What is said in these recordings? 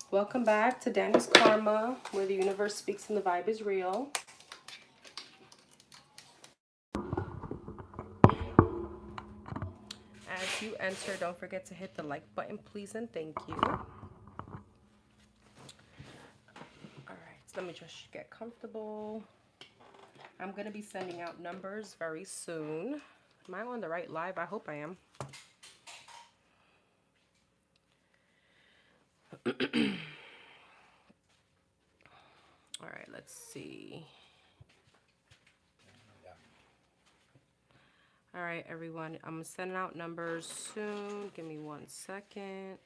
Welcome back to Danis Karma, where the universe speaks and the vibe is real. As you enter, don't forget to hit the like button, please, and thank you. All right, so let me just get comfortable. I'm going to be sending out numbers very soon. Am I on the right live? I hope I am. All right, let's see. All right, everyone, I'm sending out numbers soon. Give me 1 second.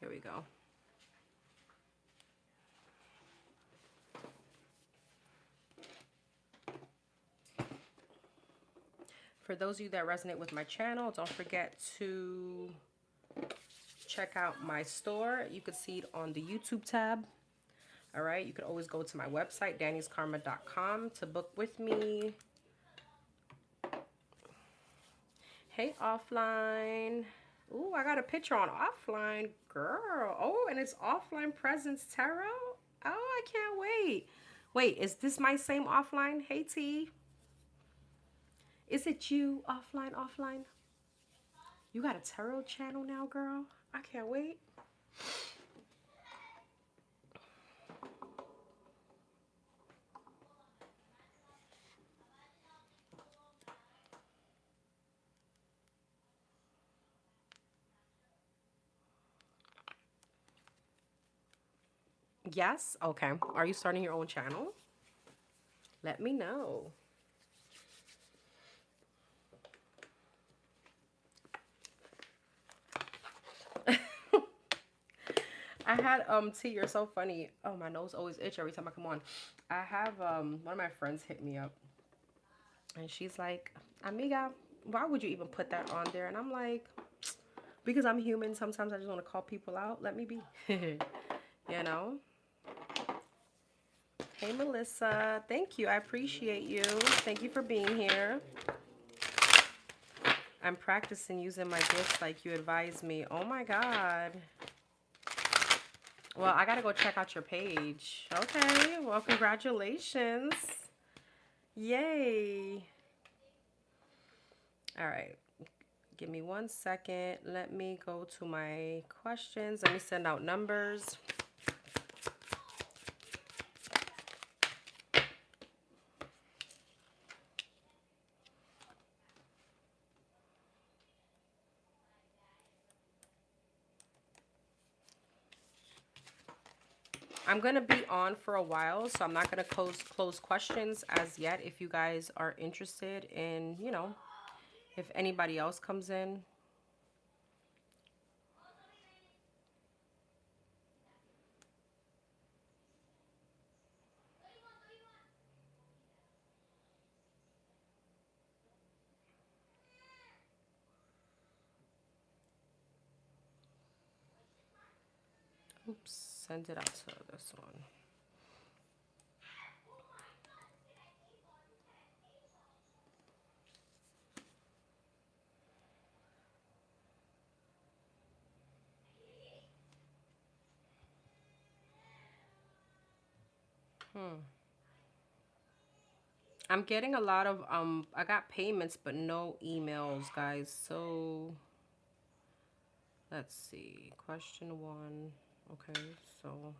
Here we go. For those of you that resonate with my channel, don't forget to check out my store. You can see it on the YouTube tab. All right, you can always go to my website, daniskarma.com, to book with me. Hey, offline. Ooh, I got a picture on offline, girl. Oh, and it's offline presence tarot. Oh, I can't wait. Wait, is this my same offline? Hey, T. Is it you, offline? You got a tarot channel now, girl? I can't wait. Yes? Okay. Are you starting your own channel? Let me know. I had T, you're so funny. Oh, my nose always itch every time I come on. I have one of my friends hit me up and she's like, Amiga, why would you even put that on there? And I'm like, because I'm human, sometimes I just want to call people out. Let me be. You know? Hey, Melissa. Thank you. I appreciate you. Thank you for being here. I'm practicing using my gifts like you advised me. Oh, my God. Well, I got to go check out your page. Okay. Well, congratulations. Yay. All right. Give me 1 second. Let me go to my questions. Let me send out numbers. I'm going to be on for a while, so I'm not going to close questions as yet. If you guys are interested in, you know, if anybody else comes in. Oops, send it out to this one. I'm getting a lot of, I got payments, but no emails, guys. So, let's see. Question 1. Okay, so.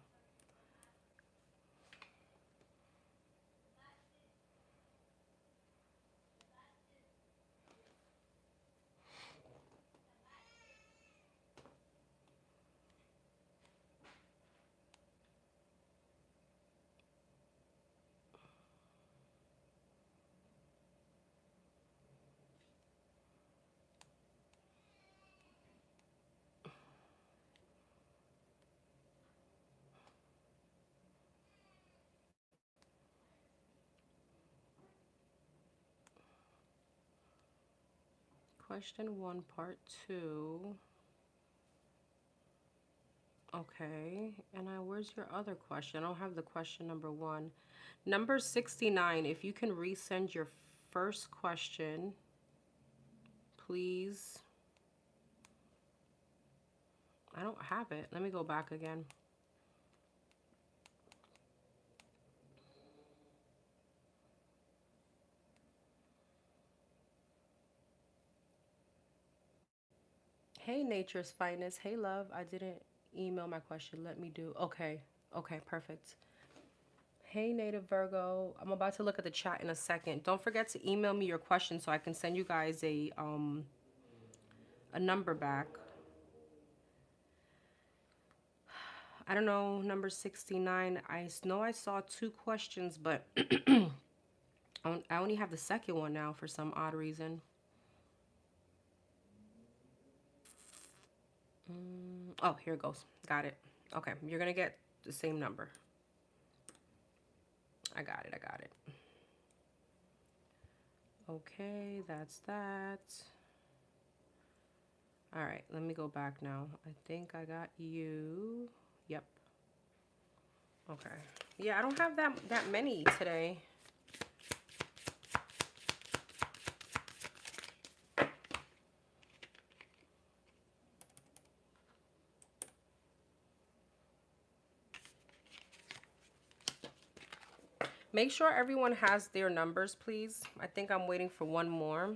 Question 1, part 2. Okay, and where's your other question? I don't have the question number 1. Number 69, if you can resend your first question, please. I don't have it. Let me go back again. Hey, Nature's Finest. Hey, love. I didn't email my question. Let me do. Okay. Okay, perfect. Hey, Native Virgo. I'm about to look at the chat in a second. Don't forget to email me your question so I can send you guys a number back. I don't know, number 69. I know I saw 2 questions, but I only have the second one now for some odd reason. Oh, here it goes. Got it. Okay, you're going to get the same number. I got it. I got it. Okay, that's that. All right, let me go back now. I think I got you. Yep. Okay. Yeah, I don't have that many today. Make sure everyone has their numbers, please. I think I'm waiting for one more.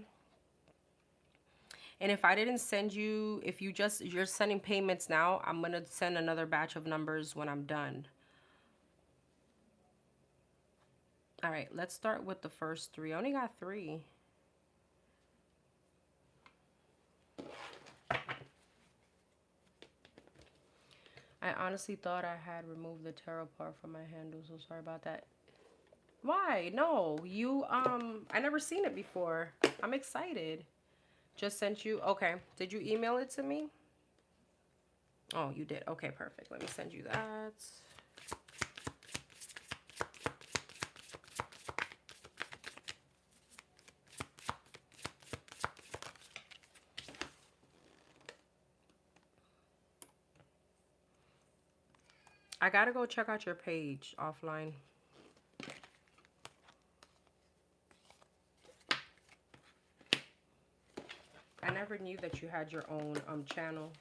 And if I didn't send you, if you're sending payments now, I'm going to send another batch of numbers when I'm done. All right, let's start with the first 3. I only got 3. I honestly thought I had removed the tarot part from my handle, so sorry about that. Why? No, I never seen it before. I'm excited. Just sent you. Okay. Did you email it to me? Oh, you did. Okay, perfect. Let me send you that. I gotta go check out your page offline. I never knew that you had your own channel.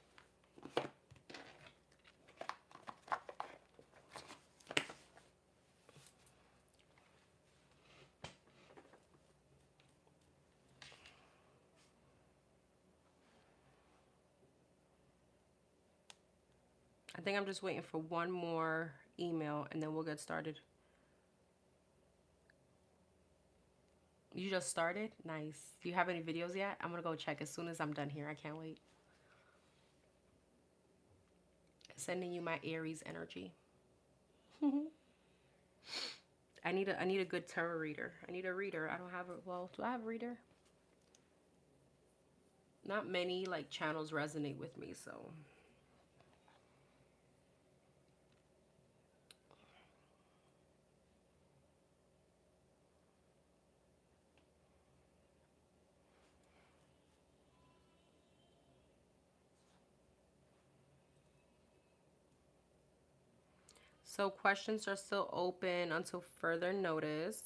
I think I'm just waiting for one more email and then we'll get started. You just started? Nice. Do you have any videos yet? I'm gonna go check as soon as I'm done here. I can't wait. Sending you my Aries energy. I need a good tarot reader. I need a reader. I don't have a, well, do I have a reader? Not many like channels resonate with me, so. So questions are still open until further notice.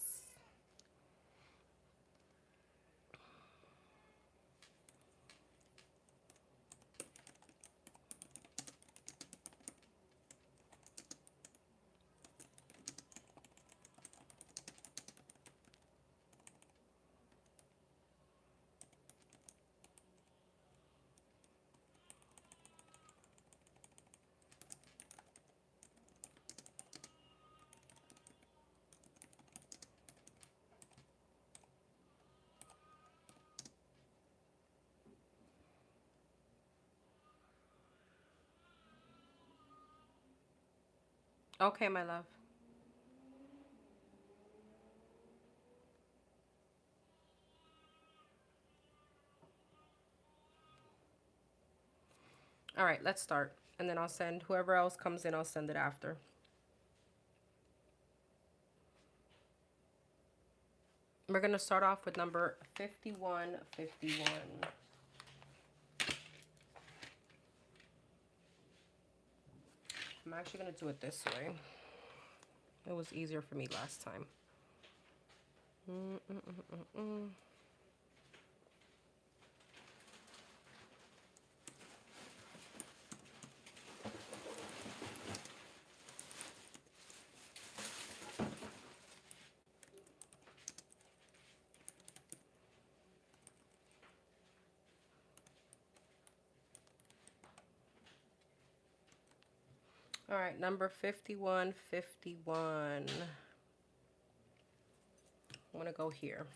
Okay, my love. All right, let's start. And then I'll send whoever else comes in, I'll send it after. We're going to start off with number 5151. I'm actually going to do it this way. It was easier for me last time. All right, number 5151. I'm going to go here.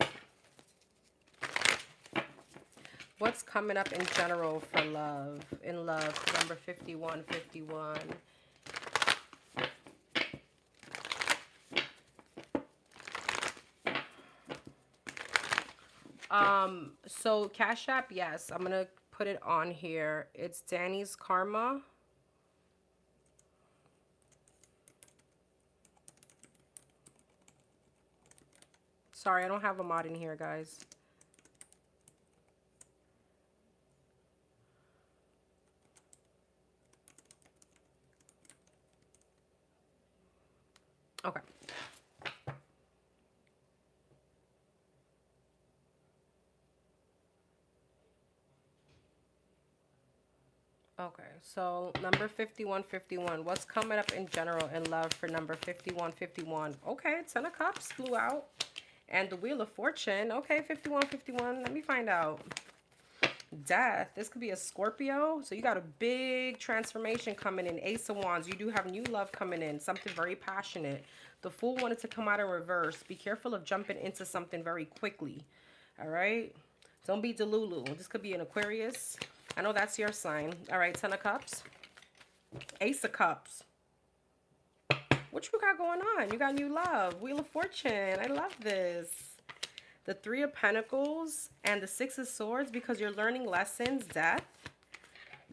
What's coming up in general for love? In love, number 5151. So Cash App, yes, I'm gonna put it on here. It's Danny's Karma. Sorry, I don't have a mod in here, guys. Okay. Okay, so number 5151. What's coming up in general in love for number 5151? Okay, Ten of Cups flew out. And the Wheel of Fortune. Okay, 5151. Let me find out. Death. This could be a Scorpio. So you got a big transformation coming in. Ace of Wands. You do have new love coming in. Something very passionate. The Fool wanted to come out in reverse. Be careful of jumping into something very quickly. All right? Don't be delulu. This could be an Aquarius. I know that's your sign. All right, Ten of Cups. Ace of Cups. What you got going on? You got new love. Wheel of Fortune. I love this. The Three of Pentacles and the Six of Swords because you're learning lessons. Death.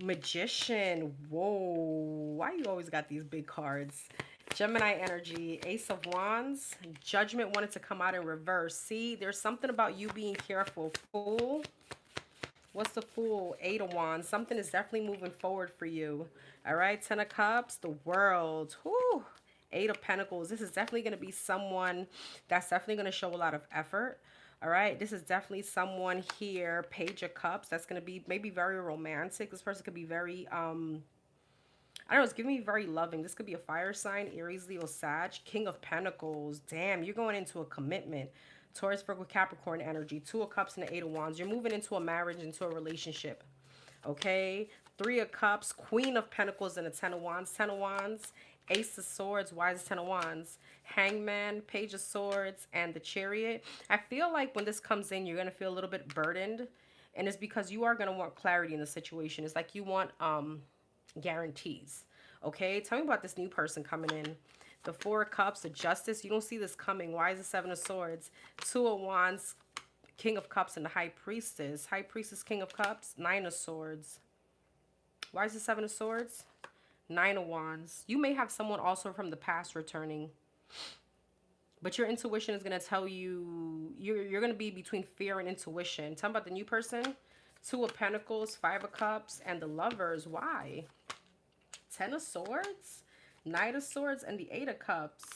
Magician. Whoa. Why you always got these big cards? Gemini energy. Ace of Wands. Judgment wanted to come out in reverse. See, there's something about you being careful. Fool. What's the Fool? Eight of Wands. Something is definitely moving forward for you. All right. Ten of Cups. The World. Whew. Eight of Pentacles. This is definitely going to be someone that's definitely going to show a lot of effort. All right. This is definitely someone here. Page of Cups. That's going to be maybe very romantic. This person could be very, I don't know. It's giving me very loving. This could be a fire sign. Aries, Leo, Sag. King of Pentacles. Damn, you're going into a commitment. Taurus, Virgo, Capricorn energy. Two of Cups and the Eight of Wands. You're moving into a marriage, into a relationship. Okay. Three of Cups. Queen of Pentacles and the Ten of Wands. Ten of Wands. Ace of Swords, Wise Ten of Wands, Hangman, Page of Swords, and the Chariot. I feel like when this comes in, you're going to feel a little bit burdened. And it's because you are going to want clarity in the situation. It's like you want guarantees. Okay? Tell me about this new person coming in. The Four of Cups, the Justice. You don't see this coming. Why is the Seven of Swords? Two of Wands, King of Cups, and the High Priestess. High Priestess, King of Cups, Nine of Swords. Why is the Seven of Swords? Nine of Wands. You may have someone also from the past returning. But your intuition is going to tell you, you're going to be between fear and intuition. Tell me about the new person. Two of Pentacles, Five of Cups, and the Lovers. Why? Ten of Swords, Knight of Swords, and the Eight of Cups.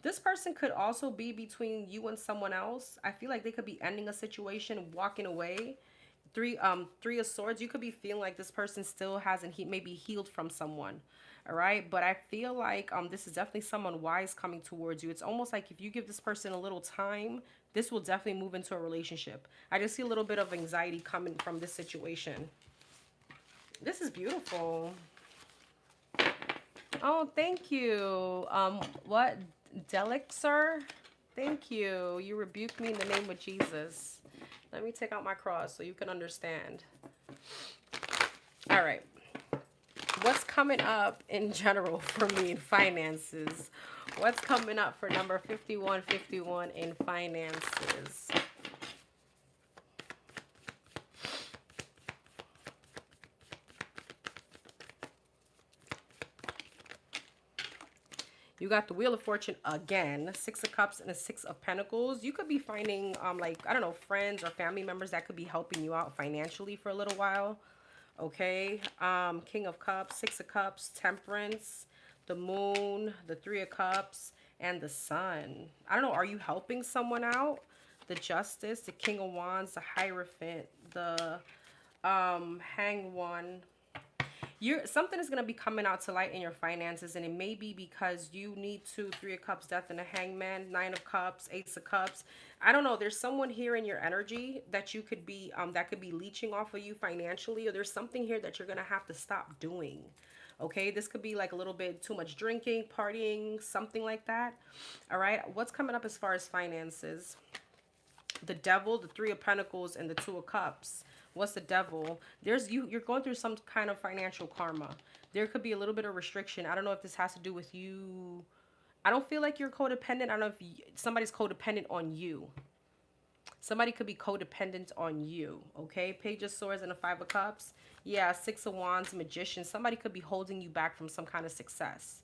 This person could also be between you and someone else. I feel like they could be ending a situation, walking away. Three of Swords, you could be feeling like this person still hasn't maybe healed from someone. All right, but I feel like this is definitely someone wise coming towards you. It's almost like if you give this person a little time, this will definitely move into a relationship. I just see a little bit of anxiety coming from this situation. This is beautiful. Oh, thank you. What? Delixer? Thank you. You rebuked me in the name of Jesus. Let me take out my cross so you can understand. All right. What's coming up in general for me in finances? What's coming up for number 5151 in finances? You got the Wheel of Fortune again, Six of Cups and a Six of Pentacles. You could be finding, like, I don't know, friends or family members that could be helping you out financially for a little while. Okay. King of Cups, Six of Cups, Temperance, the Moon, the Three of Cups, and the Sun. I don't know. Are you helping someone out? The Justice, the King of Wands, the Hierophant, the Hanged One. Something is going to be coming out to light in your finances, and it may be because you need to. Three of Cups, Death, and a Hangman, Nine of Cups, Ace of Cups. I don't know. There's someone here in your energy that you could be that could be leeching off of you financially, or there's something here that you're going to have to stop doing. Okay, this could be like a little bit too much drinking, partying, something like that. All right, what's coming up as far as finances? The Devil, the Three of Pentacles, and the Two of Cups. What's the Devil? You're going through some kind of financial karma. There could be a little bit of restriction. I don't know if this has to do with you. I don't feel like you're codependent. I don't know if somebody's codependent on you. Somebody could be codependent on you, okay? Page of Swords and the Five of Cups. Yeah, Six of Wands, Magician. Somebody could be holding you back from some kind of success.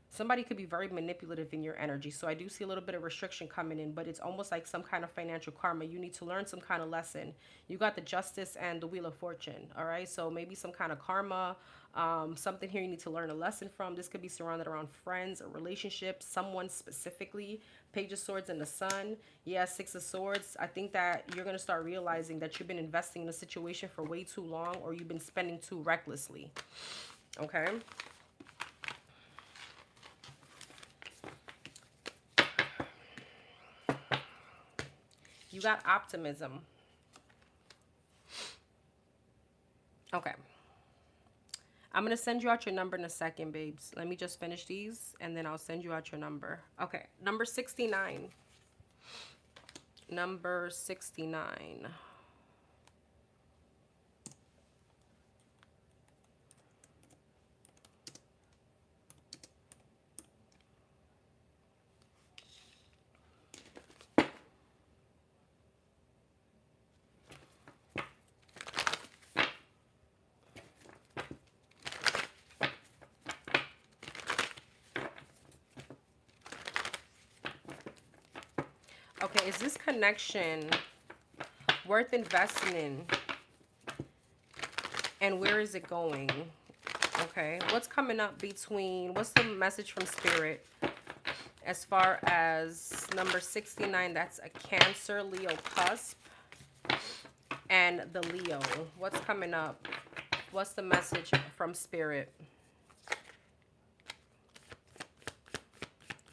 Somebody could be very manipulative in your energy. So I do see a little bit of restriction coming in, but it's almost like some kind of financial karma. You need to learn some kind of lesson. You got the Justice and the Wheel of Fortune, all right? So maybe some kind of karma, something here you need to learn a lesson from. This could be surrounded around friends or relationships, someone specifically. Page of Swords and the Sun. Yeah, Six of Swords. I think that you're going to start realizing that you've been investing in a situation for way too long, or you've been spending too recklessly, okay? You got optimism. Okay. I'm going to send you out your number in a second, babes. Let me just finish these, and then I'll send you out your number. Okay. Number 69. Number 69. Okay, is this connection worth investing in? And where is it going? Okay, what's coming up between, what's the message from Spirit as far as number 69? That's a Cancer, Leo cusp, and the Leo. What's coming up? What's the message from Spirit?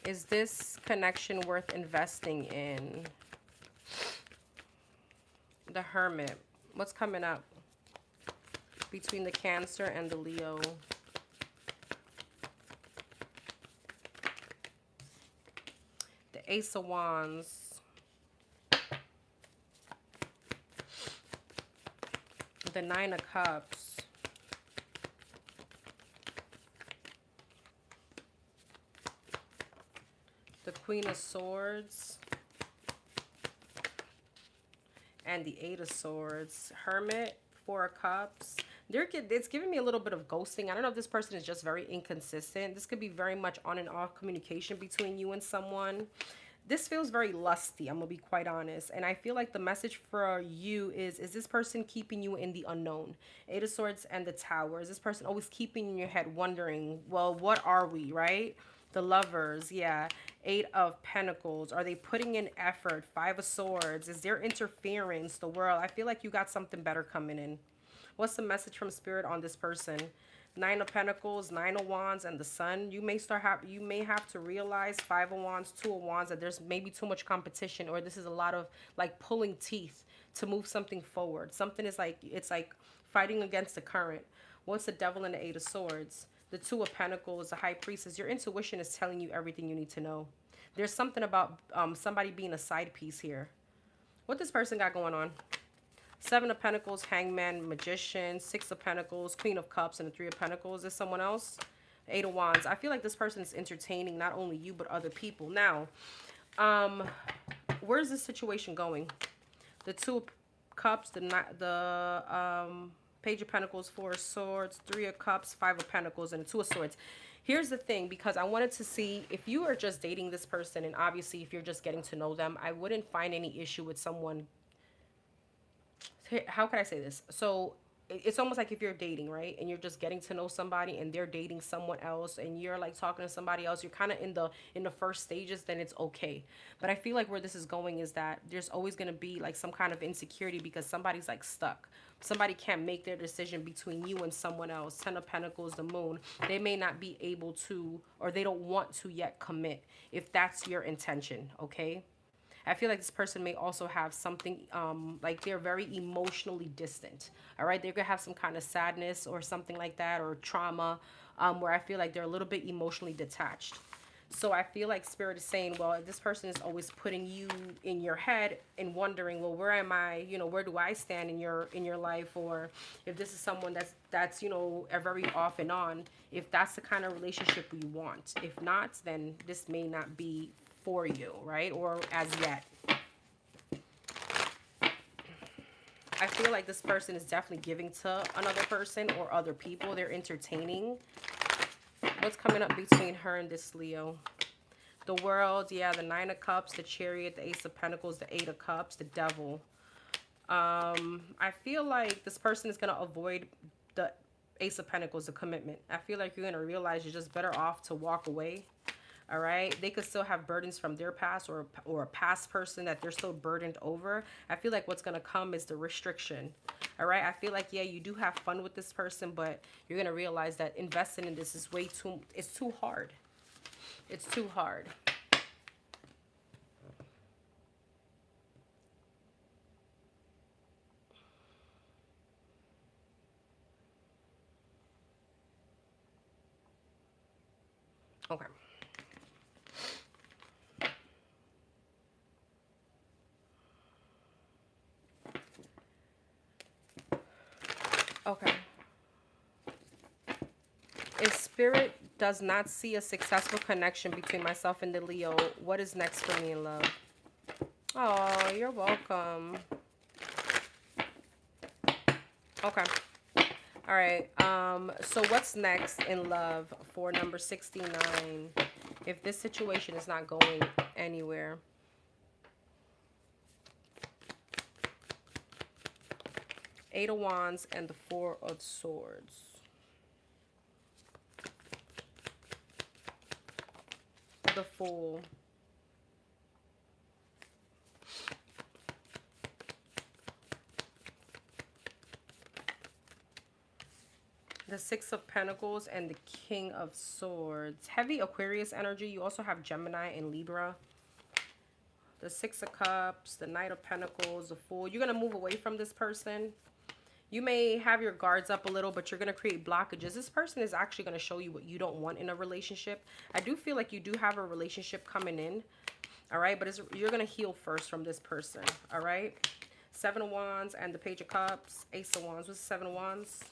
Is this connection worth investing in? The Hermit. What's coming up between the Cancer and the Leo? The Ace of Wands. The Nine of Cups. The Queen of Swords. And the Eight of Swords. Hermit. Four of Cups. It's giving me a little bit of ghosting. I don't know if this person is just very inconsistent. This could be very much on and off communication between you and someone. This feels very lusty, I'm going to be quite honest. And I feel like the message for you is this person keeping you in the unknown? Eight of Swords and the Tower. Is this person always keeping in your head wondering, well, what are we, right? The Lovers, yeah. Eight of Pentacles. Are they putting in effort? Five of Swords. Is there interference? The World. I feel like you got something better coming in. What's the message from Spirit on this person? Nine of Pentacles, Nine of Wands, and the Sun. You may have to realize, Five of Wands, Two of Wands, that there's maybe too much competition, or this is a lot of like pulling teeth to move something forward. Something is like, it's like fighting against the current. What's the Devil and the Eight of Swords? The Two of Pentacles, the High Priestess. Your intuition is telling you everything you need to know. There's something about somebody being a side piece here. What this person got going on? Seven of Pentacles, Hangman, Magician, Six of Pentacles, Queen of Cups, and the Three of Pentacles. Is someone else? Eight of Wands. I feel like this person is entertaining not only you, but other people. Now, where's this situation going? The Two of Cups, the Page of Pentacles, Four of Swords, Three of Cups, Five of Pentacles, and the Two of Swords. Here's the thing, because I wanted to see if you are just dating this person, and obviously if you're just getting to know them, I wouldn't find any issue with someone. How can I say this? So it's almost like if you're dating, right? And you're just getting to know somebody and they're dating someone else and you're like talking to somebody else, you're kind of in the first stages, then it's okay. But I feel like where this is going is that there's always going to be like some kind of insecurity because somebody's like stuck. Somebody can't make their decision between you and someone else. Ten of Pentacles, the Moon. They may not be able to, or they don't want to yet commit if that's your intention, okay? I feel like this person may also have something, like they're very emotionally distant. All right. They're going to have some kind of sadness or something like that, or trauma, where I feel like they're a little bit emotionally detached. So I feel like Spirit is saying, well, if this person is always putting you in your head and wondering, well, where am I? You know, where do I stand in your life? Or if this is someone that's you know, a very off and on, if that's the kind of relationship you want. If not, then this may not be for you, right? Or as yet. I feel like this person is definitely giving to another person or other people. They're entertaining. What's coming up between her and this Leo? The World, yeah, the Nine of Cups, the Chariot, the Ace of Pentacles, the Eight of Cups, the Devil. I feel like this person is going to avoid the Ace of Pentacles, the commitment. I feel like you're going to realize you're just better off to walk away. All right. They could still have burdens from their past, or a past person that they're still burdened over. I feel like what's going to come is the restriction. All right. I feel like, yeah, you do have fun with this person, but you're going to realize that investing in this is it's too hard. It's too hard. Okay. Okay. If Spirit does not see a successful connection between myself and the Leo, what is next for me in love? Oh, you're welcome. Okay. All right. So what's next in love for number 69? If this situation is not going anywhere. Eight of Wands and the Four of Swords. The Fool. The Six of Pentacles and the King of Swords. Heavy Aquarius energy. You also have Gemini and Libra. The Six of Cups, the Knight of Pentacles, the Fool. You're going to move away from this person. You may have your guards up a little, but you're going to create blockages. This person is actually going to show you what you don't want in a relationship. I do feel like you do have a relationship coming in. All right. But you're going to heal first from this person. All right. Seven of Wands and the Page of Cups. Ace of Wands. What's the Seven of Wands?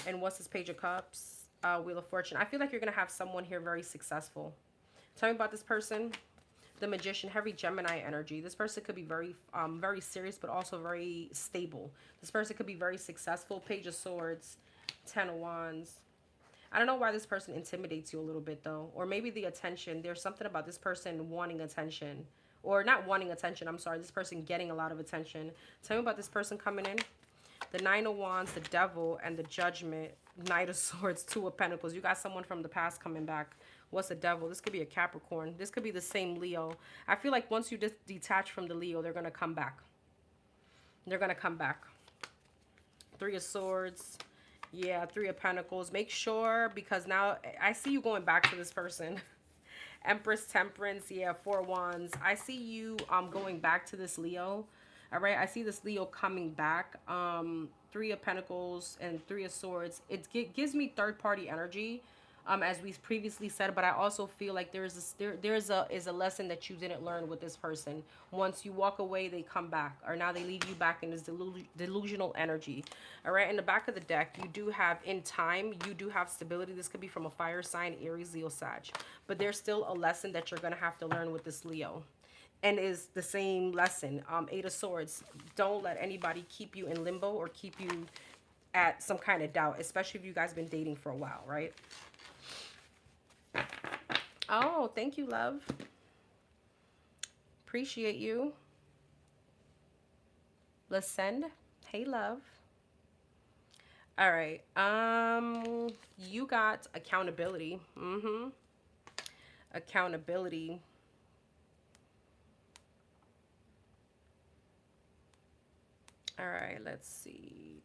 And what's this Page of Cups? Wheel of Fortune. I feel like you're going to have someone here very successful. Tell me about this person. The Magician, heavy Gemini energy. This person could be very serious, but also very stable. This person could be very successful. Page of Swords, Ten of Wands. I don't know why this person intimidates you a little bit, though. Or maybe the attention. There's something about this person wanting attention. Or not wanting attention, I'm sorry. This person getting a lot of attention. Tell me about this person coming in. The Nine of Wands, the Devil, and the Judgment. Knight of Swords, Two of Pentacles. You got someone from the past coming back. What's the Devil? This could be a Capricorn. This could be the same Leo. I feel like once you just detach from the Leo, they're going to come back. They're going to come back. Three of Swords. Yeah, Three of Pentacles. Make sure, because now I see you going back to this person. Empress, Temperance. Yeah, Four of Wands. I see you going back to this Leo. All right, I see this Leo coming back. Three of Pentacles and Three of Swords. It gives me third-party energy, as we previously said. But I also feel like there's a lesson that you didn't learn with this person. Once you walk away, they come back, or now they leave you back in this delusional energy. All right, in the back of the deck, you do have in time. You do have stability. This could be from a fire sign, Aries, Leo, Sag. But there's still a lesson that you're gonna have to learn with this Leo. And is the same lesson. Eight of Swords. Don't let anybody keep you in limbo or keep you at some kind of doubt, especially if you guys been dating for a while, right? Oh, thank you, love. Appreciate you. Let's send. Hey, love. All right. You got accountability. Accountability. All right, let's see.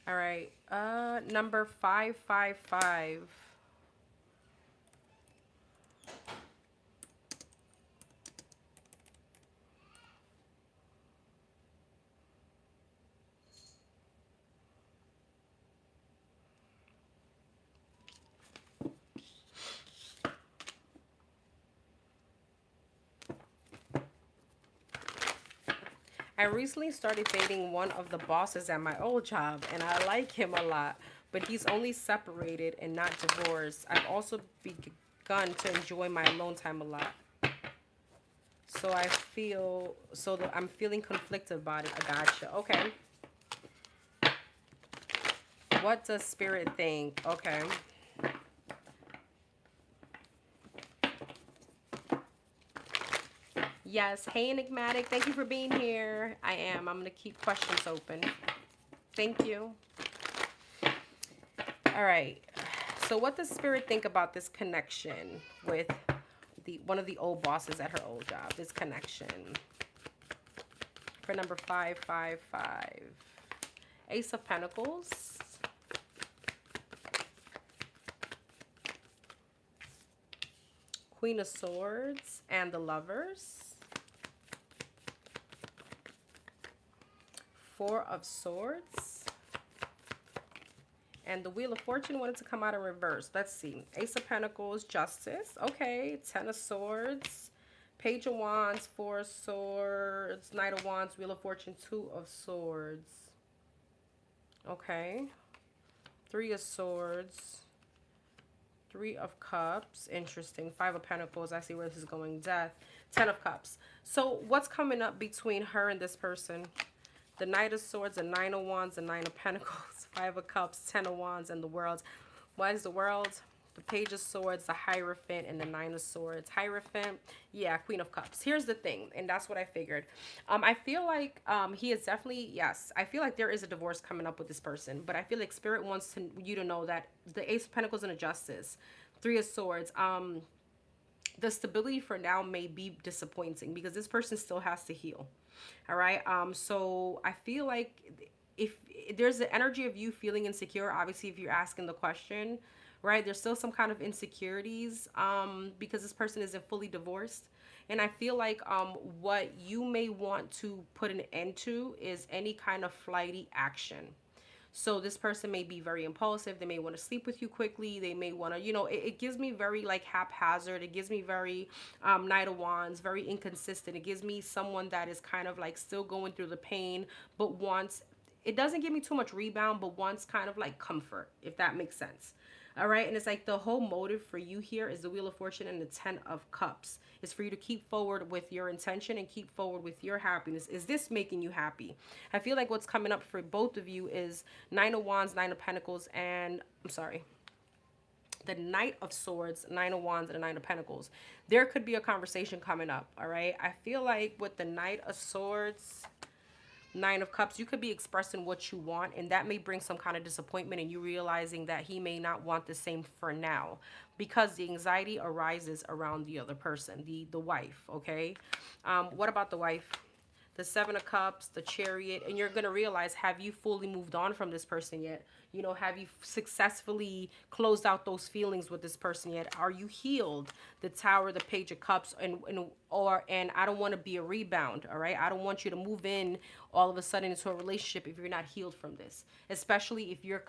All right, number 555. I recently started dating one of the bosses at my old job, and I like him a lot, but he's only separated and not divorced. I've also begun to enjoy my alone time a lot. So I'm feeling conflicted about it. I gotcha. Okay. What does spirit think? Okay. Yes. Hey, Enigmatic. Thank you for being here. I am. I'm going to keep questions open. Thank you. All right. So what does spirit think about this connection with one of the old bosses at her old job? This connection. For number 555. Ace of Pentacles. Queen of Swords and the Lovers. Four of Swords. And the Wheel of Fortune wanted to come out in reverse. Let's see. Ace of Pentacles, Justice. Okay. Ten of Swords. Page of Wands, Four of Swords. Knight of Wands, Wheel of Fortune, Two of Swords. Okay. Three of Swords. Three of Cups. Interesting. Five of Pentacles. I see where this is going. Death. Ten of Cups. So what's coming up between her and this person? The Knight of Swords, the Nine of Wands, the Nine of Pentacles, Five of Cups, Ten of Wands, and the World. What is the World? The Page of Swords, the Hierophant, and the Nine of Swords. Hierophant, yeah, Queen of Cups. Here's the thing, and that's what I figured. I feel like he is definitely, yes, I feel like there is a divorce coming up with this person, but I feel like Spirit wants you to know that the Ace of Pentacles and a Justice, Three of Swords, the stability for now may be disappointing because this person still has to heal. All right. So I feel like if there's the energy of you feeling insecure, obviously, if you're asking the question, right, there's still some kind of insecurities because this person isn't fully divorced. And I feel like what you may want to put an end to is any kind of flighty action. So this person may be very impulsive. They may want to sleep with you quickly. They may want to, it gives me very like haphazard. It gives me very Knight of Wands, very inconsistent. It gives me someone that is kind of like still going through the pain, but wants, it doesn't give me too much rebound, but wants kind of like comfort, if that makes sense. All right. And it's like the whole motive for you here is the Wheel of Fortune and the Ten of Cups. It's for you to keep forward with your intention and keep forward with your happiness. Is this making you happy? I feel like what's coming up for both of you is Nine of Wands, Nine of Pentacles, and the Knight of Swords, Nine of Wands, and the Nine of Pentacles. There could be a conversation coming up. All right. I feel like with the Knight of Swords, Nine of Cups, you could be expressing what you want, and that may bring some kind of disappointment and you realizing that he may not want the same for now because the anxiety arises around the other person, the wife. Okay. What about the wife? The Seven of Cups, the Chariot, and you're going to realize, have you fully moved on from this person yet? Have you successfully closed out those feelings with this person yet? Are you healed? The Tower, the Page of Cups, and I don't want to be a rebound, all right? I don't want you to move in all of a sudden into a relationship if you're not healed from this, especially if you're...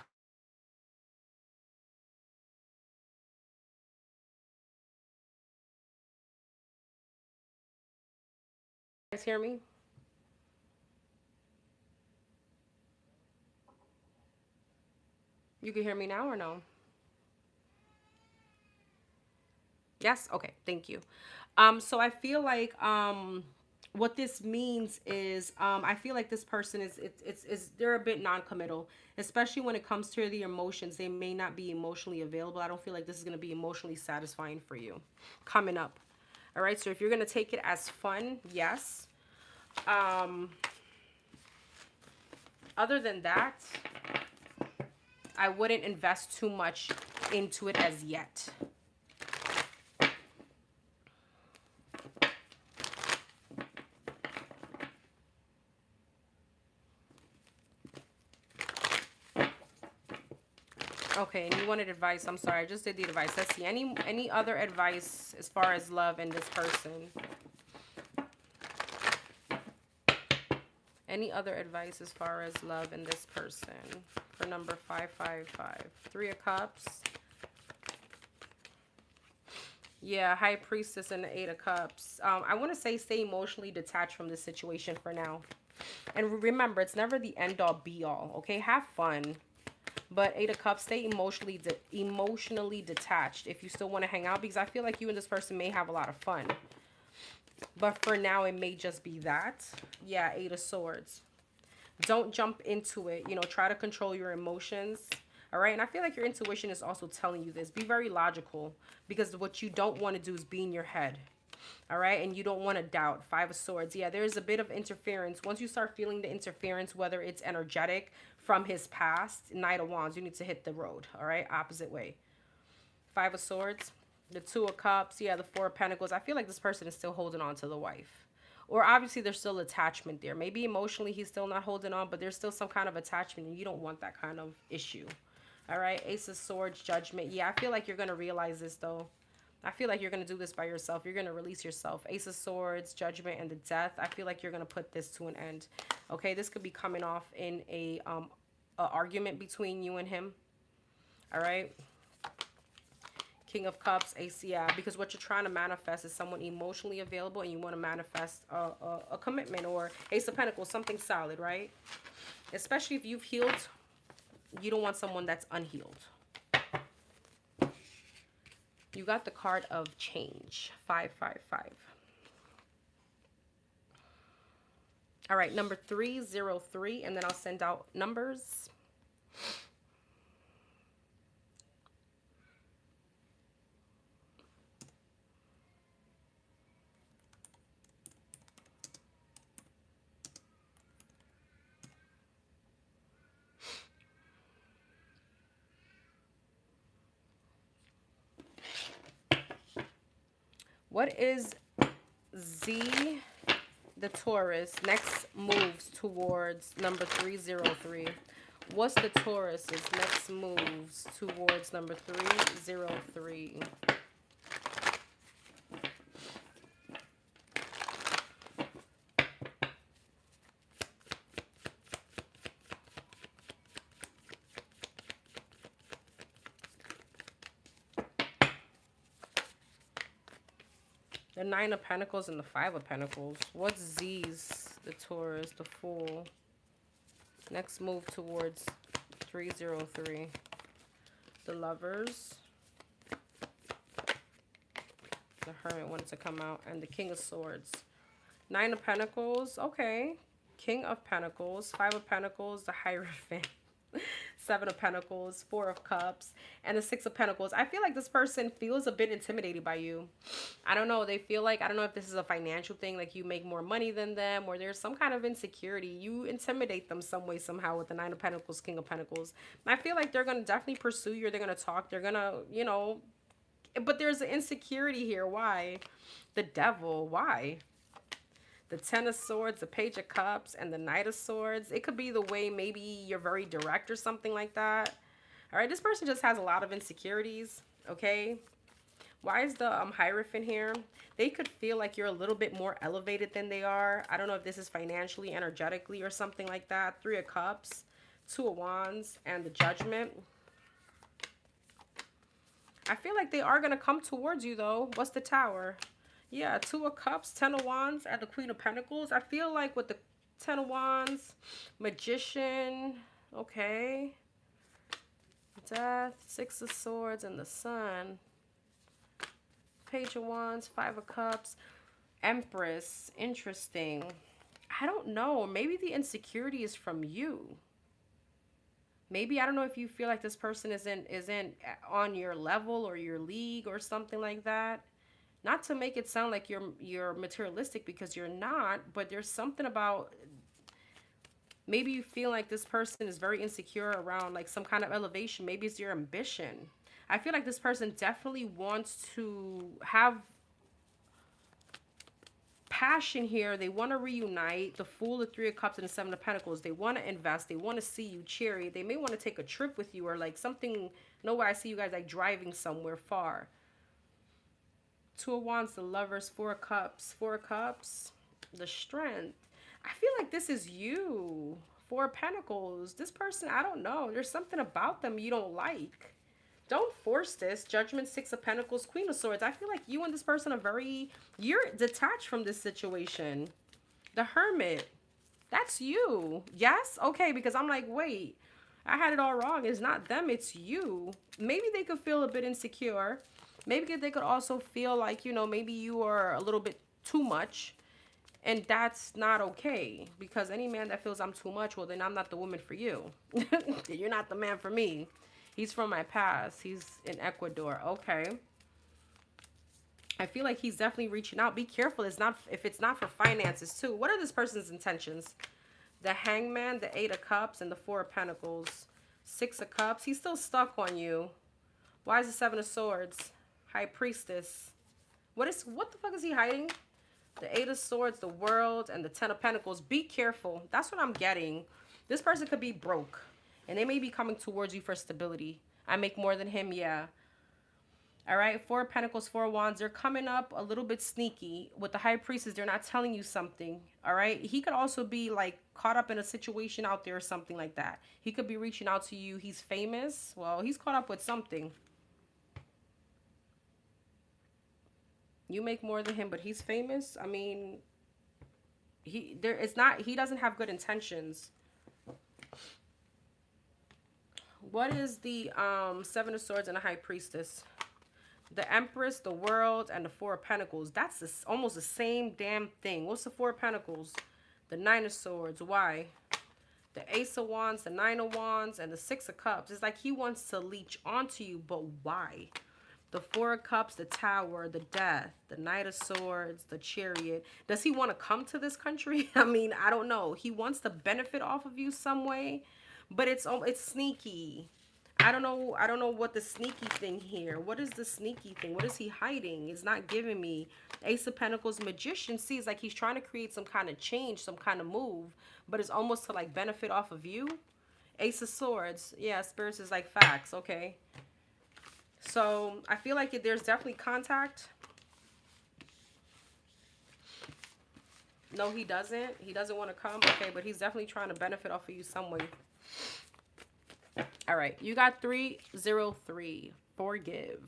You guys hear me? You can hear me now or no? Yes? Okay, thank you. So I feel like what this means is I feel like this person is they're a bit non-committal, especially when it comes to the emotions. They may not be emotionally available. I don't feel like this is going to be emotionally satisfying for you coming up. All right, so if you're going to take it as fun, yes. Other than that, I wouldn't invest too much into it as yet. Okay, and you wanted advice. I'm sorry, I just did the advice. Let's see. Any other advice as far as love in this person? Any other advice as far as love in this person? For number 555. Three of Cups. Yeah, High Priestess and the Eight of Cups. I want to say stay emotionally detached from this situation for now. And remember, it's never the end all be all, okay? Have fun. But 8 of Cups, stay emotionally detached if you still want to hang out, because I feel like you and this person may have a lot of fun. But for now, it may just be that. Yeah, 8 of Swords. Don't jump into it. You know, try to control your emotions. All right. And I feel like your intuition is also telling you this. Be very logical, because what you don't want to do is be in your head. All right. And you don't want to doubt. 5 of Swords. Yeah, there's a bit of interference. Once you start feeling the interference, whether it's energetic from his past, Knight of Wands, you need to hit the road. All right. Opposite way. 5 of Swords. The 2 of Cups. Yeah, the 4 of Pentacles. I feel like this person is still holding on to the wife. Or obviously there's still attachment there. Maybe emotionally he's still not holding on, but there's still some kind of attachment, and you don't want that kind of issue. All right. Ace of Swords, Judgment. Yeah, I feel like you're going to realize this, though. I feel like you're going to do this by yourself. You're going to release yourself. Ace of Swords, Judgment, and the Death. I feel like you're going to put this to an end. Okay, this could be coming off in a argument between you and him. All right. King of Cups, Ace, yeah, because what you're trying to manifest is someone emotionally available, and you want to manifest a commitment, or Ace of Pentacles, something solid, right? Especially if you've healed, you don't want someone that's unhealed. You got the card of change, 555. All right, number 303, and then I'll send out numbers. What is Z, the Taurus, next moves towards number 303? What's the Taurus's next moves towards number 303? The 9 of Pentacles and the 5 of Pentacles. What's Z's, the Taurus, the Fool? Next move towards 303. The Lovers. The Hermit wanted to come out. And the King of Swords. 9 of Pentacles. Okay. King of Pentacles. 5 of Pentacles. The Hierophant. 7 of Pentacles, 4 of Cups, and the 6 of Pentacles. I feel like this person feels a bit intimidated by you. I don't know. They feel like, I don't know if this is a financial thing, like you make more money than them, or there's some kind of insecurity. You intimidate them some way, somehow, with the 9 of Pentacles, King of Pentacles. I feel like they're going to definitely pursue you, or they're going to talk. They're going to, you know, but there's an insecurity here. Why? The Devil. Why? The 10 of Swords, the Page of Cups, and the Knight of Swords. It could be the way maybe you're very direct or something like that. All right, this person just has a lot of insecurities, okay? Why is the Hierophant here? They could feel like you're a little bit more elevated than they are. I don't know if this is financially, energetically, or something like that. 3 of Cups, 2 of Wands, and the Judgment. I feel like they are going to come towards you, though. What's the Tower? Yeah, 2 of Cups, 10 of Wands, and the Queen of Pentacles. I feel like with the 10 of Wands, Magician, okay. Death, 6 of Swords, and the Sun. Page of Wands, 5 of Cups, Empress, interesting. I don't know, maybe the insecurity is from you. Maybe, I don't know if you feel like this person isn't on your level or your league or something like that. Not to make it sound like you're materialistic, because you're not, but there's something about, maybe you feel like this person is very insecure around like some kind of elevation. Maybe it's your ambition. I feel like this person definitely wants to have passion here. They want to reunite. The Fool, the 3 of Cups, and the 7 of Pentacles. They want to invest. They want to see you cheery. They may want to take a trip with you, or like something, nowhere I see you guys like driving somewhere far. 2 of Wands, the Lovers, 4 of Cups, 4 of Cups, the Strength. I feel like this is you. 4 of Pentacles. This person, I don't know. There's something about them you don't like. Don't force this. Judgment, 6 of Pentacles, Queen of Swords. I feel like you and this person are you're detached from this situation. The Hermit. That's you. Yes? Okay, because I'm like, wait, I had it all wrong. It's not them, it's you. Maybe they could feel a bit insecure. Maybe they could also feel like, you know, maybe you are a little bit too much. And that's not okay. Because any man that feels I'm too much, well, then I'm not the woman for you. You're not the man for me. He's from my past. He's in Ecuador. Okay. I feel like he's definitely reaching out. Be careful. It's not if it's not for finances too. What are this person's intentions? The Hangman, the Eight of Cups, and the Four of Pentacles. Six of Cups. He's still stuck on you. Why is the Seven of Swords? High Priestess. What the fuck is he hiding? The Eight of Swords, the World, and the Ten of Pentacles. Be careful. That's what I'm getting. This person could be broke. And they may be coming towards you for stability. I make more than him, yeah. All right, Four of Pentacles, Four of Wands. They're coming up a little bit sneaky. With the High Priestess, they're not telling you something. All right, he could also be like caught up in a situation out there or something like that. He could be reaching out to you. He's famous. Well, he's caught up with something. You make more than him, but he's famous. I mean, he doesn't have good intentions. What is the Seven of Swords and the High Priestess? The Empress, the World, and the Four of Pentacles. That's almost the same damn thing. What's the Four of Pentacles? The Nine of Swords. Why? The Ace of Wands, the Nine of Wands, and the Six of Cups. It's like he wants to leech onto you, but why? The Four of Cups, the Tower, the Death, the Knight of Swords, the Chariot. Does he want to come to this country? I mean, I don't know. He wants to benefit off of you some way, but it's sneaky. I don't know what the sneaky thing here. What is the sneaky thing? What is he hiding? It's not giving me. Ace of Pentacles, Magician. See, it's like he's trying to create some kind of change, some kind of move, but it's almost to like benefit off of you. Ace of Swords. Yeah, Spirits is like facts. Okay. So I feel like there's definitely contact. No, he doesn't. He doesn't want to come. Okay, but he's definitely trying to benefit off of you some way. All right, you got 303. Forgive.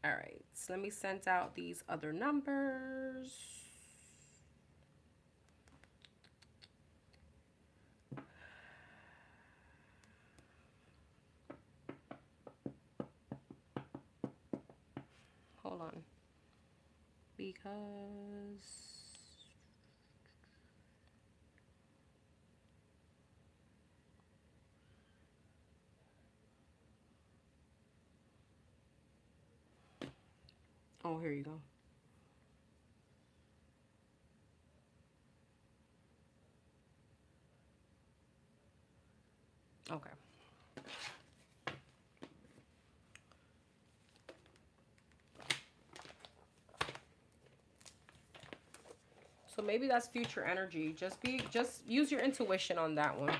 All right, so let me send out these other numbers. Hold on. Because... Oh, here you go. Okay. So maybe that's future energy. Just use your intuition on that one.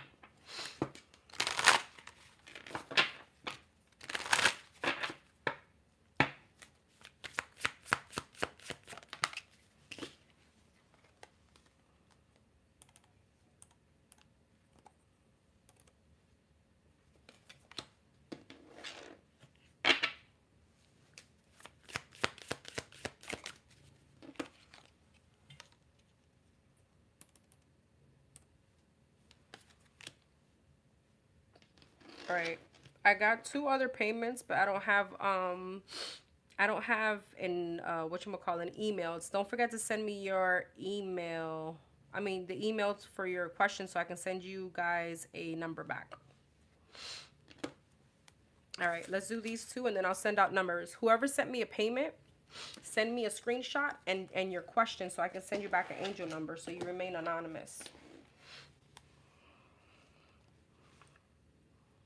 All right. I got 2 other payments, but I don't have an an email. Don't forget to send me your email. I mean the emails for your questions so I can send you guys a number back. All right, let's do these 2 and then I'll send out numbers. Whoever sent me a payment, send me a screenshot and your question so I can send you back an angel number so you remain anonymous.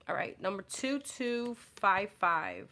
All right, number 2255.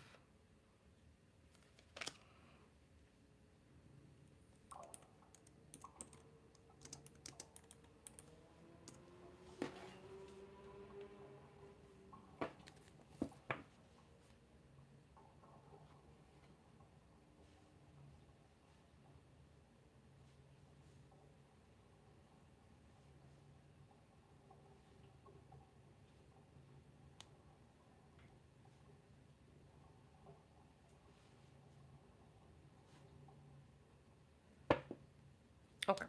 Okay.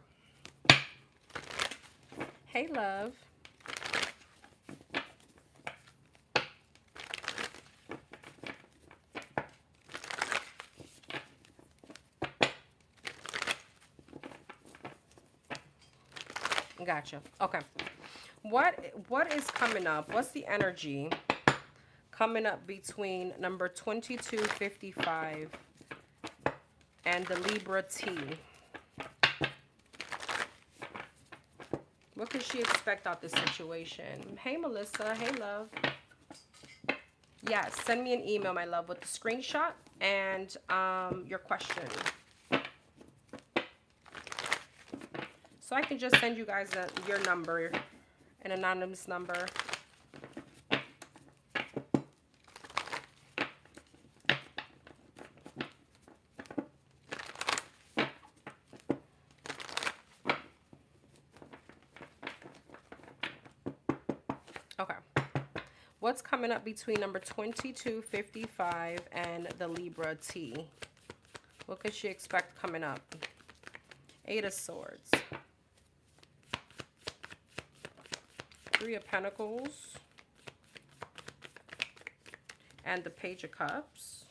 Hey, love. Gotcha. Okay. What is coming up? What's the energy coming up between number 2255 and the Libra T? What could she expect out this situation? Hey, Melissa. Hey, love. Yes, send me an email, my love, with the screenshot and your question. So I can just send you guys your number, an anonymous number. Okay. What's coming up between number 2255 and the Libra T? What could she expect coming up? Eight of Swords. Three of Pentacles. And the Page of Cups.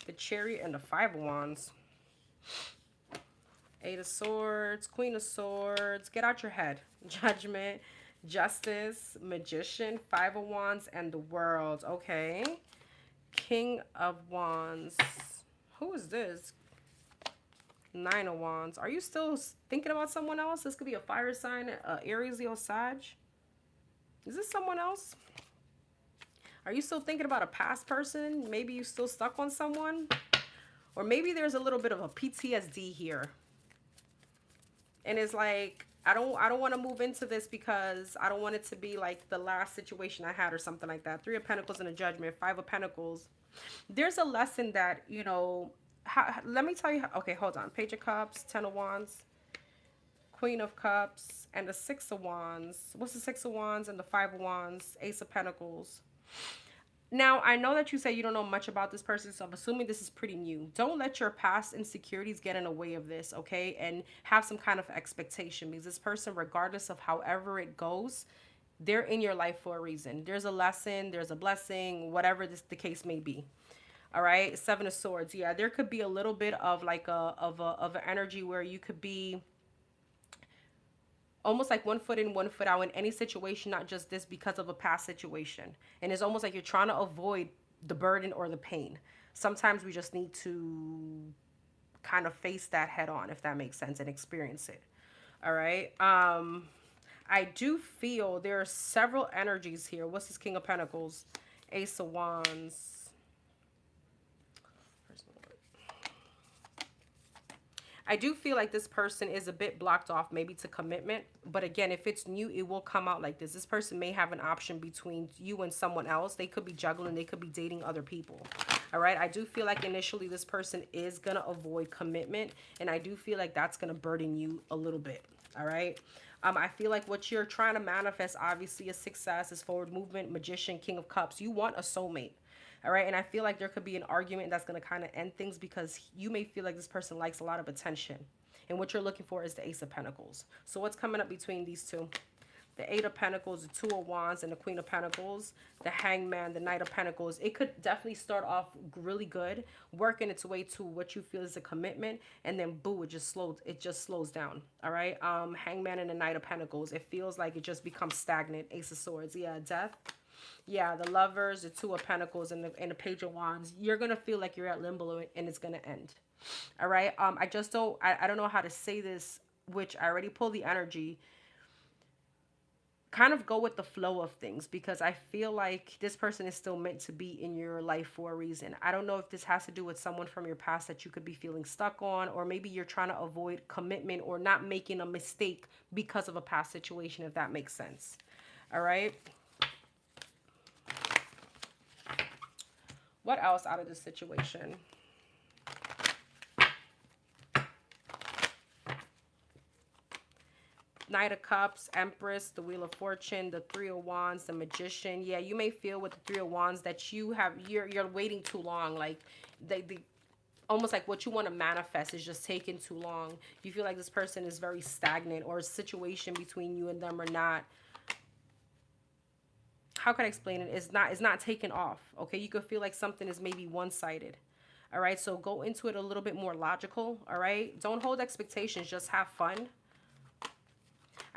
The Chariot and the Five of Wands. Eight of Swords, Queen of Swords. Get out your head. Judgment, Justice, Magician, Five of Wands, and the World. Okay. King of Wands. Who is this? Nine of Wands. Are you still thinking about someone else? This could be a fire sign, Aries, Leo, Sag. Is this someone else? Are you still thinking about a past person? Maybe you still stuck on someone? Or maybe there's a little bit of a PTSD here. And it's like, I don't want to move into this because I don't want it to be like the last situation I had or something like that. Three of Pentacles and a Judgment, Five of Pentacles. There's a lesson that, you know, let me tell you. Okay, hold on. Page of Cups, Ten of Wands, Queen of Cups, and the Six of Wands. What's the Six of Wands and the Five of Wands? Ace of Pentacles. Now, I know that you say you don't know much about this person, so I'm assuming this is pretty new. Don't let your past insecurities get in the way of this, okay? And have some kind of expectation, because this person, regardless of however it goes, they're in your life for a reason. There's a lesson, there's a blessing, whatever the case may be. All right, Seven of Swords. Yeah, there could be a little bit of like an energy where you could be almost like 1 foot in, 1 foot out in any situation, not just this, because of a past situation. And it's almost like you're trying to avoid the burden or the pain. Sometimes we just need to kind of face that head on, if that makes sense, and experience it. All right. I do feel there are several energies here. What's this? King of Pentacles, Ace of Wands. I do feel like this person is a bit blocked off maybe to commitment. But again, if it's new, it will come out like this. This person may have an option between you and someone else. They could be juggling. They could be dating other people. All right. I do feel like initially this person is going to avoid commitment. And I do feel like that's going to burden you a little bit. All right. I feel like what you're trying to manifest, obviously, is success, is forward movement, Magician, King of Cups. You want a soulmate. All right. And I feel like there could be an argument that's going to kind of end things because you may feel like this person likes a lot of attention. And what you're looking for is the Ace of Pentacles. So what's coming up between these two? The Eight of Pentacles, the Two of Wands, and the Queen of Pentacles, the Hangman, the Knight of Pentacles. It could definitely start off really good, working its way to what you feel is a commitment, and then boo, it just slows down. All right. Hangman and the Knight of Pentacles. It feels like it just becomes stagnant. Ace of Swords. Yeah, death. Yeah, the Lovers, the Two of Pentacles, and the Page of Wands. You're gonna feel like you're at limbo and it's gonna end. All right. I just don't. I don't know how to say this, which I already pulled the energy. Kind of go with the flow of things, because I feel like this person is still meant to be in your life for a reason. I don't know if this has to do with someone from your past that you could be feeling stuck on, or maybe you're trying to avoid commitment or not making a mistake because of a past situation, if that makes sense. All right. What else out of this situation? Knight of Cups, Empress, the Wheel of Fortune, the Three of Wands, the Magician. Yeah, you may feel with the Three of Wands that you're waiting too long. Like they almost like what you want to manifest is just taking too long. You feel like this person is very stagnant, or a situation between you and them are not, how can I explain it? It's not taking off. Okay, you could feel like something is maybe one-sided. All right, so go into it a little bit more logical. All right, don't hold expectations, just have fun.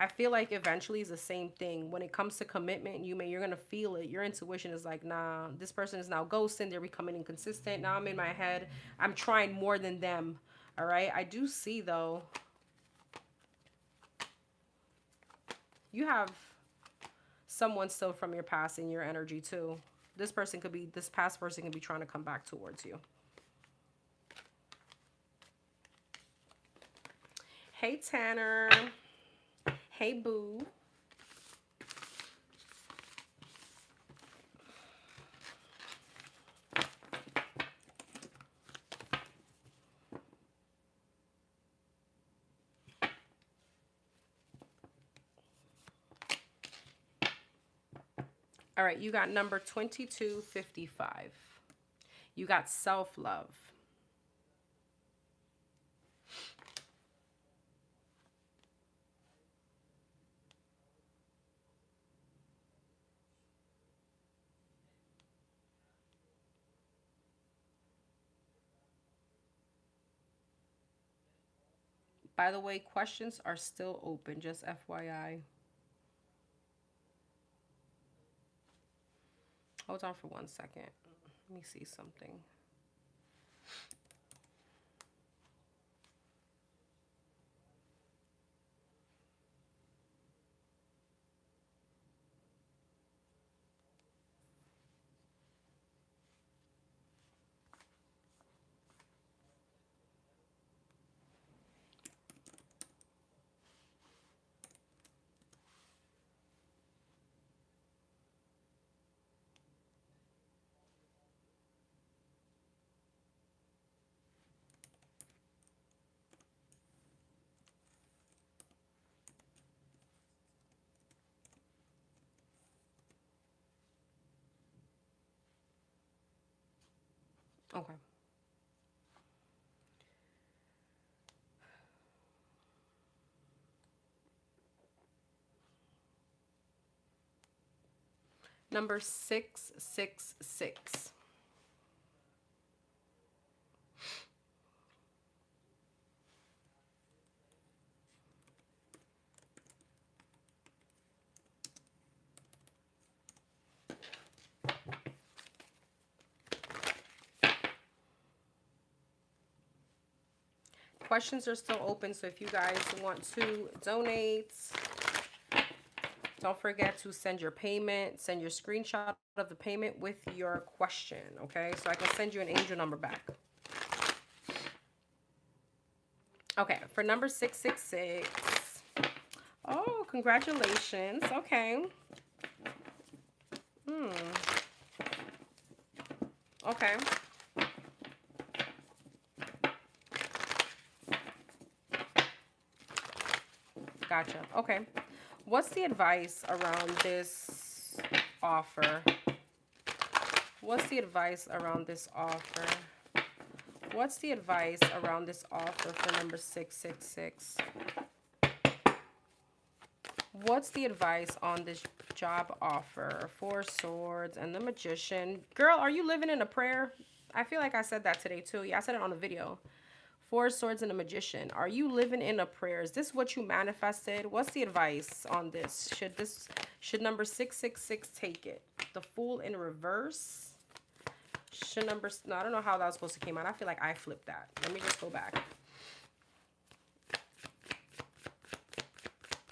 I feel like eventually it's the same thing. When it comes to commitment, you're gonna feel it. Your intuition is like, nah, this person is now ghosting. They're becoming inconsistent. Now I'm in my head. I'm trying more than them. All right. I do see though. You have someone still from your past in your energy too. This past person could be trying to come back towards you. Hey, Tanner. Hey, boo. All right, you got number 2255. You got self-love. By the way, questions are still open, just FYI. Hold on for 1 second. Let me see something. Okay. Number 666. Questions are still open, so if you guys want to donate, don't forget to send your payment, send your screenshot of the payment with your question, okay? So I can send you an angel number back. Okay, for number 666. Oh, congratulations. Okay. Okay. Gotcha. Okay. What's the advice around this offer? What's the advice around this offer? What's the advice around this offer for number 666? What's the advice on this job offer? Four Swords and the Magician. Girl, are you living in a prayer? I feel like I said that today too. Yeah, I said it on the video. Four Swords and a Magician. Are you living in a prayer? Is this what you manifested? What's the advice on this? Should number 666 take it? The Fool in reverse. No, I don't know how that was supposed to come out. I feel like I flipped that. Let me just go back.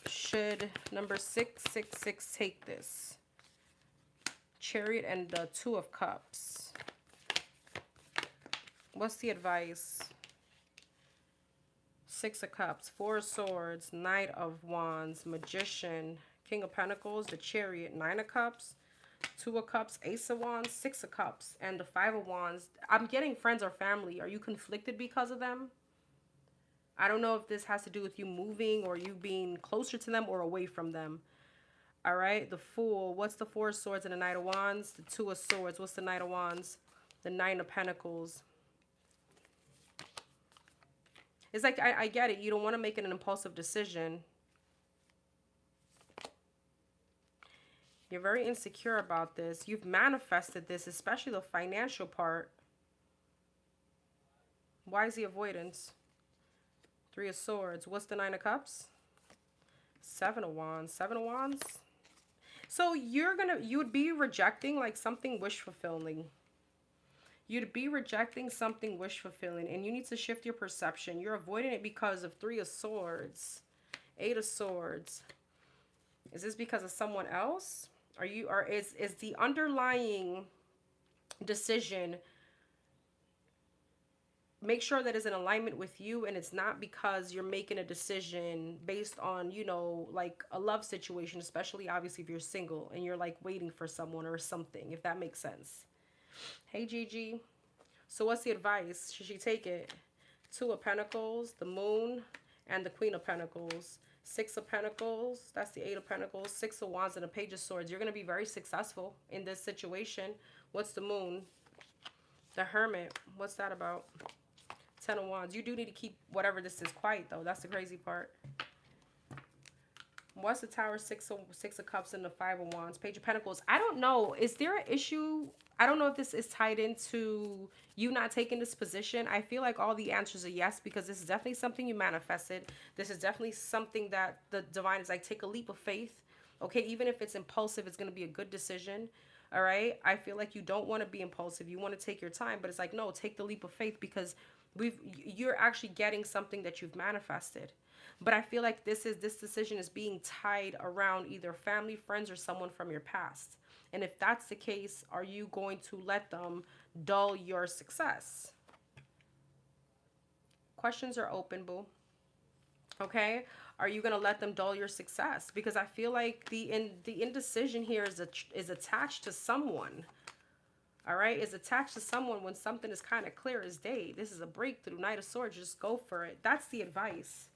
Should number 666 take this? Chariot and the Two of Cups. What's the advice? Six of Cups, Four of Swords, Knight of Wands, Magician, King of Pentacles, the Chariot, Nine of Cups, Two of Cups, Ace of Wands, Six of Cups, and the Five of Wands. I'm getting friends or family. Are you conflicted because of them? I don't know if this has to do with you moving or you being closer to them or away from them. All right, the Fool. What's the Four of Swords and the Knight of Wands? The Two of Swords. What's the Knight of Wands? The Nine of Pentacles. It's like, I get it. You don't want to make an impulsive decision. You're very insecure about this. You've manifested this, especially the financial part. Why is the avoidance? Three of Swords. What's the Nine of Cups? Seven of Wands. Seven of Wands. So you would be rejecting like something wish fulfilling. You'd be rejecting something wish fulfilling, and you need to shift your perception. You're avoiding it because of Three of Swords, Eight of Swords. Is this because of someone else? Is the underlying decision, make sure that it's in alignment with you, and it's not because you're making a decision based on, you know, like a love situation, especially obviously if you're single and you're like waiting for someone or something, if that makes sense. Hey, Gigi. So what's the advice? Should she take it? Two of Pentacles, the Moon, and the Queen of Pentacles. Six of Pentacles, that's the Eight of Pentacles. Six of Wands and a Page of Swords. You're going to be very successful in this situation. What's the Moon? The Hermit. What's that about? Ten of Wands. You do need to keep whatever this is quiet, though. That's the crazy part. What's the Tower? Six of Cups and the Five of Wands. Page of Pentacles. I don't know. Is there an issue? I don't know if this is tied into you not taking this position. I feel like all the answers are yes, because this is definitely something you manifested. This is definitely something that the divine is like, take a leap of faith. Okay, even if it's impulsive, it's going to be a good decision. All right. I feel like you don't want to be impulsive. You want to take your time, but it's like, no, take the leap of faith, because you're actually getting something that you've manifested. But I feel like this decision is being tied around either family, friends, or someone from your past. And if that's the case, are you going to let them dull your success? Questions are open, boo. Okay? Are you going to let them dull your success? Because I feel like the indecision here is attached to someone. All right? Is attached to someone when something is kind of clear as day. This is a breakthrough. Knight of Swords. Just go for it. That's the advice.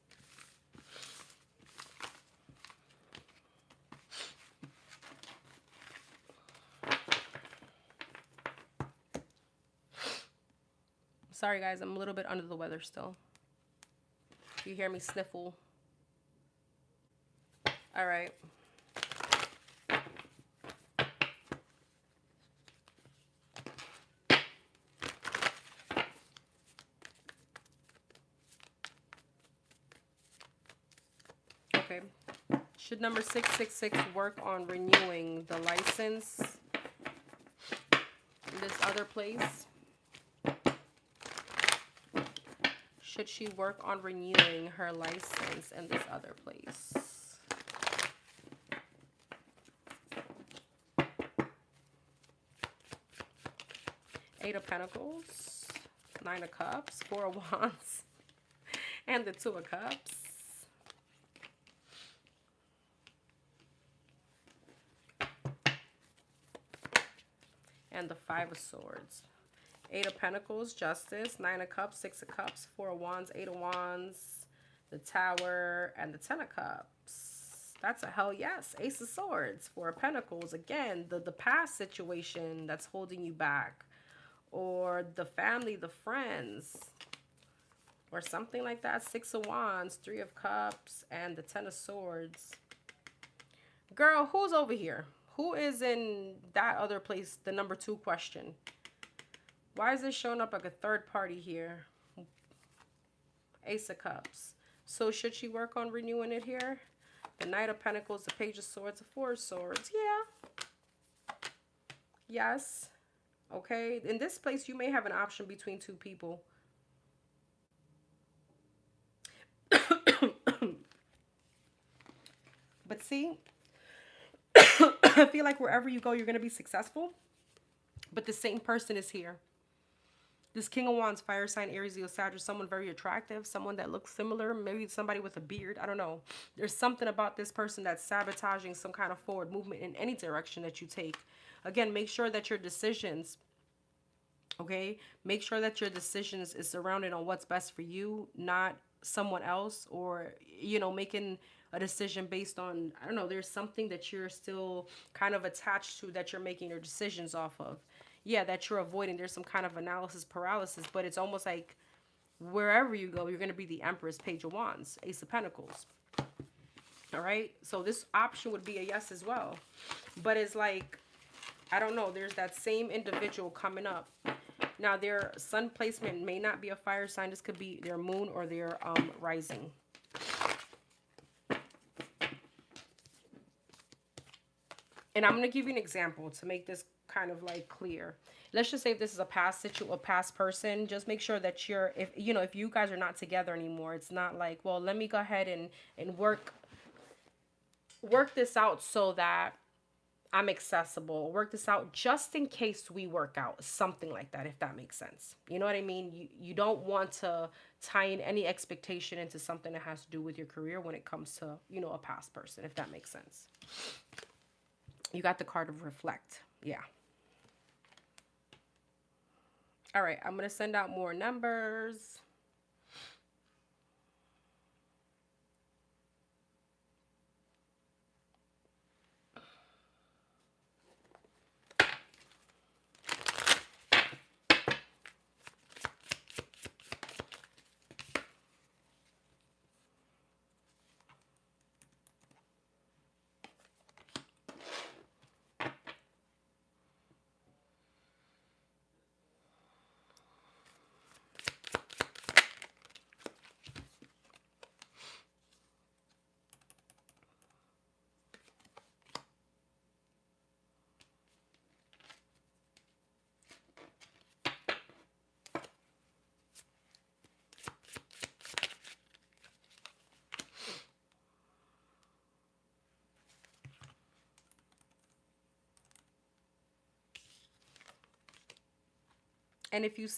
Sorry, guys. I'm a little bit under the weather still. If you hear me sniffle. All right. Okay. Should number 666 work on renewing the license in this other place? Should she work on renewing her license in this other place? Eight of Pentacles, Nine of Cups, Four of Wands, and the Two of Cups. And the Five of Swords. Eight of Pentacles, Justice, Nine of Cups, Six of Cups, Four of Wands, Eight of Wands, the Tower, and the Ten of Cups. That's a hell yes. Ace of Swords, Four of Pentacles. Again, the past situation that's holding you back, or the family, the friends, or something like that. Six of Wands, Three of Cups, and the Ten of Swords. Girl, who's over here? Who is in that other place? The number 2 question. Why is this showing up like a third party here? Ace of Cups. So should she work on renewing it here? The Knight of Pentacles, the Page of Swords, the Four of Swords. Yeah. Yes. Okay. In this place, you may have an option between 2 people. But see, I feel like wherever you go, you're going to be successful. But the same person is here. This King of Wands, fire sign, Aries, Leo, Sagittarius, someone very attractive, someone that looks similar, maybe somebody with a beard. I don't know. There's something about this person that's sabotaging some kind of forward movement in any direction that you take. Again, make sure that your decisions, okay, make sure that your decisions is surrounded on what's best for you, not someone else, or, you know, making a decision based on, I don't know, there's something that you're still kind of attached to that you're making your decisions off of. Yeah, that you're avoiding. There's some kind of analysis paralysis, but it's almost like wherever you go, you're going to be the Empress, Page of Wands, Ace of Pentacles. All right. So this option would be a yes as well. But it's like, I don't know, there's that same individual coming up. Now, their sun placement may not be a fire sign. This could be their moon or their rising. And I'm going to give you an example to make this kind of like clear. Let's just say if this is a past person, just make sure that you're, if you know, if you guys are not together anymore, it's not like, well, let me go ahead and work this out so that I'm accessible. Work this out just in case we work out, something like that, if that makes sense. You know what I mean? You don't want to tie in any expectation into something that has to do with your career when it comes to, you know, a past person, if that makes sense. You got the card of reflect. Yeah. All right, I'm going to send out more numbers. And if you're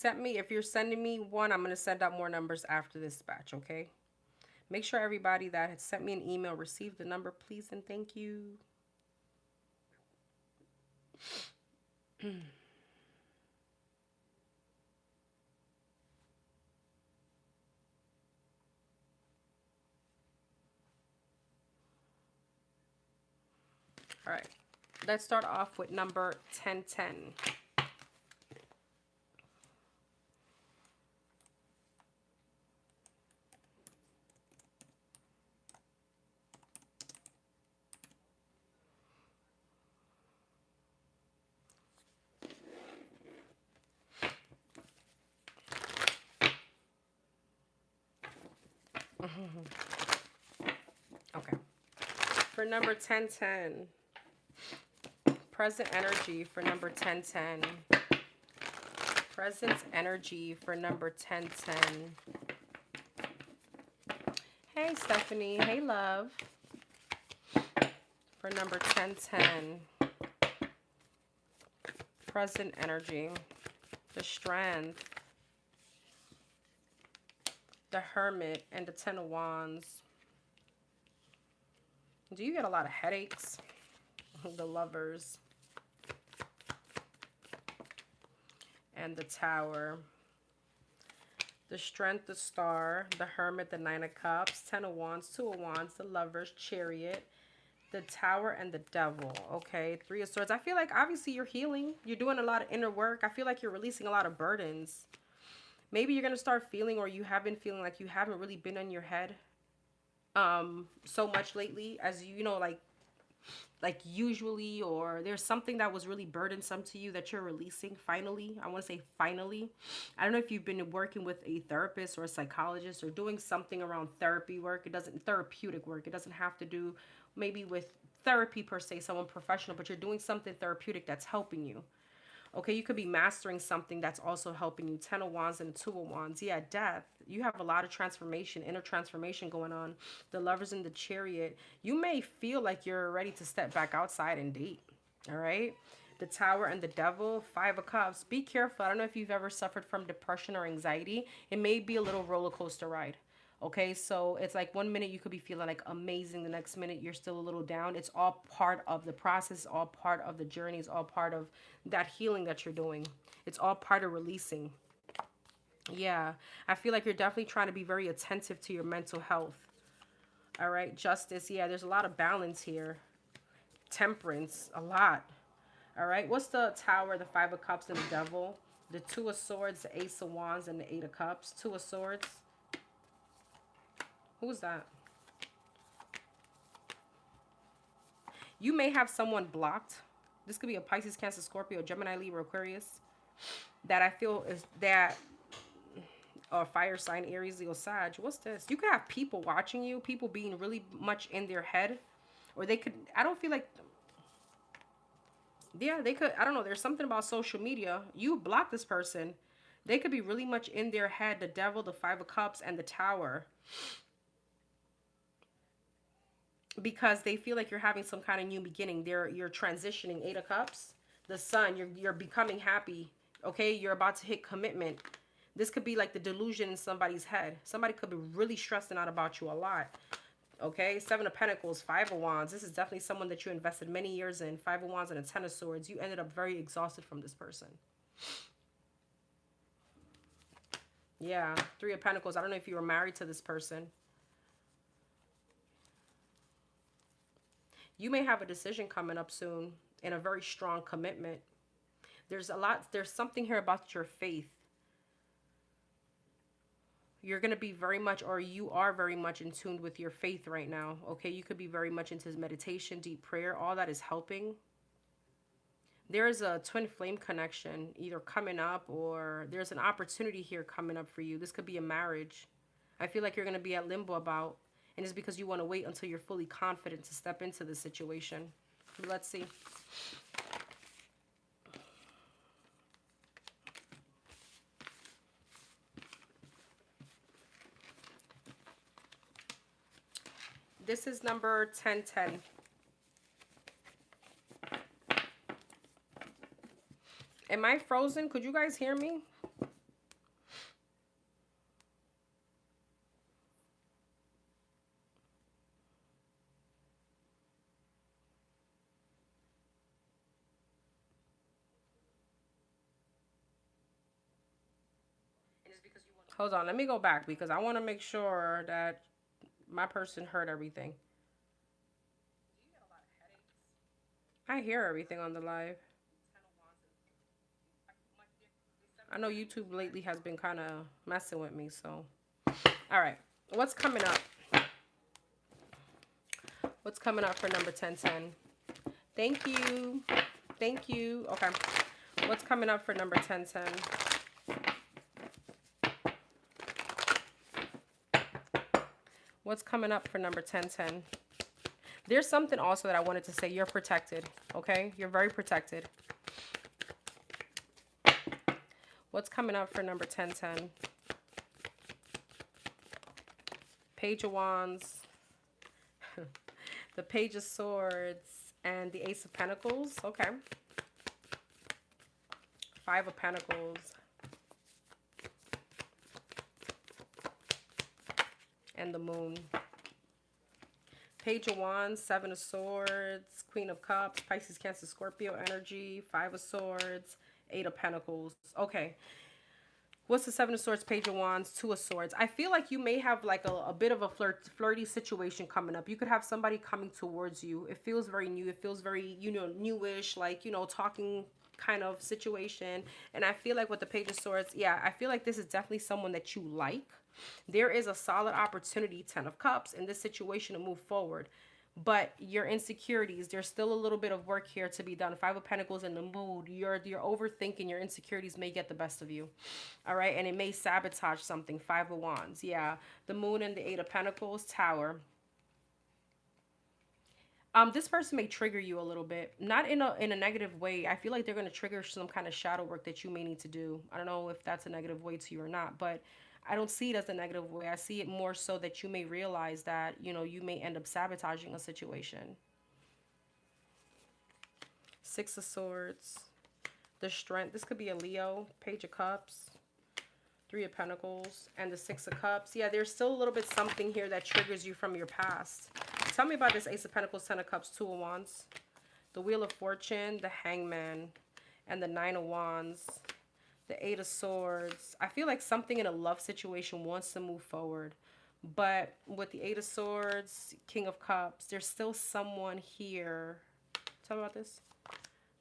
sending me one, I'm going to send out more numbers after this batch, okay? Make sure everybody that has sent me an email received the number, please, and thank you. All right, let's start off with number 1010. Okay. For number 1010, present energy for number 1010. Present energy for number 1010. Hey, Stephanie. Hey, love. For number 1010. Present energy. The Strength. The Hermit and the Ten of Wands. Do you get a lot of headaches? The Lovers. And the Tower. The Strength, the Star. The Hermit, the Nine of Cups. Ten of Wands, Two of Wands. The Lovers, Chariot. The Tower and the Devil. Okay, Three of Swords. I feel like obviously you're healing. You're doing a lot of inner work. I feel like you're releasing a lot of burdens. Maybe you're going to start feeling, or you have been feeling like you haven't really been in your head so much lately as you know, like usually, or there's something that was really burdensome to you that you're releasing finally. I want to say finally. I don't know if you've been working with a therapist or a psychologist or doing something around therapy work. Therapeutic work. It doesn't have to do maybe with therapy per se, someone professional, but you're doing something therapeutic that's helping you. Okay, you could be mastering something that's also helping you. Ten of Wands and the Two of Wands. Yeah, Death. You have a lot of transformation, inner transformation going on. The Lovers in the Chariot. You may feel like you're ready to step back outside and date. All right. The Tower and the Devil. Five of Cups. Be careful. I don't know if you've ever suffered from depression or anxiety. It may be a little roller coaster ride. Okay, so it's like one minute you could be feeling like amazing, the next minute you're still a little down. It's all part of the process, all part of the journey, it's all part of that healing that you're doing. It's all part of releasing. Yeah, I feel like you're definitely trying to be very attentive to your mental health. All right, justice. Yeah, there's a lot of balance here. Temperance, a lot. All right, what's the Tower, the Five of Cups, and the Devil? The Two of Swords, the Ace of Wands, and the Eight of Cups. Two of Swords. Who's that? You may have someone blocked. This could be a Pisces, Cancer, Scorpio, Gemini, Libra, Aquarius. That I feel is that, or fire sign, Aries, Leo, Sag. What's this? You could have people watching you, people being really much in their head. Or they could, I don't feel like, yeah, they could, I don't know. There's something about social media. You block this person. They could be really much in their head. The Devil, the Five of Cups, and the Tower. Because they feel like you're having some kind of new beginning. You're transitioning. Eight of Cups, the Sun. You're becoming happy. Okay, you're about to hit commitment. This could be like the delusion in somebody's head. Somebody could be really stressing out about you a lot. Okay, Seven of Pentacles, Five of Wands. This is definitely someone that you invested many years in. Five of Wands and a Ten of Swords. You ended up very exhausted from this person. Yeah, Three of Pentacles. I don't know if you were married to this person. You may have a decision coming up soon and a very strong commitment. There's something here about your faith. You're going to be very much, or you are very much in tune with your faith right now. Okay, you could be very much into meditation, deep prayer. All that is helping. There is a twin flame connection either coming up, or there's an opportunity here coming up for you. This could be a marriage. I feel like you're going to be at limbo about, and it's because you want to wait until you're fully confident to step into the situation. Let's see. This is number 1010. Am I frozen? Could you guys hear me? Hold on, let me go back because I want to make sure that my person heard everything. I hear everything on the live. I know YouTube lately has been kind of messing with me, so. All right, what's coming up? What's coming up for number 1010? Thank you. Thank you. Okay. What's coming up for number 1010? What's coming up for number 1010? There's something also that I wanted to say. You're protected, okay? You're very protected. What's coming up for number 1010? Page of Wands, the Page of Swords, and the Ace of Pentacles. Okay. Five of Pentacles. And the Moon. Page of Wands, Seven of Swords, Queen of Cups, Pisces, Cancer, Scorpio energy, Five of Swords, Eight of Pentacles. Okay. What's the Seven of Swords, Page of Wands, Two of Swords? I feel like you may have like a bit of a flirty situation coming up. You could have somebody coming towards you. It feels very new. It feels very, newish, like, talking kind of situation. And I feel like with the Page of Swords, yeah, I feel like this is definitely someone that you like. There is a solid opportunity, Ten of Cups, in this situation to move forward. But your insecurities, there's still a little bit of work here to be done. Five of Pentacles in the mood. You're overthinking. Your insecurities may get the best of you. All right. And it may sabotage something. Five of Wands. Yeah. The Moon and the Eight of Pentacles. Tower. This person may trigger you a little bit. Not in a negative way. I feel like they're going to trigger some kind of shadow work that you may need to do. I don't know if that's a negative way to you or not. But I don't see it as a negative way. I see it more so that you may realize that, you may end up sabotaging a situation. Six of Swords. The Strength. This could be a Leo. Page of Cups. Three of Pentacles. And the Six of Cups. Yeah, there's still a little bit something here that triggers you from your past. Tell me about this Ace of Pentacles, Ten of Cups, Two of Wands. The Wheel of Fortune. The Hangman. And the Nine of Wands. The Eight of Swords. I feel like something in a love situation wants to move forward. But with the Eight of Swords, King of Cups, there's still someone here. Tell me about this.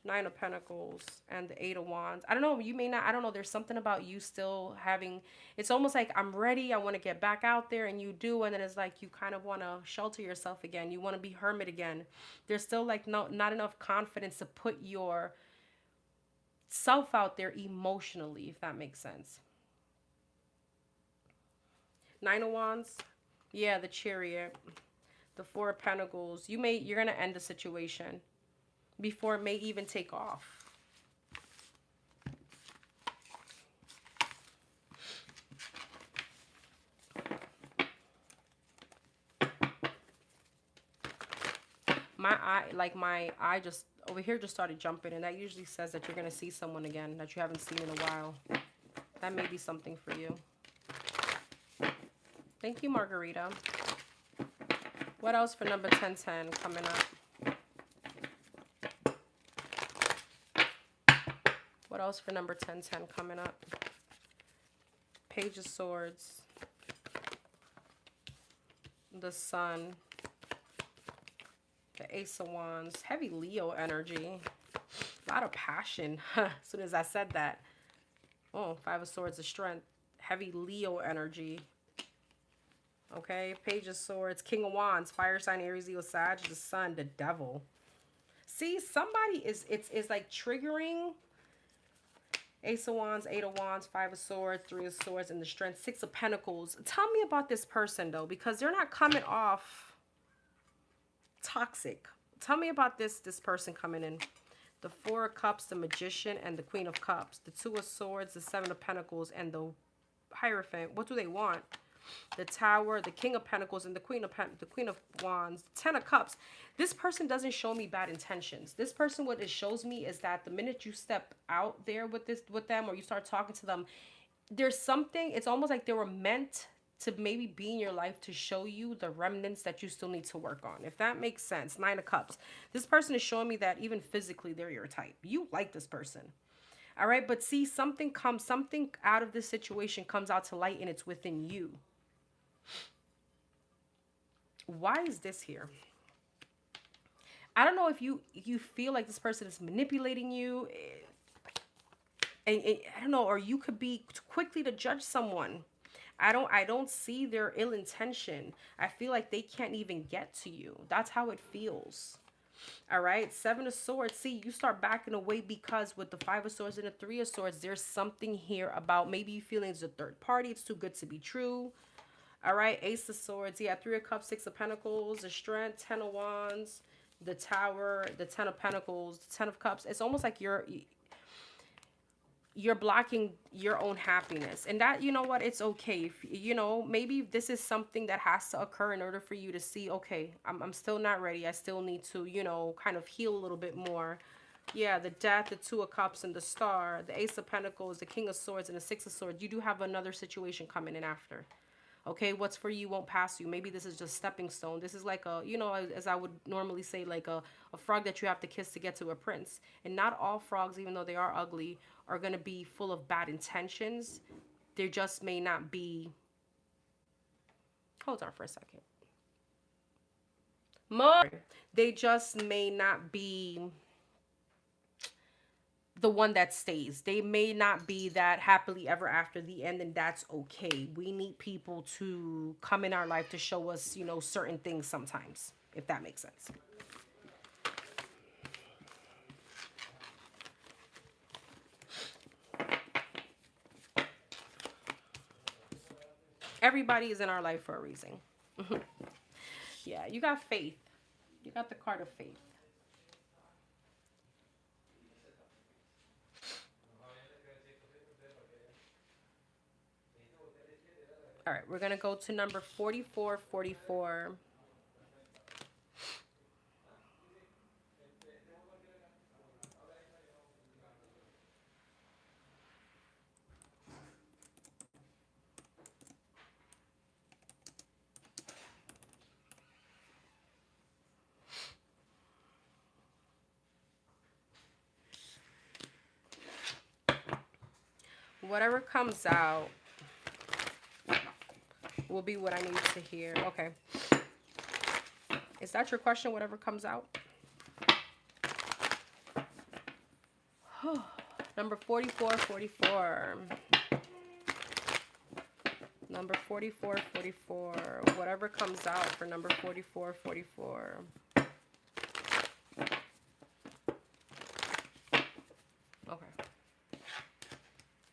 Nine of Pentacles and the Eight of Wands. I don't know. You may not. I don't know. There's something about you still having. It's almost like I'm ready. I want to get back out there, and you do, and then it's like you kind of want to shelter yourself again. You want to be hermit again. There's still like not enough confidence to put your self out there emotionally, if that makes sense. Nine of Wands. Yeah, the Chariot. The Four of Pentacles. You're gonna end the situation before it may even take off. My eye just over here just started jumping, and that usually says that you're gonna see someone again that you haven't seen in a while. That may be something for you. Thank you, Margarita. What else for number 1010 coming up? What else for number 1010 coming up? Page of Swords. The Sun. The Ace of Wands. Heavy Leo energy. A lot of passion. As soon as I said that. Oh, Five of Swords of Strength. Heavy Leo energy. Okay, Page of Swords, King of Wands, Fire sign, Aries, Leo, Sag, the Sun, the Devil. See, somebody is like triggering. Ace of Wands, Eight of Wands, Five of Swords, Three of Swords, and the Strength, Six of Pentacles. Tell me about this person, though, because they're not coming off toxic. Tell me about this person coming in. The Four of Cups, the Magician, and the Queen of Cups. The Two of Swords, the Seven of Pentacles, and the Hierophant. What do they want? The Tower, the King of Pentacles, and the Queen of Wands, 10 of Cups. This person doesn't show me bad intentions. This person, what it shows me is that the minute you step out there with them, or you start talking to them, there's something. It's almost like they were meant to maybe be in your life to show you the remnants that you still need to work on. If that makes sense. Nine of Cups. This person is showing me that even physically, they're your type. You like this person. All right, but see, something out of this situation comes out to light, and it's within you. Why is this here? I don't know if you feel like this person is manipulating you, and I don't know, or you could be quickly to judge someone. I don't see their ill intention. I feel like they can't even get to you. That's how it feels. All right, Seven of Swords. See, you start backing away because with the Five of Swords and the Three of Swords, there's something here about maybe you feeling it's a third party. It's too good to be true. All right, Ace of Swords. Yeah, Three of Cups, Six of Pentacles, the Strength, 10 of Wands, the Tower, the 10 of Pentacles, the 10 of Cups. It's almost like you're blocking your own happiness. And that, you know what, it's okay. If, you know, maybe this is something that has to occur in order for you to see, okay, I'm still not ready. I still need to, you know, kind of heal a little bit more. Yeah, the Death, the Two of Cups, and the Star, the Ace of Pentacles, the King of Swords, and the Six of Swords. You do have another situation coming in after. Okay, what's for you won't pass you. Maybe this is just stepping stone. This is like a, you know, as I would normally say, like a frog that you have to kiss to get to a prince. And not all frogs, even though they are ugly, are going to be full of bad intentions. There just may not be. Hold on for a second. More. They just may not be the one that stays. They may not be that happily ever after the end, and that's okay. We need people to come in our life to show us, you know, certain things sometimes, if that makes sense. Everybody is in our life for a reason. Yeah, you got faith. You got the card of faith. All right, we're going to go to number 4444. Whatever comes out will be what I need to hear. Okay. Is that your question? Whatever comes out? Number 4444. Number 4444. Whatever comes out for number 4444. Okay.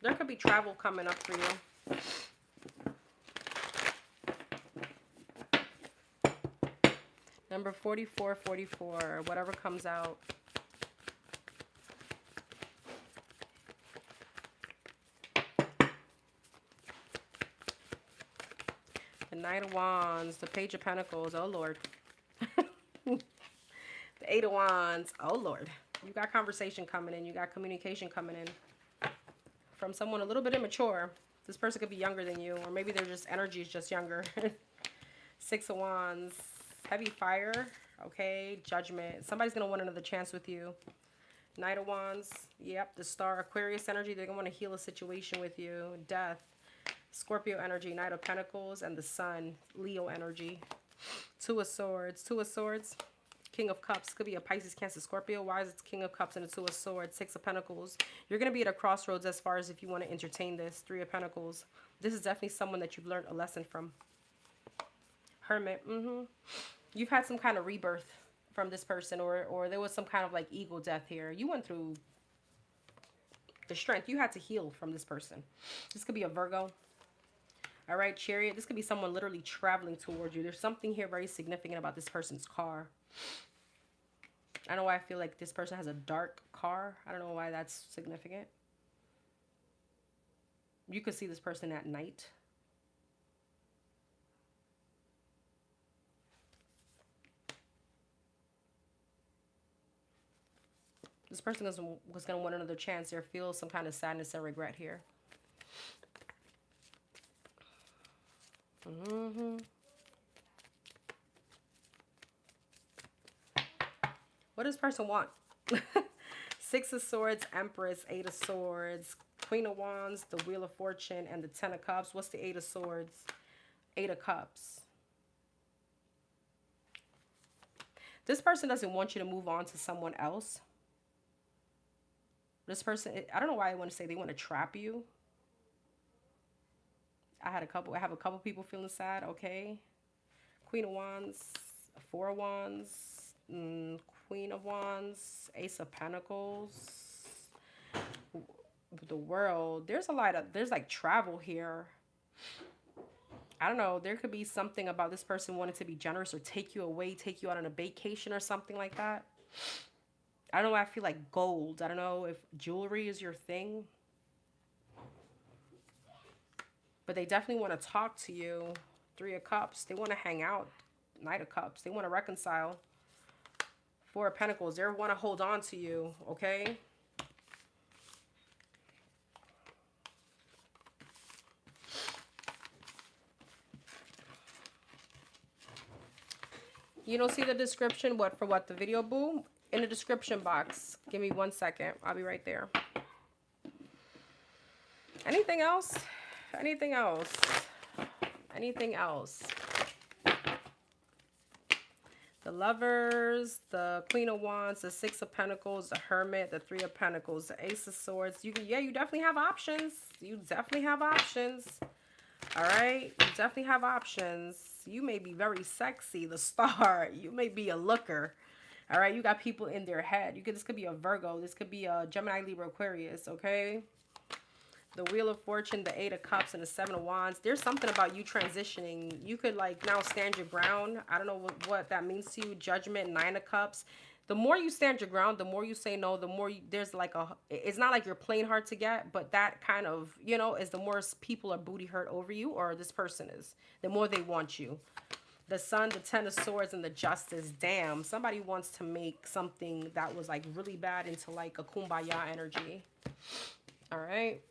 There could be travel coming up for you. Number 4444. Whatever comes out. The Knight of Wands, the Page of Pentacles, oh Lord. The Eight of Wands, oh Lord. You got conversation coming in, you got communication coming in from someone a little bit immature. This person could be younger than you, or maybe their just energy is just younger. Six of Wands, heavy fire, okay, Judgment. Somebody's going to want another chance with you. Knight of Wands, yep, the Star, Aquarius energy, they're going to want to heal a situation with you. Death. Scorpio energy, Knight of Pentacles, and the Sun, Leo energy. Two of Swords, King of Cups, could be a Pisces, Cancer, Scorpio. Why is it King of Cups and the Two of Swords? Six of Pentacles. You're going to be at a crossroads as far as if you want to entertain this. Three of Pentacles. This is definitely someone that you've learned a lesson from. Hermit, You've had some kind of rebirth from this person, or there was some kind of like ego death here. You went through the strength. You had to heal from this person. This could be a Virgo. All right, Chariot. This could be someone literally traveling towards you. There's something here very significant about this person's car. I don't know why I feel like this person has a dark car. I don't know why that's significant. You could see this person at night. This person was going to want another chance. There feels some kind of sadness and regret here. What does this person want? Six of Swords, Empress, Eight of Swords, Queen of Wands, the Wheel of Fortune, and the Ten of Cups. What's the Eight of Swords? Eight of Cups. This person doesn't want you to move on to someone else. This person, I don't know why I want to say they want to trap you. I have a couple people feeling sad, okay. Queen of Wands, Four of Wands, Queen of Wands, Ace of Pentacles, the World. There's like travel here. I don't know. There could be something about this person wanting to be generous or take you away, take you out on a vacation or something like that. I don't know why I feel like gold. I don't know if jewelry is your thing. But they definitely want to talk to you. Three of Cups. They want to hang out. Knight of Cups. They want to reconcile. Four of Pentacles. They want to hold on to you. Okay? You don't see the description? For what? The video, boo? In the description box. Give me 1 second. I'll be right there. Anything else? Anything else? Anything else? The Lovers, the Queen of Wands, the Six of Pentacles, the Hermit, the Three of Pentacles, the Ace of Swords. You definitely have options. You definitely have options. All right? You definitely have options. You may be very sexy, the Star. You may be a looker. All right? You got people in their head. This could be a Virgo. This could be a Gemini, Libra, Aquarius, okay? The Wheel of Fortune, the Eight of Cups, and the Seven of Wands. There's something about you transitioning. You could like now stand your ground. I don't know what that means to you. Judgment, Nine of Cups. The more you stand your ground, the more you say no, the more there's like it's not like you're playing hard to get, but that kind of, is the more people are booty hurt over you, or this person is, the more they want you. The Sun, the Ten of Swords, and the Justice. Damn, somebody wants to make something that was like really bad into like a kumbaya energy. All right.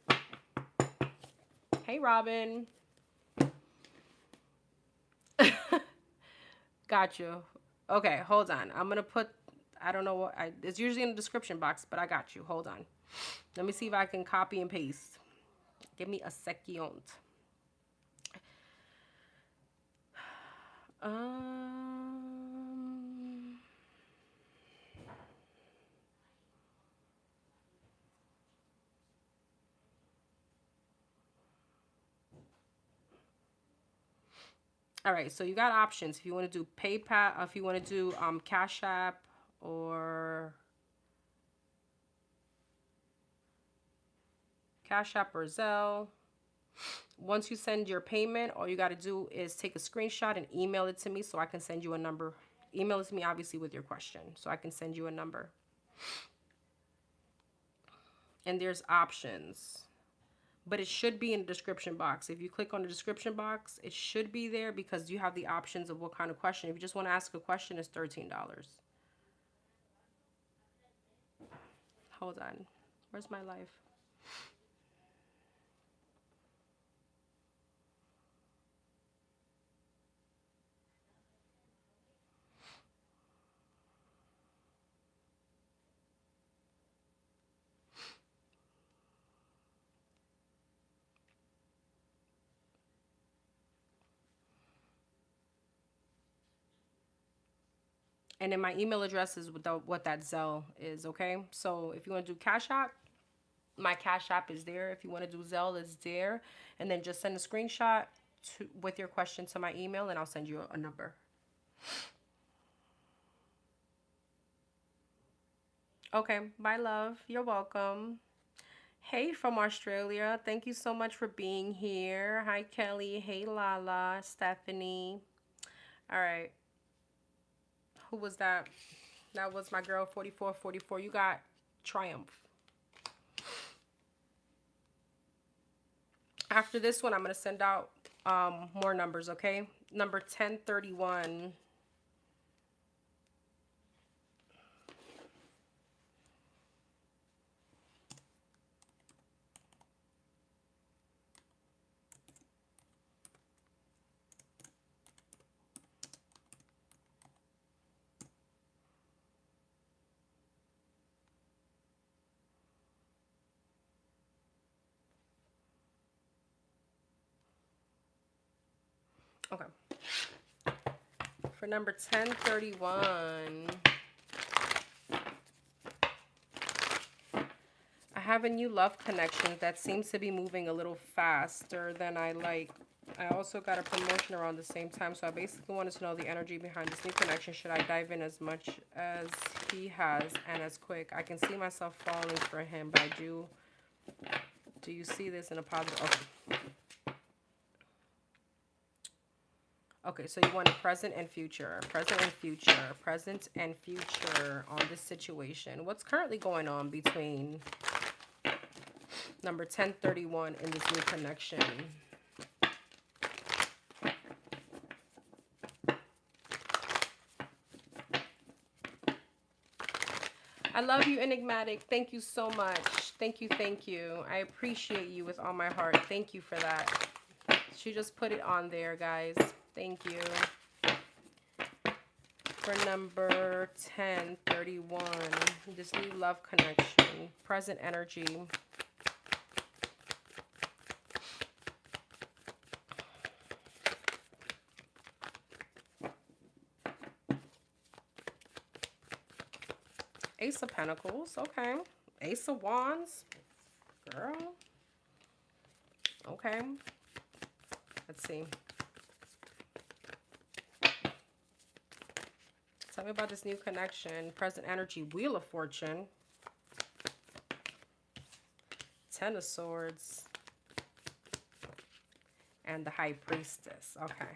Hey, Robin. Got you. Okay, hold on. I'm going to put, I don't know what, it's usually in the description box, but I got you. Hold on. Let me see if I can copy and paste. Give me a second. All right, so you got options if you want to do PayPal, if you want to do Cash App or Zelle. Once you send your payment, all you got to do is take a screenshot and email it to me so I can send you a number. Email it to me, obviously, with your question so I can send you a number. And there's options, but it should be in the description box. If you click on the description box, it should be there because you have the options of what kind of question. If you just want to ask a question, it's $13. Hold on. Where's my life? And then my email address is what that Zelle is, okay? So if you want to do Cash App, my Cash App is there. If you want to do Zelle, it's there. And then just send a screenshot with your question to my email, and I'll send you a number. Okay, bye, love. You're welcome. Hey, from Australia. Thank you so much for being here. Hi, Kelly. Hey, Lala. Stephanie. All right. Who was that? That was my girl, 4444. You got Triumph. After this one, I'm going to send out more numbers, okay? Number 1031. Okay. For number 1031, I have a new love connection that seems to be moving a little faster than I like. I also got a promotion around the same time, so I basically wanted to know the energy behind this new connection. Should I dive in as much as he has and as quick? I can see myself falling for him, but I do. Do you see this in a positive? Okay. Okay, so you want a present and future, present and future on this situation. What's currently going on between number 1031 and this new connection? I love you, Enigmatic. Thank you so much. Thank you, thank you. I appreciate you with all my heart. Thank you for that. She just put it on there, guys. Thank you. For number 1031, this new love connection, present energy. Ace of Pentacles, okay. Ace of Wands, girl. Okay. Let's see. Tell me about this new connection. Present energy, Wheel of Fortune. Ten of Swords. And the High Priestess. Okay.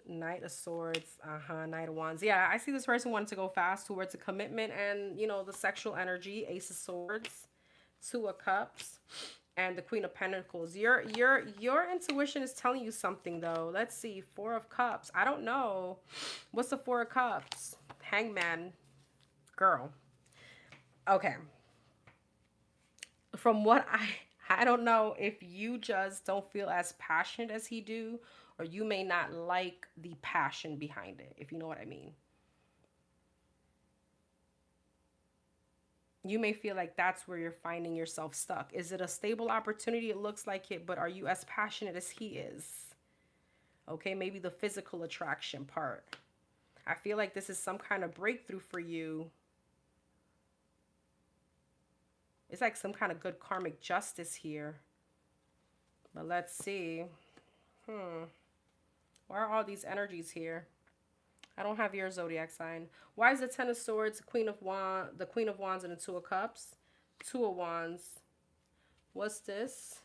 Knight of Swords. Knight of Wands. Yeah, I see this person wanting to go fast towards a commitment and, you know, the sexual energy. Ace of Swords. Two of Cups. And the Queen of Pentacles. Your intuition is telling you something, though. Let's see. Four of Cups. I don't know. What's the Four of Cups? Hangman. Girl. Okay. From what I don't know if you just don't feel as passionate as he do, or you may not like the passion behind it, if you know what I mean. You may feel like that's where you're finding yourself stuck. Is it a stable opportunity? It looks like it, but are you as passionate as he is? Okay, maybe the physical attraction part. I feel like this is some kind of breakthrough for you. It's like some kind of good karmic justice here. But let's see. Why are all these energies here? I don't have your zodiac sign. Why is the Ten of Swords, the Queen of Wands, and the Two of Cups? Two of Wands. What's this?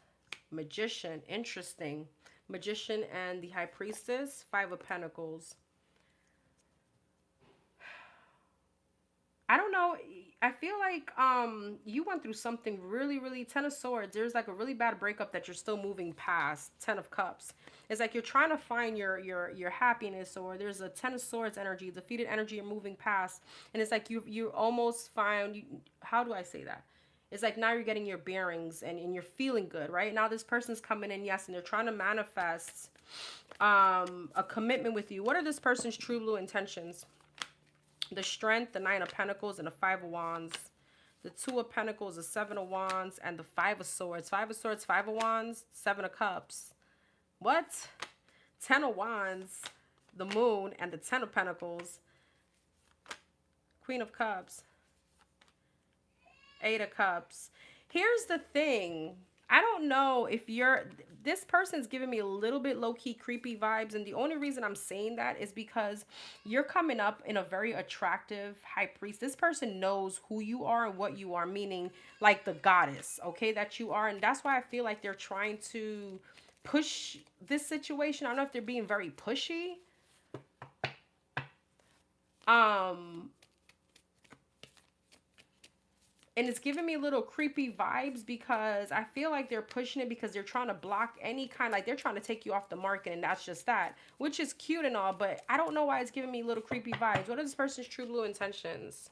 Magician. Interesting. Magician and the High Priestess. Five of Pentacles. I don't know. I feel like you went through something really Ten of Swords. There's like a really bad breakup that you're still moving past. Ten of Cups. It's like you're trying to find your happiness, or there's a Ten of Swords energy, defeated energy you're moving past, and it's like you almost find, how do I say that? It's like now you're getting your bearings and you're feeling good, right? Now this person's coming in, yes, and they're trying to manifest a commitment with you. What are this person's true blue intentions? The Strength, the Nine of Pentacles, and the Five of Wands. The Two of Pentacles, the Seven of Wands, and the Five of Swords. Five of Swords, Five of Wands, Seven of Cups. What? 10 of Wands, the Moon, and the 10 of Pentacles. Queen of Cups. Eight of Cups. Here's the thing. I don't know if this person's giving me a little bit low-key creepy vibes, and the only reason I'm saying that is because you're coming up in a very attractive high priest. This person knows who you are and what you are, meaning like the goddess, okay, that you are, and that's why I feel like they're trying to push this situation. I don't know if they're being very pushy. And it's giving me a little creepy vibes because I feel like they're pushing it because they're trying to block any kind, like they're trying to take you off the market, and that's just that, which is cute and all, but I don't know why it's giving me little creepy vibes. What are this person's true blue intentions?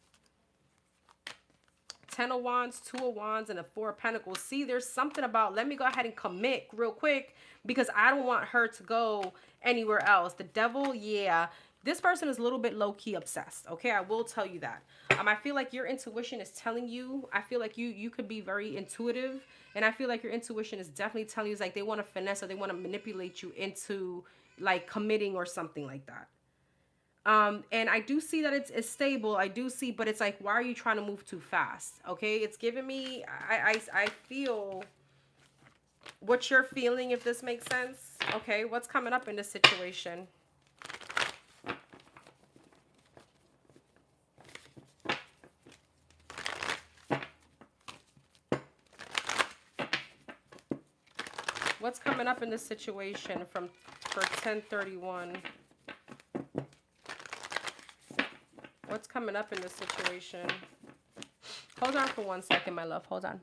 10 of Wands, Two of Wands, and the Four of Pentacles. See, there's something about, let me go ahead and commit real quick because I don't want her to go anywhere else. The Devil, yeah. This person is a little bit low-key obsessed, okay? I will tell you that. I feel like your intuition is telling you, I feel like you could be very intuitive, and I feel like your intuition is definitely telling you, it's like they want to finesse or they want to manipulate you into like committing or something like that. And I do see that it's stable. I do see, but it's like, why are you trying to move too fast? Okay, it's giving me, I feel what you're feeling, if this makes sense. Okay, what's coming up in this situation? What's coming up in this situation for 1031? What's coming up in this situation? Hold on for 1 second, my love. Hold on.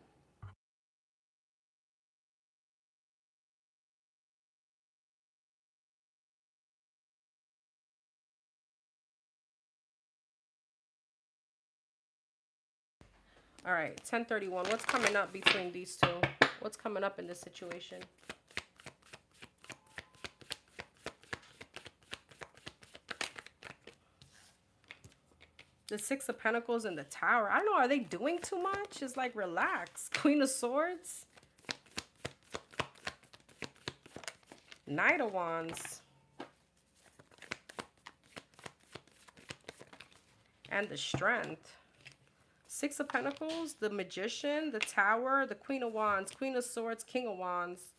All right, 1031. What's coming up between these two? What's coming up in this situation? The Six of Pentacles and the Tower. I don't know. Are they doing too much? It's like, relax. Queen of Swords. Knight of Wands. And the Strength. Six of Pentacles, the Magician, the Tower, the Queen of Wands, Queen of Swords, King of Wands.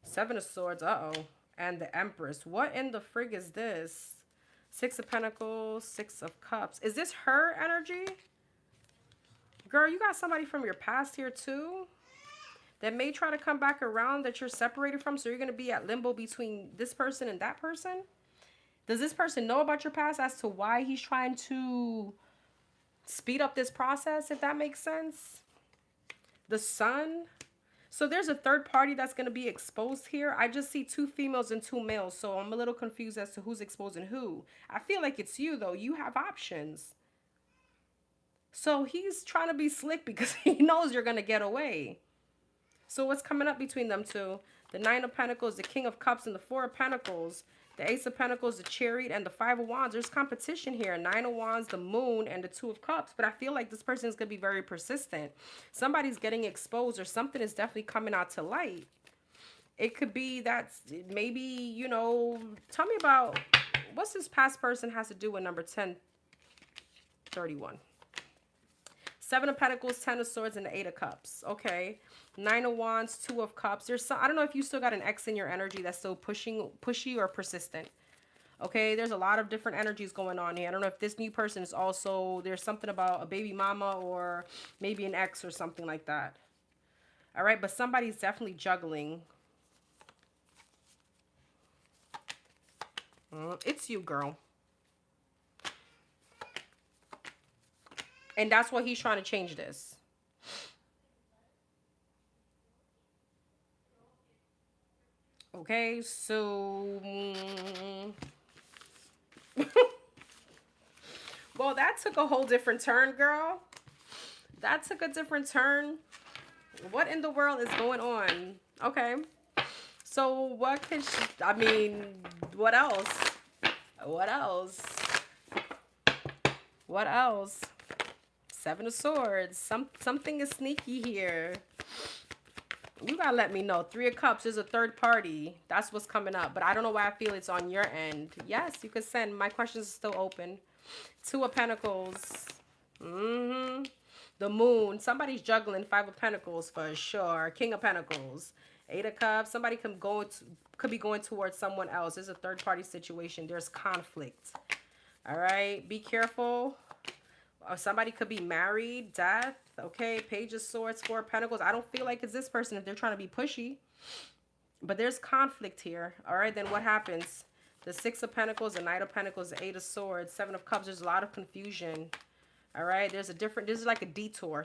Seven of Swords, uh-oh. And the Empress. What in the frig is this? Six of Pentacles, Six of Cups. Is this her energy? Girl, you got somebody from your past here too that may try to come back around that you're separated from. So you're going to be at limbo between this person and that person. Does this person know about your past as to why he's trying to speed up this process, if that makes sense? The Sun. So there's a third party that's going to be exposed here. I just see two females and two males. So I'm a little confused as to who's exposing who. I feel like it's you, though. You have options. So he's trying to be slick because he knows you're going to get away. So what's coming up between them two? The Nine of Pentacles, the King of Cups, and the Four of Pentacles. The Ace of Pentacles, the Chariot, and the Five of Wands. There's competition here. Nine of Wands, the Moon, and the Two of Cups. But I feel like this person is going to be very persistent. Somebody's getting exposed, or something is definitely coming out to light. It could be that maybe, you know, tell me about what's this past person has to do with number 1031. Seven of Pentacles, Ten of Swords, and the Eight of Cups. Okay. Nine of Wands, Two of Cups. There's some, I don't know if you still got an X in your energy that's still pushy or persistent. Okay. There's a lot of different energies going on here. I don't know if this new person is also, there's something about a baby mama or maybe an ex or something like that. All right. But somebody's definitely juggling. It's you, girl. And that's why he's trying to change this. Okay, so... well, that took a whole different turn, girl. That took a different turn. What in the world is going on? Okay. So what can she... I mean, what else? What else? What else? Seven of Swords. Something is sneaky here. You gotta let me know. Three of Cups is a third party. That's what's coming up. But I don't know why I feel it's on your end. Yes, you could send. My questions are still open. Two of Pentacles. The Moon. Somebody's juggling. Five of Pentacles for sure. King of Pentacles. Eight of Cups. Somebody could be going towards someone else. There's a third party situation. There's conflict. All right. Be careful. Somebody could be married, death, okay, Page of Swords, Four of Pentacles. I don't feel like it's this person if they're trying to be pushy. But there's conflict here. All right, then what happens? The Six of Pentacles, the Knight of Pentacles, the Eight of Swords, Seven of Cups. There's a lot of confusion. All right, there's a different, this is like a detour.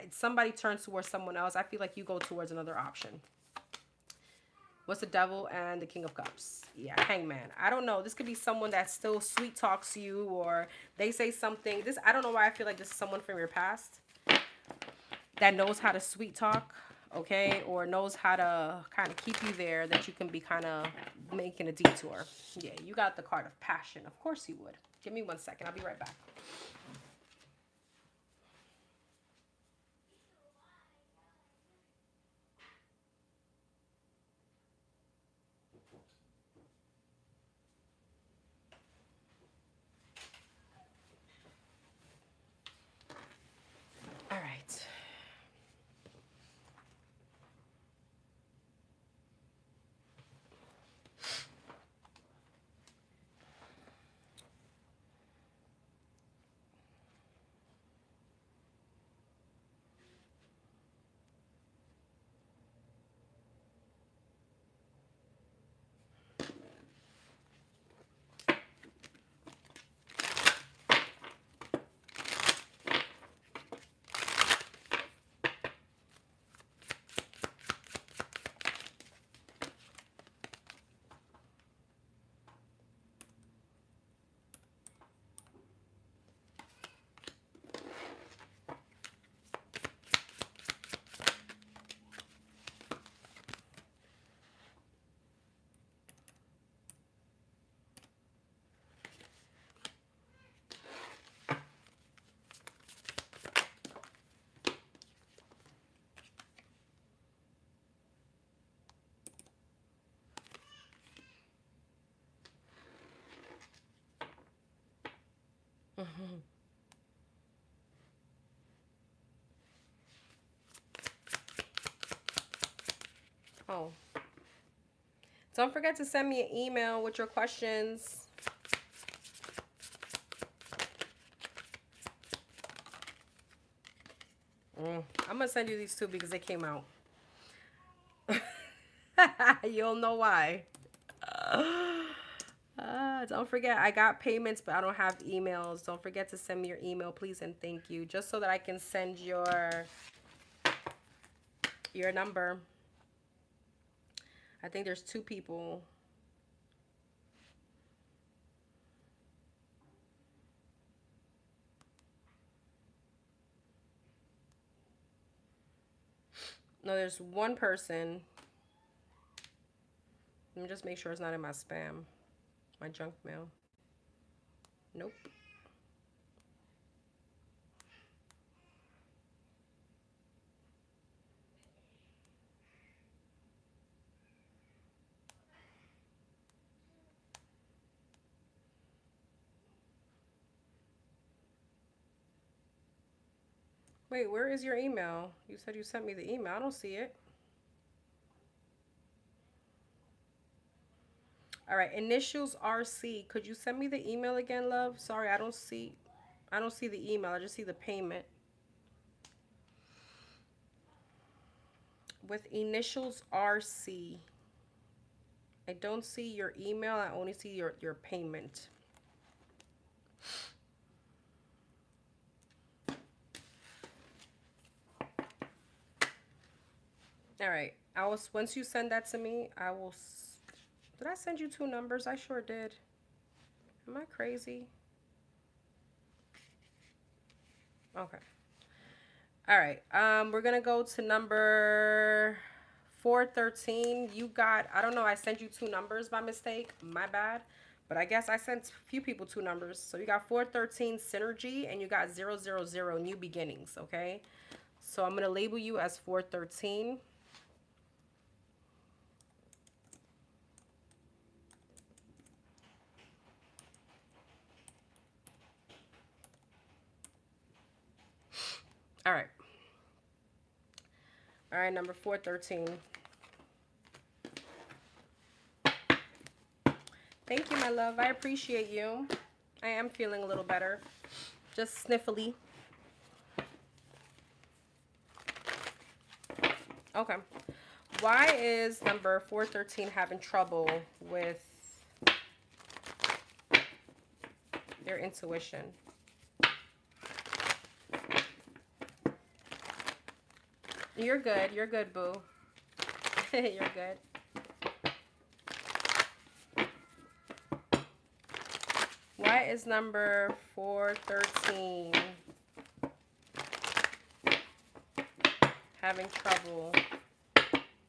Somebody turns towards someone else. I feel like you go towards another option. What's the Devil and the King of Cups? Yeah, Hangman. I don't know. This could be someone that still sweet talks you, or they say something. This, I don't know why I feel like this is someone from your past that knows how to sweet talk, okay, or knows how to kind of keep you there, that you can be kind of making a detour. Yeah, you got the card of passion. Of course you would. Give me 1 second. I'll be right back. All right. Oh. Don't forget to send me an email with your questions. I'm going to send you these two because they came out. You'll know why. Don't forget, I got payments, but I don't have emails. Don't forget to send me your email, please, and thank you. Just so that I can send your number. I think there's two people. No, there's one person. Let me just make sure it's not in my spam. My junk mail. Nope. Wait, where is your email? You said you sent me the email. I don't see it. All right, initials RC. Could you send me the email again, love? Sorry, I don't see the email. I just see the payment. With initials RC. I don't see your email. I only see your payment. All right. Once you send that to me, I will. Did I send you 2 numbers? I sure did. Am I crazy? Okay. All right. We're gonna go to number 413. You got, I don't know, I sent you 2 numbers by mistake. My bad. But I guess I sent a few people 2 numbers. So you got 413 synergy and you got 000 new beginnings, okay? So I'm gonna label you as 413. All right. All right, number 413. Thank you, my love. I appreciate you. I am feeling a little better. Just sniffly. Okay. Why is number 413 having trouble with their intuition? You're good. You're good, boo. You're good. Why is number 413 having trouble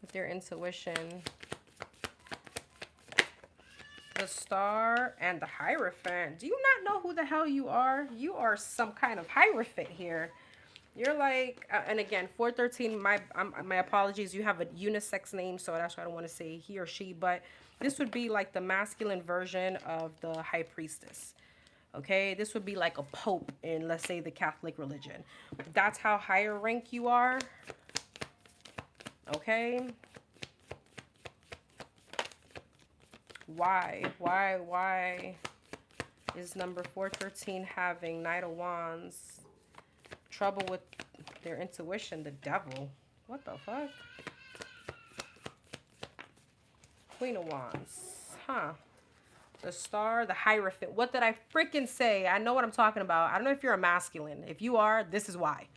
with their intuition? The Star and the Hierophant. Do you not know who the hell you are? You are some kind of Hierophant here. You're like, and again, 413, my apologies, you have a unisex name, so that's why I don't want to say he or she, but this would be like the masculine version of the High Priestess. Okay, this would be like a pope in, let's say, the Catholic religion. That's how higher rank you are. Okay. Why is number 413 having Knight of Wands? Trouble with their intuition, the Devil. What the fuck? Queen of Wands. Huh. The Star, the Hierophant. What did I freaking say? I know what I'm talking about. I don't know if you're a masculine. If you are, this is why.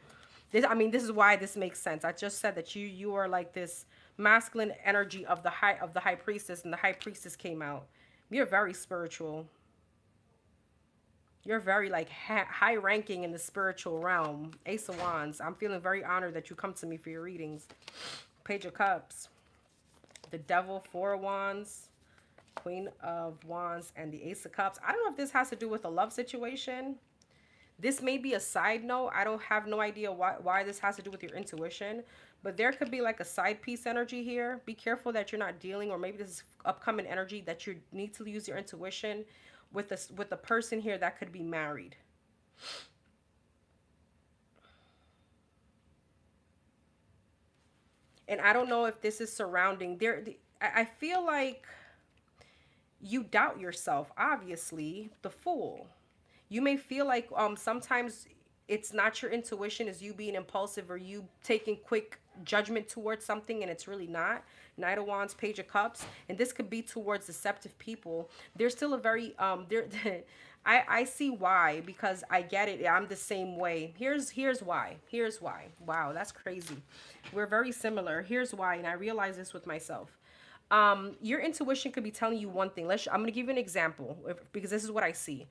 This is why this makes sense. I just said that you are like this masculine energy of the High Priestess, and the High Priestess came out. You're very spiritual. You're very like high ranking in the spiritual realm. Ace of Wands. I'm feeling very honored that you come to me for your readings. Page of Cups. The Devil, 4 of Wands. Queen of Wands and the Ace of Cups. I don't know if this has to do with a love situation. This may be a side note. I don't have no idea why this has to do with your intuition. But there could be like a side piece energy here. Be careful that you're not dealing, or maybe this is upcoming energy that you need to use your intuition with a person here that could be married. And I don't know if this is surrounding there. I feel like you doubt yourself, obviously, the Fool. You may feel like sometimes it's not your intuition, is you being impulsive or you taking quick judgment towards something, and it's really not. Knight of Wands, Page of Cups, and this could be towards deceptive people. There's still a very I see why, because I get it. I'm the same way. Here's why. Here's why. Wow, that's crazy. We're very similar. Here's why, and I realize this with myself. Your intuition could be telling you one thing. I'm going to give you an example because this is what I see.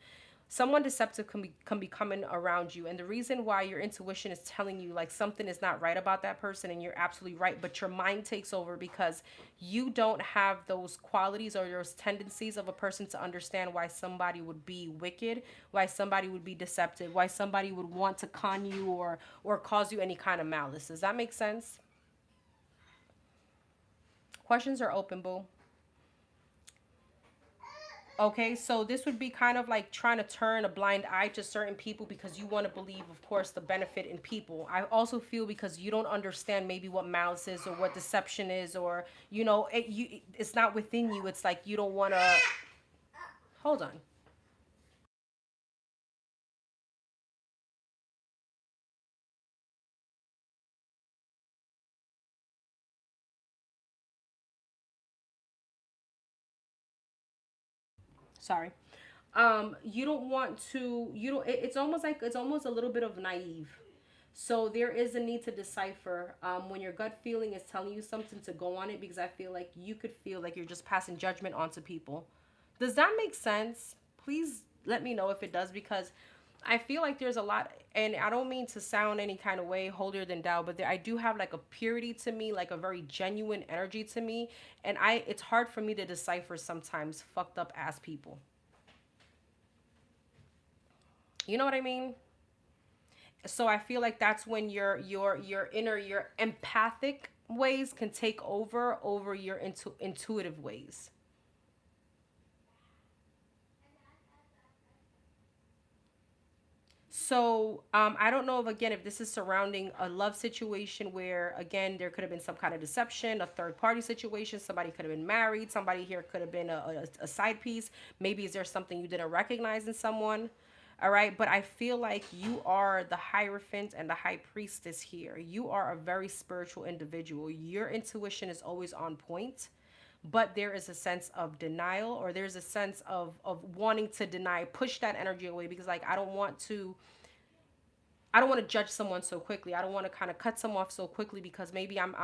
someone deceptive can be coming around you, and the reason why your intuition is telling you like something is not right about that person, and you're absolutely right, but your mind takes over because you don't have those qualities or those tendencies of a person to understand why somebody would be wicked, why somebody would be deceptive, why somebody would want to con you or cause you any kind of malice. Does that make sense? Questions are open, boo. Okay, so this would be kind of like trying to turn a blind eye to certain people because you want to believe, of course, the benefit in people. I also feel because you don't understand maybe what malice is or what deception is, or it's not within you. It's like you don't want to. Hold on. Sorry. You don't want to. You don't. It's almost like it's almost a little bit of naive. So there is a need to decipher when your gut feeling is telling you something to go on it, because I feel like you could feel like you're just passing judgment onto people. Does that make sense? Please let me know if it does, because I feel like there's a lot, and I don't mean to sound any kind of way holier than thou, but I do have like a purity to me, like a very genuine energy to me, and it's hard for me to decipher sometimes fucked up ass people. You know what I mean? So I feel like that's when your empathic ways can take over your intuitive ways. So I don't know if, again, if this is surrounding a love situation where, again, there could have been some kind of deception, a third party situation. Somebody could have been married. Somebody here could have been a side piece. Maybe is there something you didn't recognize in someone? All right. But I feel like you are the Hierophant and the High Priestess here. You are a very spiritual individual. Your intuition is always on point, but there is a sense of denial, or there's a sense of wanting to deny, push that energy away, because like I don't want to judge someone so quickly. I don't want to kind of cut someone off so quickly because maybe I'm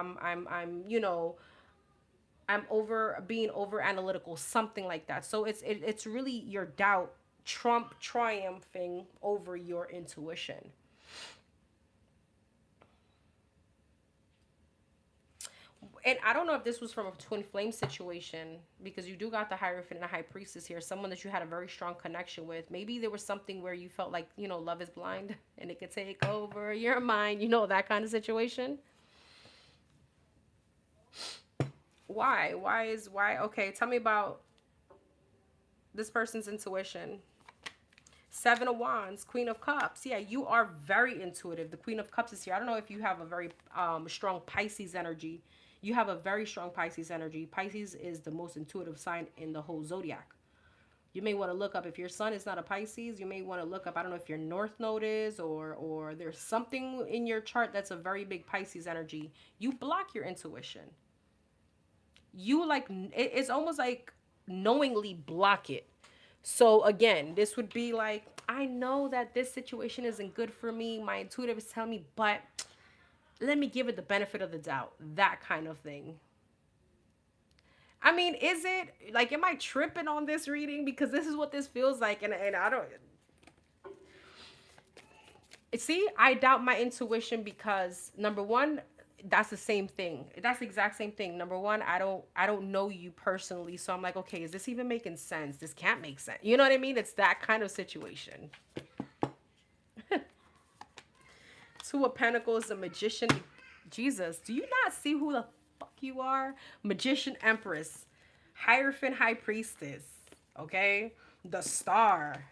over being over analytical, something like that. So it's really your doubt triumphing over your intuition. And I don't know if this was from a twin flame situation, because you do got the Hierophant and the High Priestess here, someone that you had a very strong connection with. Maybe there was something where you felt like, love is blind and it could take over your mind, that kind of situation. Why? Why? Okay, tell me about this person's intuition. Seven of Wands, Queen of Cups. Yeah, you are very intuitive. The Queen of Cups is here. I don't know if you have a very strong Pisces energy. You have a very strong Pisces energy. Pisces is the most intuitive sign in the whole zodiac. You may want to look up, if your sun is not a Pisces, you may want to look up, I don't know if your North Node is, or there's something in your chart that's a very big Pisces energy. You block your intuition. You like, it's almost like knowingly block it. So again, this would be like, I know that this situation isn't good for me. My intuitive is telling me, but let me give it the benefit of the doubt. That kind of thing. I mean, is it like, am I tripping on this reading? Because this is what this feels like. And I don't see, I doubt my intuition because, number one, that's the same thing. That's the exact same thing. Number one, I don't know you personally. So I'm like, okay, is this even making sense? This can't make sense. You know what I mean? It's that kind of situation. Two of Pentacles, the Magician. Jesus, do you not see who the fuck you are? Magician, Empress, Hierophant, High Priestess. Okay? The Star.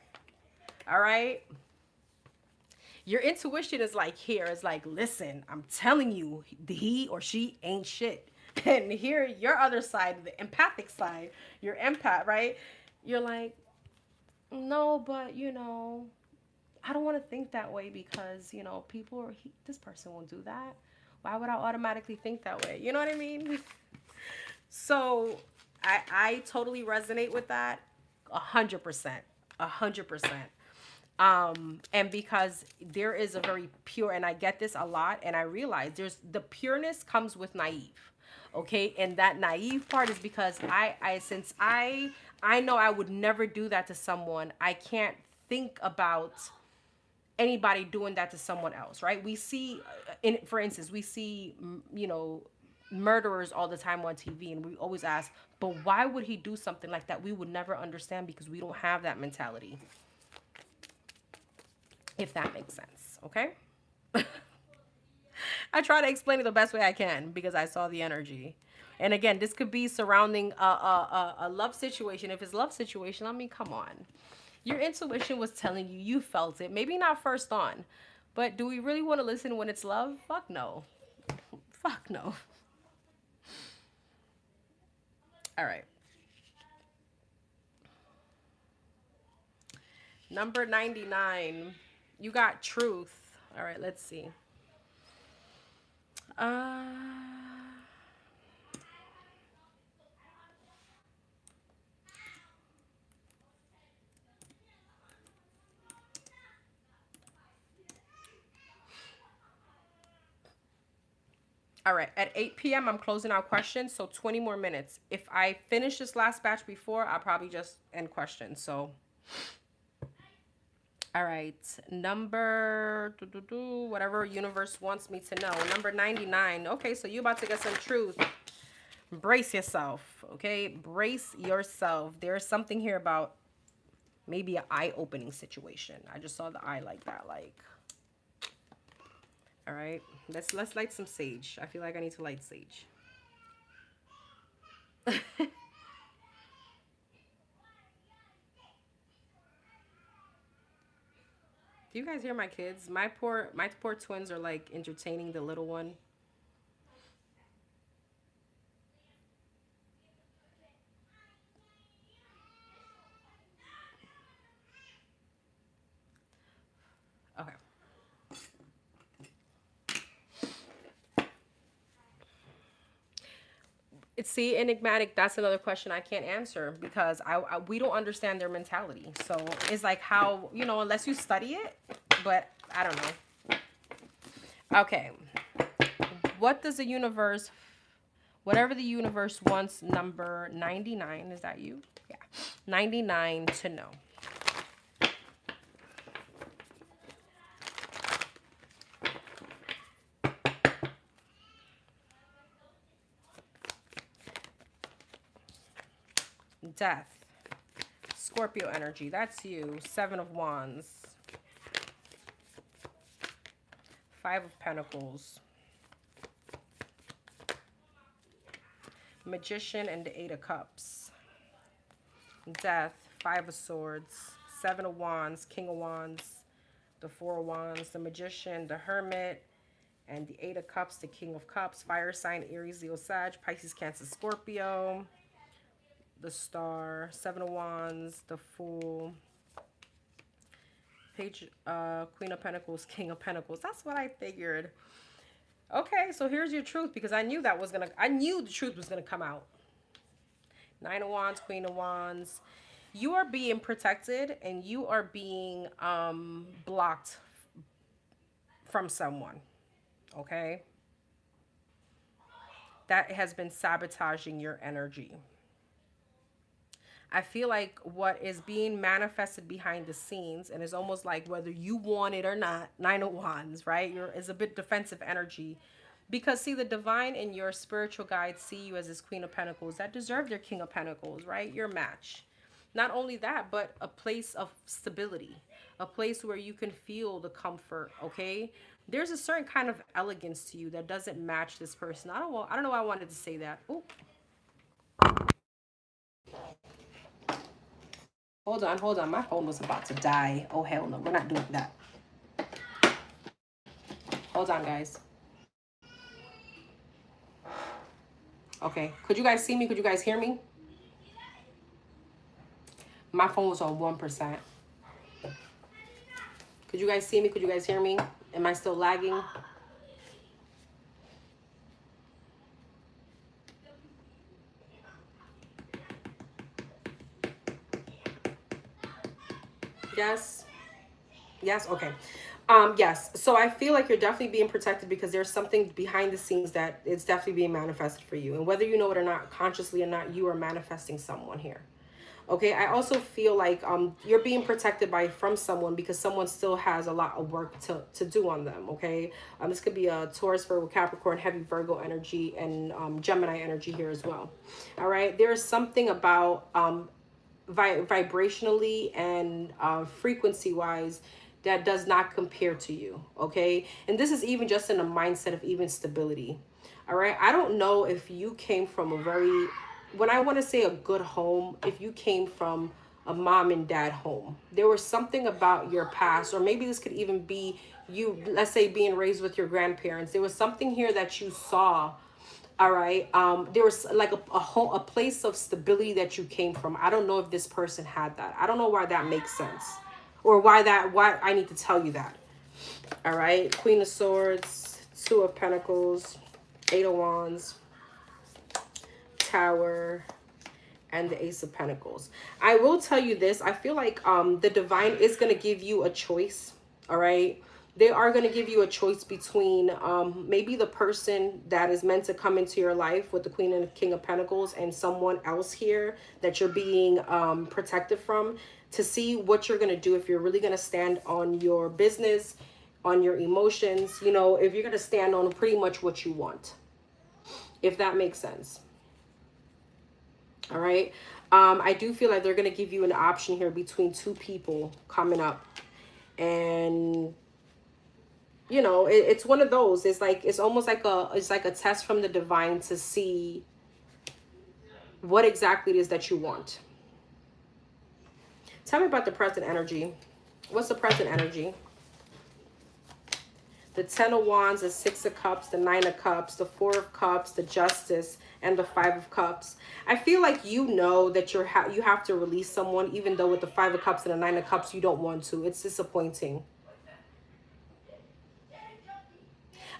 All right? Your intuition is like, here, it's like, listen, I'm telling you, he or she ain't shit. And here, your other side, the empathic side, your empath, right? You're like, no, but I don't want to think that way because, people are, this person won't do that. Why would I automatically think that way? You know what I mean? So I totally resonate with that. 100%. 100%. And because there is a very pure, and I get this a lot, and I realize the pureness comes with naive. Okay. And that naive part is because since I know I would never do that to someone. I can't think about anybody doing that to someone else, right? We see, for instance, we see, murderers all the time on TV, and we always ask, but why would he do something like that? We would never understand because we don't have that mentality, if that makes sense, okay? I try to explain it the best way I can because I saw the energy. And again, this could be surrounding a love situation. If it's love situation, I mean, come on. Your intuition was telling you, you felt it. Maybe not first on, but do we really want to listen when it's love? Fuck no. Fuck no. All right. Number 99. You got truth. All right, let's see. All right, at 8 p.m. I'm closing out questions, so 20 more minutes. If I finish this last batch before, I'll probably just end questions. So, all right, number, whatever universe wants me to know. Number 99. Okay, so you're about to get some truth. Brace yourself, okay? Brace yourself. There's something here about maybe an eye-opening situation. I just saw the eye like that, like. All right, let's light some sage. I feel like I need to light sage. Do you guys hear my kids? My poor twins are like entertaining the little one. Okay. See, enigmatic, that's another question I can't answer because we don't understand their mentality. So it's like how, unless you study it, but I don't know. Okay. What does the universe, whatever the universe wants, number 99, is that you? Yeah. 99 to know. Death. Scorpio energy. That's you. 7 of Wands. 5 of Pentacles. Magician and the 8 of Cups. Death. 5 of Swords. 7 of Wands. King of Wands. The 4 of Wands. The Magician. The Hermit. And the 8 of Cups. The King of Cups. Fire sign. Aries, Leo, Sag. Pisces, Cancer, Scorpio. The Star, 7 of Wands, the Fool, Page, Queen of Pentacles, King of Pentacles. That's what I figured. Okay, so here's your truth because I knew I knew the truth was gonna come out. 9 of Wands, Queen of Wands. You are being protected and you are being blocked from someone. Okay, that has been sabotaging your energy. I feel like what is being manifested behind the scenes, and it's almost like whether you want it or not, 9 of Wands, right? It's a bit defensive energy. Because, see, the divine and your spiritual guides see you as this Queen of Pentacles that deserve their King of Pentacles, right? Your match. Not only that, but a place of stability. A place where you can feel the comfort, okay? There's a certain kind of elegance to you that doesn't match this person. I don't know why I wanted to say that. Oh. Hold on. My phone was about to die. Oh, hell no. We're not doing that. Hold on, guys. Okay. Could you guys see me? Could you guys hear me? My phone was on 1%. Could you guys see me? Could you guys hear me? Am I still lagging? Yes. Yes. Okay. Yes. So I feel like you're definitely being protected because there's something behind the scenes that it's definitely being manifested for you. And whether you know it or not, consciously or not, you are manifesting someone here. Okay, I also feel like you're being protected from someone, because someone still has a lot of work to do on them. Okay, this could be a Taurus, Virgo, Capricorn, heavy Virgo energy, and Gemini energy here as well. All right, there's something about vibrationally and frequency wise that does not compare to you. Okay, and this is even just in a mindset of even stability. All right, I don't know if you came from a very, when I want to say a good home, if you came from a mom and dad home, there was something about your past, or maybe this could even be you, let's say, being raised with your grandparents. There was something here that you saw. All right, there was like a place of stability that you came from. I don't know if this person had that. I don't know why that makes sense, or why I need to tell you that. All right, Queen of Swords, Two of Pentacles, Eight of Wands, Tower, and the Ace of Pentacles. I will tell you this. I feel like the divine is going to give you a choice. All right. They are going to give you a choice between maybe the person that is meant to come into your life with the Queen and the King of Pentacles, and someone else here that you're being protected from, to see what you're going to do, if you're really going to stand on your business, on your emotions, you know, if you're going to stand on pretty much what you want, if that makes sense. All right. I do feel like they're going to give you an option here between two people coming up. And, you know, it's one of those. It's like, it's almost like a test from the divine to see what exactly it is that you want. Tell me about the present energy. What's the present energy? The Ten of Wands, the Six of Cups, the Nine of Cups, the Four of Cups, the Justice, and the Five of Cups. I feel like you know that you have to release someone, even though with the Five of Cups and the Nine of Cups, you don't want to. It's disappointing.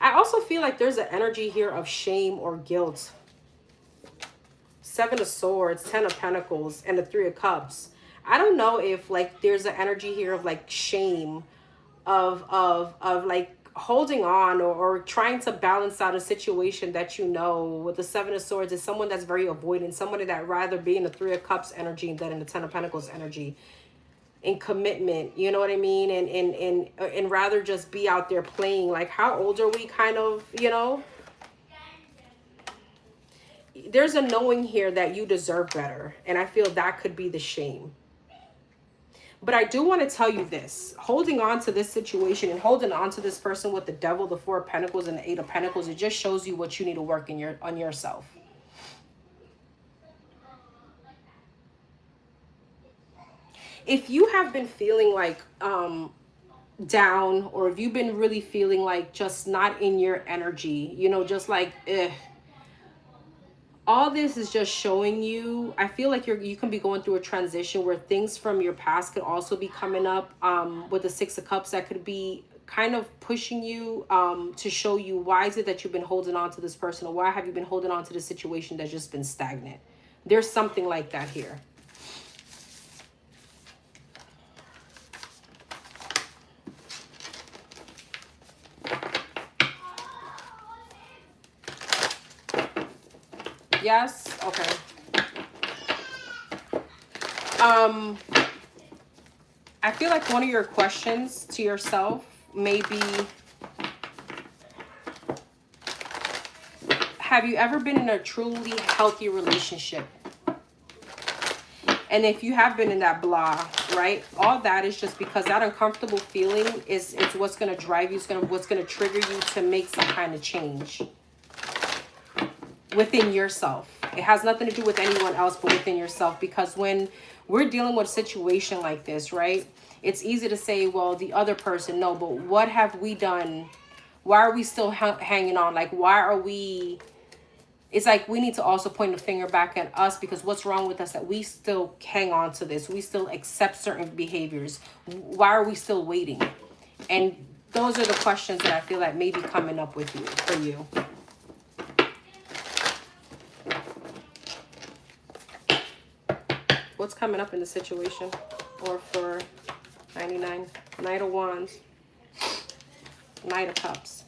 I also feel like there's an energy here of shame or guilt. Seven of Swords, Ten of Pentacles, and the Three of Cups. I don't know if like there's an energy here of like shame, of like holding on, or trying to balance out a situation that, you know, with the Seven of Swords is someone that's very avoidant, somebody that rather be in the Three of Cups energy than in the Ten of Pentacles energy, in commitment, you know what I mean, and rather just be out there playing. Like, how old are we, kind of, you know? There's a knowing here that you deserve better, and I feel that could be the shame. But I do want to tell you this. Holding on to this situation and holding on to this person with the Devil, the Four of Pentacles, and the Eight of Pentacles, it just shows you what you need to work on yourself. If you have been feeling like down, or if you've been really feeling like just not in your energy, you know, just like, all this is just showing you, I feel like you can be going through a transition where things from your past could also be coming up with the Six of Cups, that could be kind of pushing you to show you, why is it that you've been holding on to this person, or why have you been holding on to this situation that's just been stagnant. There's something like that here. Yes. Okay. I feel like one of your questions to yourself may be, have you ever been in a truly healthy relationship? And if you have been in that blah, right, all that is just because that uncomfortable feeling it's what's going to drive you, what's going to trigger you to make some kind of change within yourself. It has nothing to do with anyone else but within yourself. Because when we're dealing with a situation like this, right, it's easy to say, well, the other person, no, but what have we done? Why are we still hanging on? Like, why are we... It's like we need to also point the finger back at us, because what's wrong with us that we still hang on to this? We still accept certain behaviors. Why are we still waiting? And those are the questions that I feel like may be coming up with you, for you. What's coming up in the situation? Or for 99? Knight of Wands. Knight of Cups.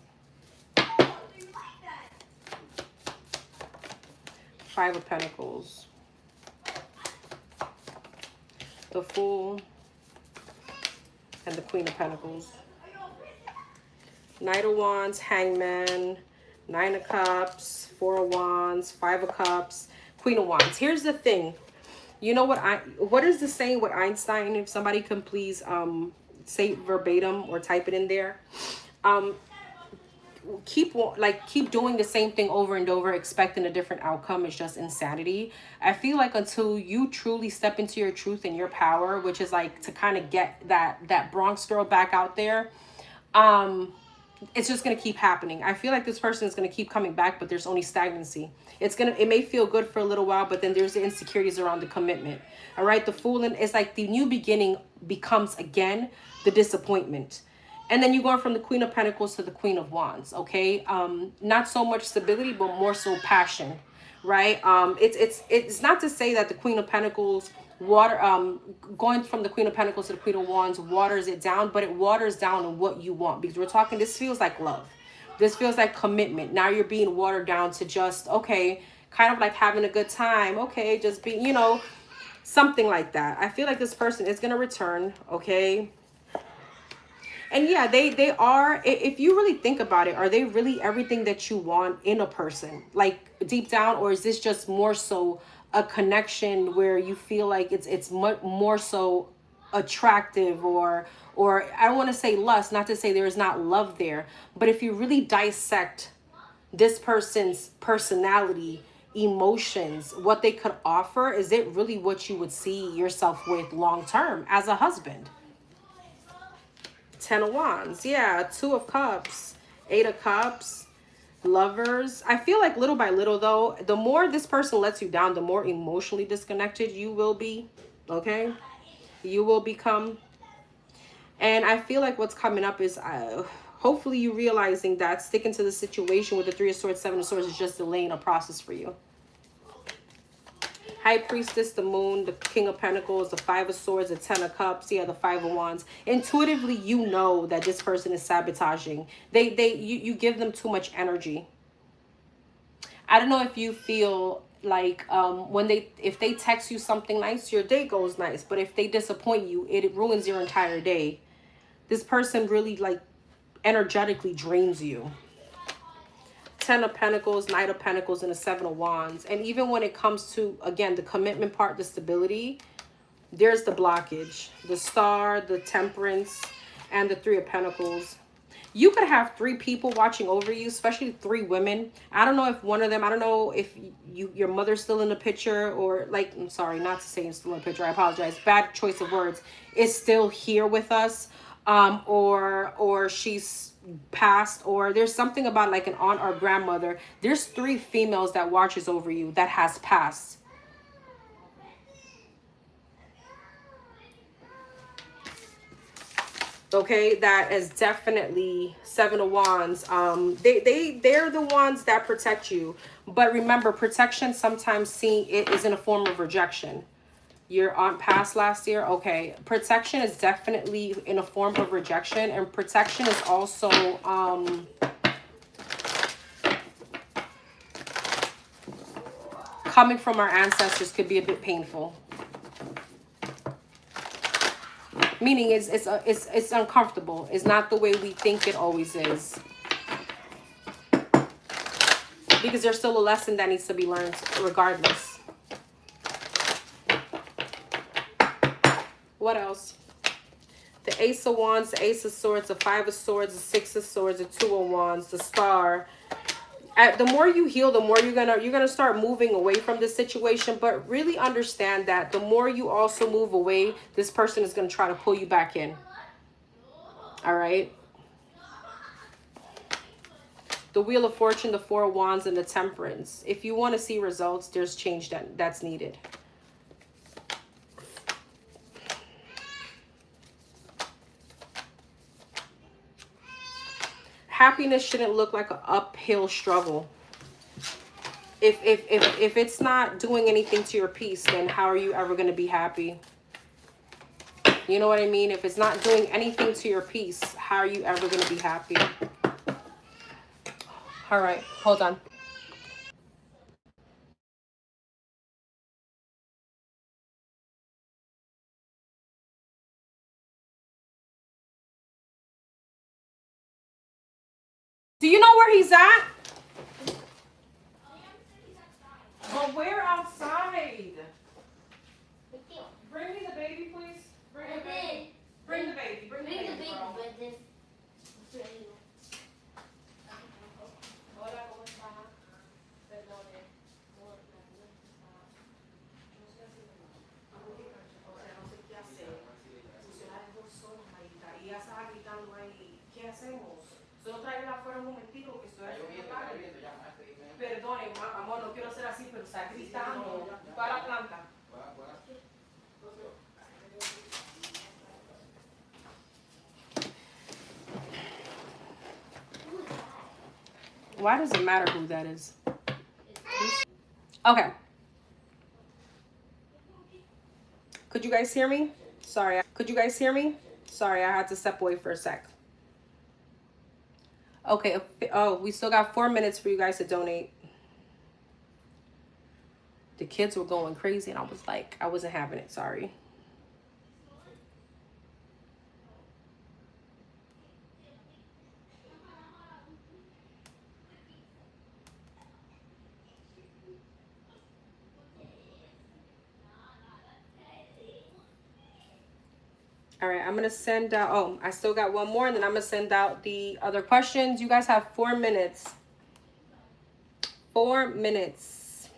Five of Pentacles. the Fool, and the Queen of Pentacles. Knight of Wands, Hangman, Nine of Cups, Four of Wands, Five of Cups, Queen of Wands. Here's the thing. You know what is the saying with Einstein? If somebody can please say verbatim or type it in there. Keep doing the same thing over and over expecting a different outcome is just insanity. I feel like until you truly step into your truth and your power, which is like to kind of get that Bronx girl back out there, it's just going to keep happening. I feel like this person is going to keep coming back, but there's only stagnancy. It may feel good for a little while, but then there's the insecurities around the commitment. All right. The Fool, is like the new beginning becomes again the disappointment. And then you're going from the Queen of Pentacles to the Queen of Wands. Okay. Not so much stability, but more so passion. Right. It's not to say that the Queen of Pentacles going from the Queen of Pentacles to the Queen of Wands waters it down, but it waters down in what you want, because we're talking, this feels like love. This feels like commitment. Now you're being watered down to just, okay, kind of like having a good time. Okay, just be, something like that. I feel like this person is going to return. Okay. And yeah, they are, if you really think about it, are they really everything that you want in a person, like deep down? Or is this just more so a connection where you feel like it's much more so attractive, or I don't want to say lust, not to say there is not love there, but if you really dissect this person's personality, emotions, what they could offer, is it really what you would see yourself with long term as a husband? Ten of Wands, yeah, Two of Cups, Eight of Cups, Lovers. I feel like little by little, though, the more this person lets you down, the more emotionally disconnected you will be. Okay, you will become. And I feel like what's coming up is hopefully you realizing that sticking to the situation with the Three of Swords, Seven of Swords is just delaying a process for you. High Priestess, the Moon, the King of Pentacles, the Five of Swords, the Ten of Cups, yeah, the Five of Wands. Intuitively, you know that this person is sabotaging. You give them too much energy. I don't know if you feel like if they text you something nice, your day goes nice. But if they disappoint you, it ruins your entire day. This person really like energetically drains you. Ten of Pentacles, Knight of Pentacles, and the Seven of Wands. And even when it comes to, again, the commitment part, the stability, there's the blockage. The Star, the Temperance, and the Three of Pentacles. You could have three people watching over you, especially three women. I don't know if one of them, I don't know if your mother's still in the picture, or like, I'm sorry, not to say it's still in the picture, I apologize. Bad choice of words. Is still here with us, or she's passed, or there's something about like an aunt or grandmother. There's three females that watches over you that has passed. Okay, that is definitely Seven of Wands. They're the ones that protect you. But remember, protection sometimes it is in a form of rejection. Your aunt passed last year. Okay, protection is definitely in a form of rejection, and protection is also coming from our ancestors could be a bit painful. Meaning it's uncomfortable. It's not the way we think it always is. Because there's still a lesson that needs to be learned regardless. What else? The Ace of Wands, the Ace of Swords, the Five of Swords, the Six of Swords, the Two of Wands, the Star. The more you heal, the more you're gonna start moving away from this situation. But really understand that the more you also move away, this person is gonna try to pull you back in. All right. The Wheel of Fortune, the Four of Wands, and the Temperance. If you want to see results, there's change that's needed. Happiness shouldn't look like an uphill struggle. If it's not doing anything to your peace, then how are you ever going to be happy? You know what I mean? If it's not doing anything to your peace, how are you ever going to be happy? All right, hold on. Do you know where he's at? But where outside? Bring me the baby, please. Bring the baby. Bring the baby. Bring the baby, girl. Hola, ¿cómo está? Perdone. No sé si o sea, no sé qué hacer. Si se la dejo sola, Marita, y ella estaba gritando ahí, ¿qué hacemos? Solo tráela afuera un momentico que estoy haciendo tarde. Perdone, amor, no quiero hacer así, pero está gritando. Para la planta. Why does it matter who that is? Okay. Could you guys hear me? Sorry. Could you guys hear me? Sorry, I had to step away for a sec. Okay. Oh, we still got 4 minutes for you guys to donate. The kids were going crazy and I was like, I wasn't having it. Sorry. All right, I'm going to send out, oh, I still got one more, and then I'm going to send out the other questions. You guys have 4 minutes. 4 minutes.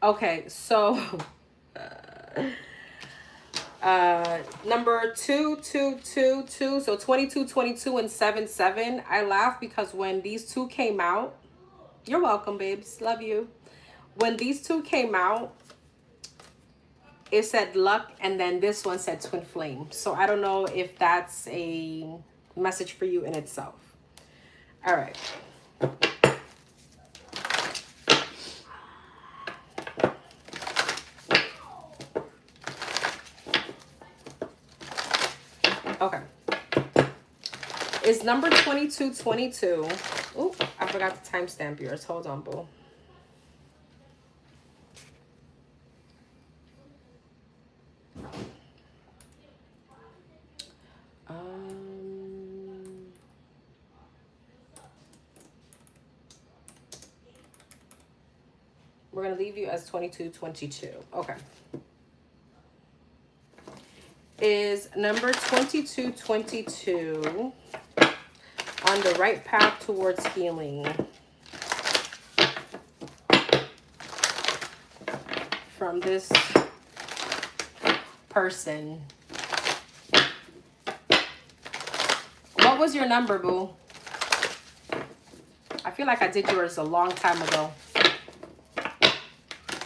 Okay, so number 2222, so 2222 and 77. I laugh because when these two came out, you're welcome, babes. Love you. When these two came out, it said luck, and then this one said twin flame. So I don't know if that's a message for you in itself. All right. Okay. Is number 2222. Oh, I forgot to timestamp yours. Hold on, boo. We're going to leave you as 2222. Okay. Is number 2222 on the right path towards healing? From this person. What was your number, boo? I feel like I did yours a long time ago.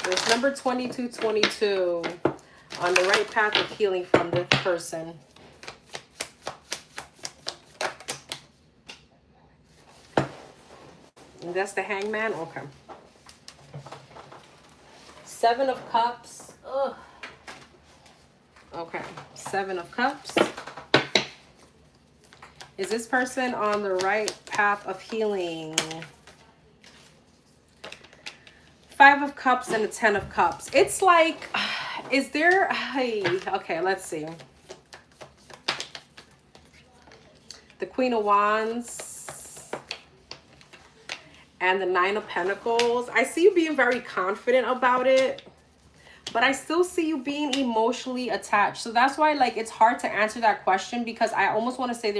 There's number 2222 on the right path of healing from this person. And that's the Hangman? Okay. 7 of Cups. Ugh. Okay. 7 of Cups. Is this person on the right path of healing? 5 of Cups and the 10 of Cups. It's like, is there, okay, let's see. The Queen of Wands and the 9 of Pentacles. I see you being very confident about it, but I still see you being emotionally attached. So that's why, like, it's hard to answer that question, because I almost want to say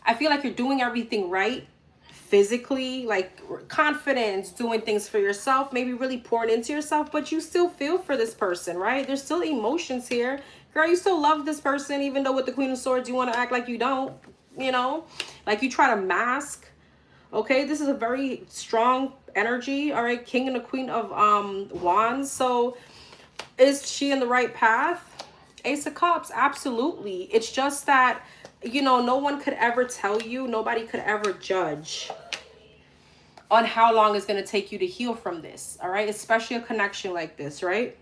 I feel like you're doing everything right physically, like confidence, doing things for yourself, maybe really pouring into yourself, but you still feel for this person, right? There's still emotions here. Girl, you still love this person, even though with the Queen of Swords, you want to act like you don't, you know? Like you try to mask. Okay, this is a very strong energy, all right? King and the Queen of Wands. So is she in the right path? Ace of Cups, absolutely. It's just that, you know, no one could ever tell you, nobody could ever judge on how long it's going to take you to heal from this, all right? Especially a connection like this, right?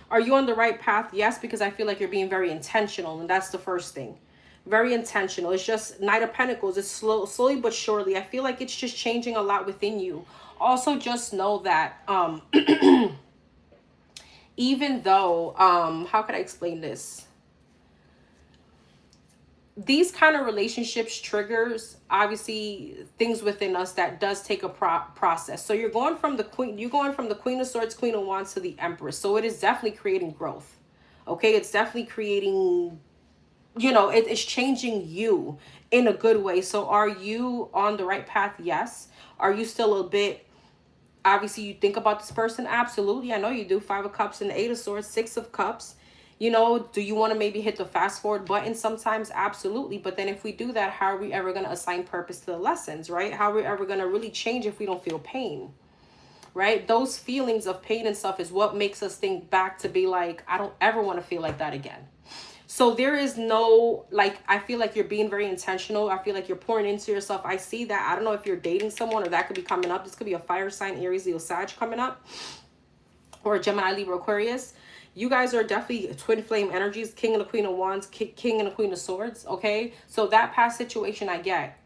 Are you on the right path? Yes, because I feel like you're being very intentional, and that's the first thing. Very intentional. It's just Knight of Pentacles. It's slowly but surely. I feel like it's just changing a lot within you. Also, just know that even though, how could I explain this? These kind of relationships triggers obviously things within us that does take a process. So you're going from the Queen of Swords, Queen of Wands to the Empress. So it is definitely creating growth. Okay, it's definitely creating, it's changing you in a good way. So are you on the right path? Yes. Are you still a bit, obviously you think about this person? Absolutely. I know you do. 5 of Cups and the 8 of Swords, 6 of Cups. Do you want to maybe hit the fast forward button sometimes? Absolutely. But then if we do that, how are we ever going to assign purpose to the lessons, right? How are we ever going to really change if we don't feel pain, right? Those feelings of pain and stuff is what makes us think back to be like, I don't ever want to feel like that again. So there is no, like, I feel like you're being very intentional. I feel like you're pouring into yourself. I see that. I don't know if you're dating someone or that could be coming up. This could be a fire sign, Aries, Leo, Sag coming up, or Gemini, Libra, Aquarius. You guys are definitely twin flame energies, King and the Queen of Wands, King and the Queen of Swords, okay? So that past situation I get.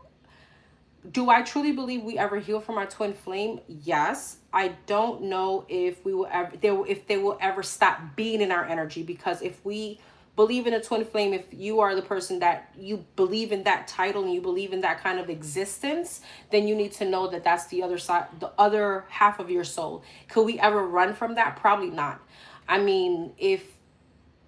Do I truly believe we ever heal from our twin flame? Yes. I don't know if we will ever, if they will ever stop being in our energy, because if we believe in a twin flame, if you are the person that you believe in that title and you believe in that kind of existence, then you need to know that that's the other side, the other half of your soul. Could we ever run from that? Probably not. I mean, if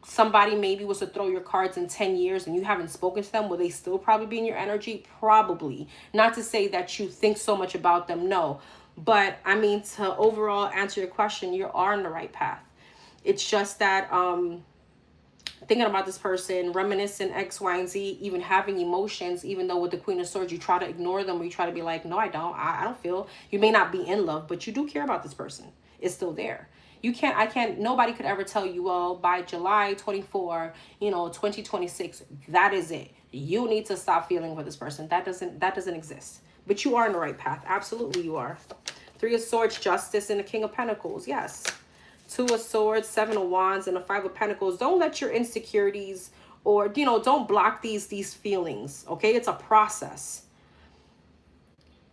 somebody maybe was to throw your cards in 10 years and you haven't spoken to them, will they still probably be in your energy? Probably. Not to say that you think so much about them, no. But I mean, to overall answer your question, you are on the right path. It's just that thinking about this person, reminiscing X, Y, and Z, even having emotions, even though with the Queen of Swords, you try to ignore them, or you try to be like, no, I don't. I don't feel. You may not be in love, but you do care about this person. It's still there. Nobody could ever tell you, well, by July 24, 2026, that is it. You need to stop feeling for this person. That doesn't exist. But you are on the right path. Absolutely you are. 3 of Swords, Justice, and the King of Pentacles. Yes. 2 of Swords, 7 of Wands, and the 5 of Pentacles. Don't let your insecurities or, don't block these feelings. Okay. It's a process.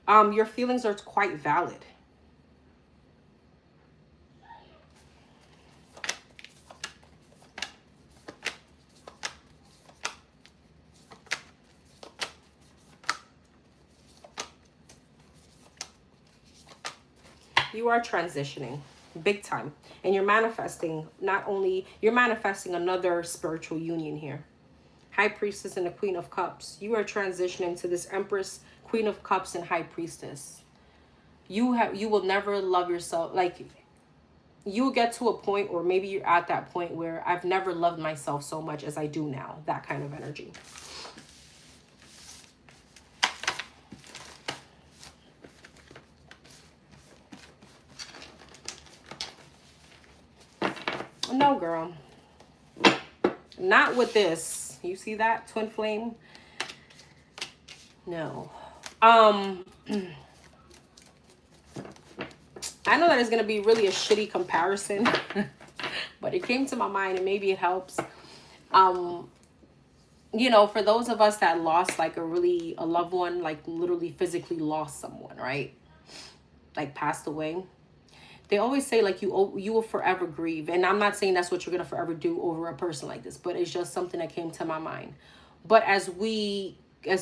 Your feelings are quite valid. You are transitioning big time, and you're manifesting, you're manifesting another spiritual union here. High Priestess and the Queen of Cups. You are transitioning to this Empress, Queen of Cups, and High Priestess. You will never love yourself. Like, you will get to a point, or maybe you're at that point where I've never loved myself so much as I do now. That kind of energy. No, girl. Not with this. You see that twin flame? No. I know that it's going to be really a shitty comparison, but it came to my mind and maybe it helps. For those of us that lost like a loved one, like literally physically lost someone, right? Like passed away. They always say like you will forever grieve. And I'm not saying that's what you're going to forever do over a person like this, but it's just something that came to my mind. But as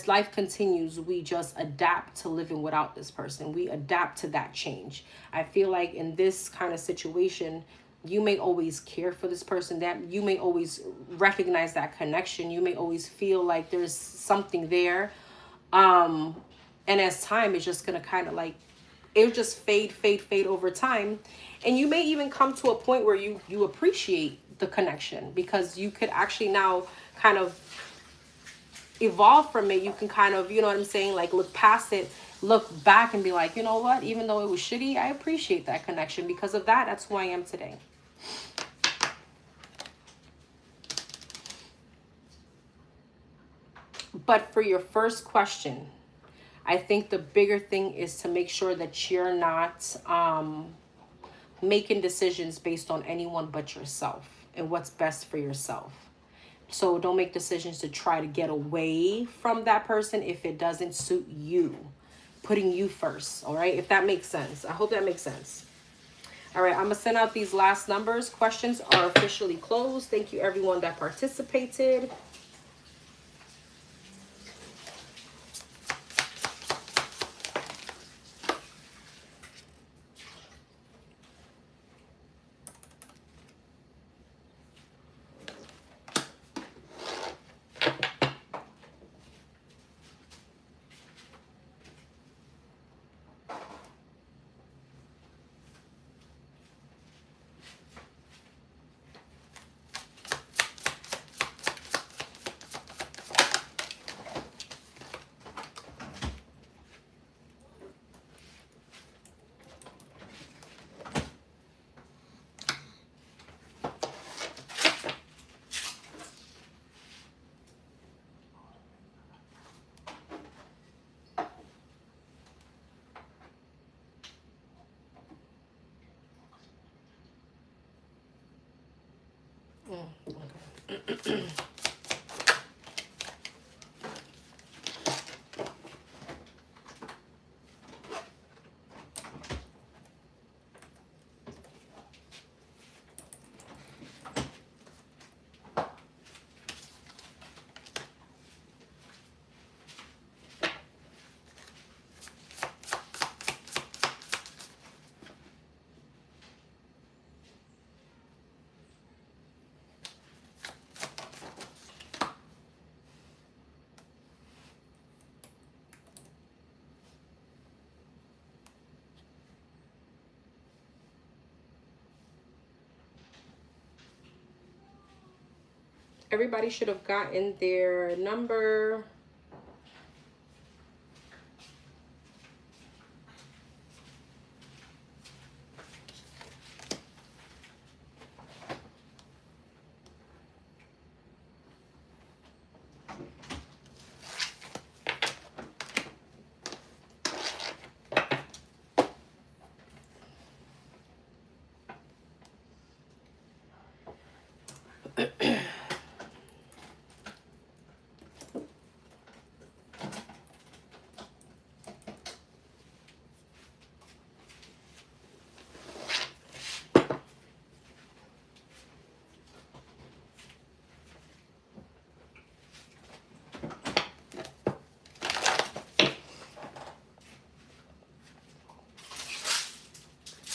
life continues, we just adapt to living without this person. We adapt to that change. I feel like in this kind of situation, you may always care for this person, that you may always recognize that connection. You may always feel like there's something there. And as time is just going to kind of like, it'll just fade over time. And you may even come to a point where you appreciate the connection, because you could actually now kind of evolve from it. You can kind of, you know what I'm saying? Like look past it, look back and be like, you know what? Even though it was shitty, I appreciate that connection. Because of that, that's who I am today. But for your first question, I think the bigger thing is to make sure that you're not making decisions based on anyone but yourself and what's best for yourself. So don't make decisions to try to get away from that person if it doesn't suit you. Putting you first, all right? If that makes sense. I hope that makes sense. All right, I'm going to send out these last numbers. Questions are officially closed. Thank you, everyone that participated. Everybody should have gotten their number.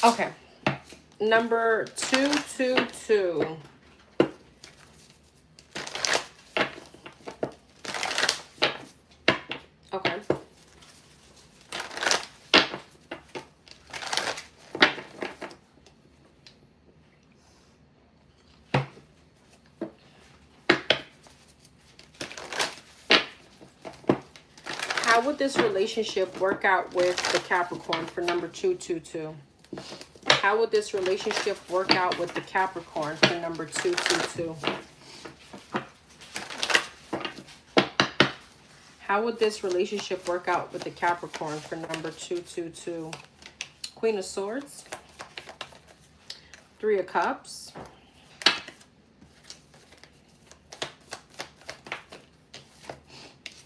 Okay. Number 222. Okay. How would this relationship work out with the Capricorn for number 222? How would this relationship work out with the Capricorn for number 222? How would this relationship work out with the Capricorn for number 222? Queen of Swords. Three of Cups.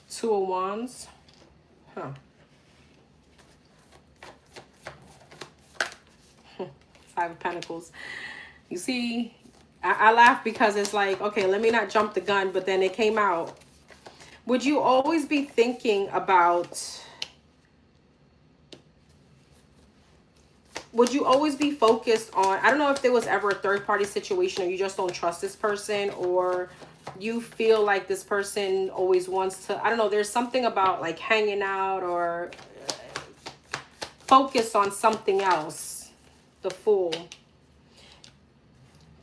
Two of Wands. Huh. Five of Pentacles. You see, I laugh because it's like, okay, let me not jump the gun, but then it came out. Would you always be thinking about, would you always be focused on, I don't know if there was ever a third party situation or you just don't trust this person, or you feel like this person always wants to, I don't know, there's something about like hanging out or focus on something else. The Fool.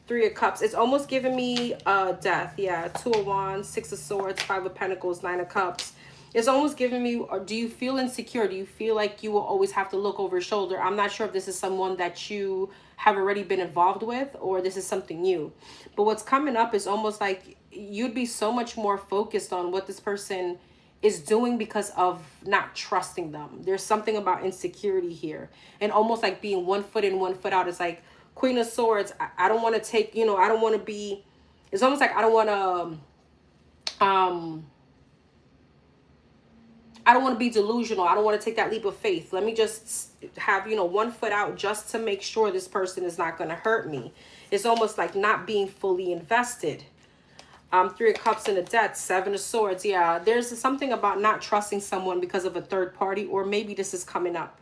Three of Cups. It's almost giving me death. Yeah. Two of Wands, Six of Swords, Five of Pentacles, Nine of Cups. It's almost giving me, or do you feel insecure? Do you feel like you will always have to look over your shoulder? I'm not sure if this is someone that you have already been involved with or this is something new. But what's coming up is almost like you'd be so much more focused on what this person is doing because of not trusting them. There's something about insecurity here. And almost like being 1 foot in, 1 foot out. It's like Queen of Swords. I don't want to take, you know, I don't want to be, it's almost like I don't want to, I don't want to be delusional. I don't want to take that leap of faith. Let me just have, you know, one foot out just to make sure this person is not going to hurt me. It's almost like not being fully invested. Three of Cups and a Death, Seven of Swords. Yeah, there's something about not trusting someone because of a third party, or maybe this is coming up.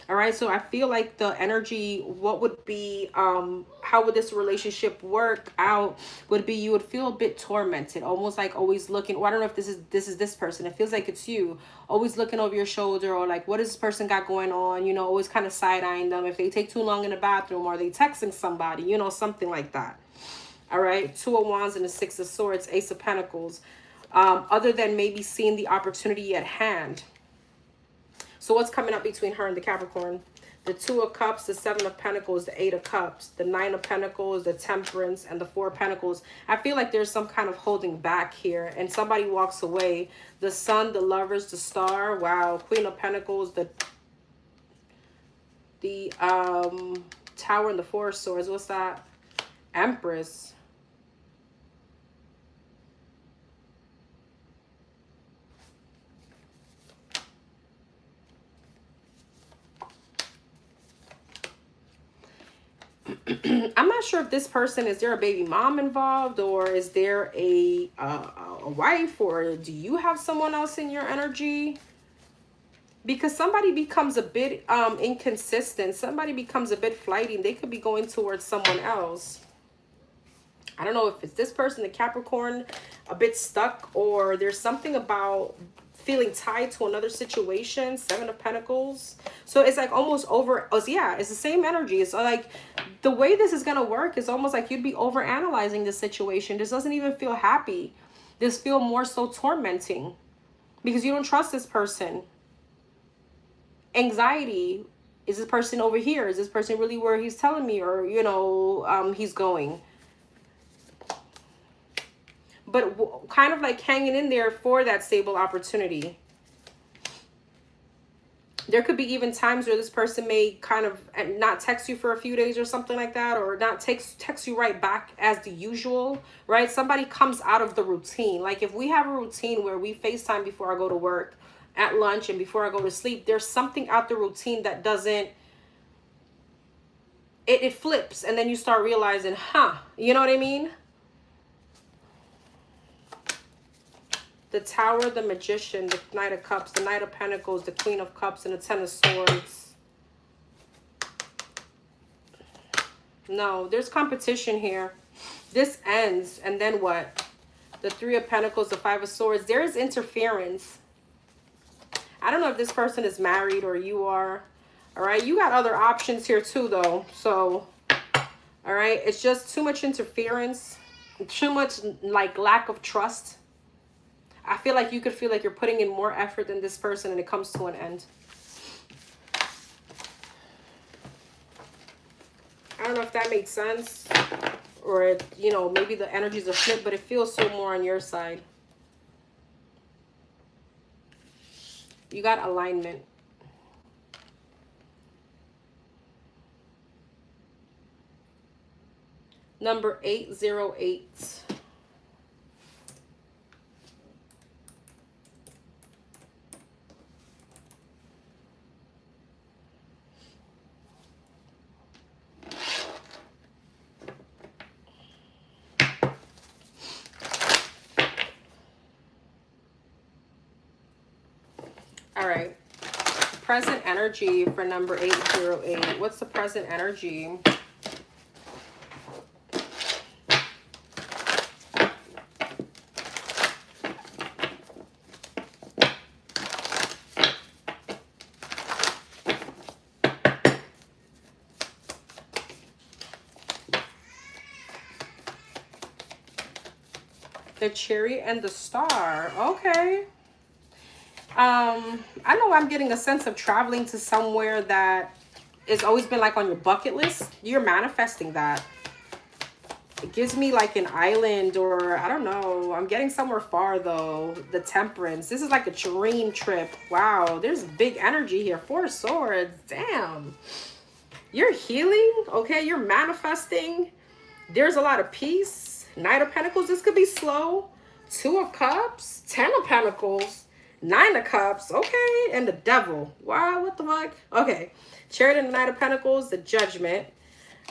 All right, so I feel like the energy, what would be, how would this relationship work out, would be you would feel a bit tormented, almost like always looking, well, I don't know if this is this person. It feels like it's you, always looking over your shoulder, or like, what does this person got going on? You know, always kind of side-eyeing them if they take too long in the bathroom, or they texting somebody, you know, something like that. All right, Two of Wands and the Six of Swords, Ace of Pentacles. Other than maybe seeing the opportunity at hand. So what's coming up between her and the Capricorn? The Two of Cups, the Seven of Pentacles, the Eight of Cups, the Nine of Pentacles, the Temperance, and the Four of Pentacles. I feel like there's some kind of holding back here, and somebody walks away. The Sun, the Lovers, the Star. Wow. Queen of Pentacles, the Tower, and the Four of Swords. What's that? Empress. I'm not sure if this person, is there a baby mom involved, or is there a wife, or do you have someone else in your energy? Because somebody becomes a bit inconsistent. Somebody becomes a bit flighty. They could be going towards someone else. I don't know if it's this person, the Capricorn, a bit stuck, or there's something about feeling tied to another situation. Seven of Pentacles. So it's like almost over. Oh, yeah, it's the same energy. It's like the way this is going to work is almost like you'd be over analyzing the situation. This doesn't even feel happy. This feel more so tormenting because you don't trust this person. Anxiety. Is this person over here? Is this person really where he's telling me, or, you know, he's going? But kind of like hanging in there for that stable opportunity. There could be even times where this person may kind of not text you for a few days or something like that, or not text you right back as the usual, right? Somebody comes out of the routine. Like if we have a routine where we FaceTime before I go to work, at lunch, and before I go to sleep, there's something out the routine that doesn't, it flips, and then you start realizing, you know what I mean? The Tower, the Magician, the Knight of Cups, the Knight of Pentacles, the Queen of Cups, and the Ten of Swords. No, there's competition here. This ends, and then what? The Three of Pentacles, the Five of Swords. There is interference. I don't know if this person is married or you are. All right, you got other options here too, though. So, all right, it's just too much interference, too much like lack of trust. I feel like you could feel like you're putting in more effort than this person, and it comes to an end. I don't know if that makes sense, or, you know, maybe the energies are flipped, but it feels so more on your side. You got alignment. Number 808. All right. Present energy for number 808. What's the present energy? The Chariot and the Star. Okay. I know I'm getting a sense of traveling to somewhere that has always been like on your bucket list. You're manifesting that. It gives me like an island, or I don't know. I'm getting somewhere far though. The Temperance. This is like a dream trip. Wow. There's big energy here. Four of Swords. Damn. You're healing. Okay. You're manifesting. There's a lot of peace. Knight of Pentacles. This could be slow. Two of Cups. Ten of Pentacles. Nine of Cups, okay, and the Devil. Wow, what the fuck? Okay, Chariot and the Knight of Pentacles, the Judgment.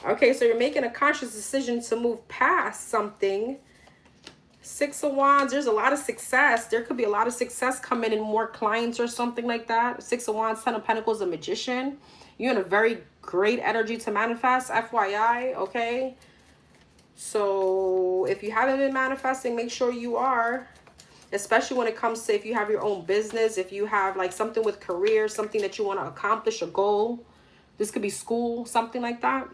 Okay, so you're making a conscious decision to move past something. Six of Wands, there's a lot of success. There could be a lot of success coming in, more clients or something like that. Six of Wands, Ten of Pentacles, a Magician. You're in a very great energy to manifest, FYI, okay? So if you haven't been manifesting, make sure you are. Especially when it comes to if you have your own business, if you have like something with career, something that you want to accomplish, a goal. This could be school, something like that.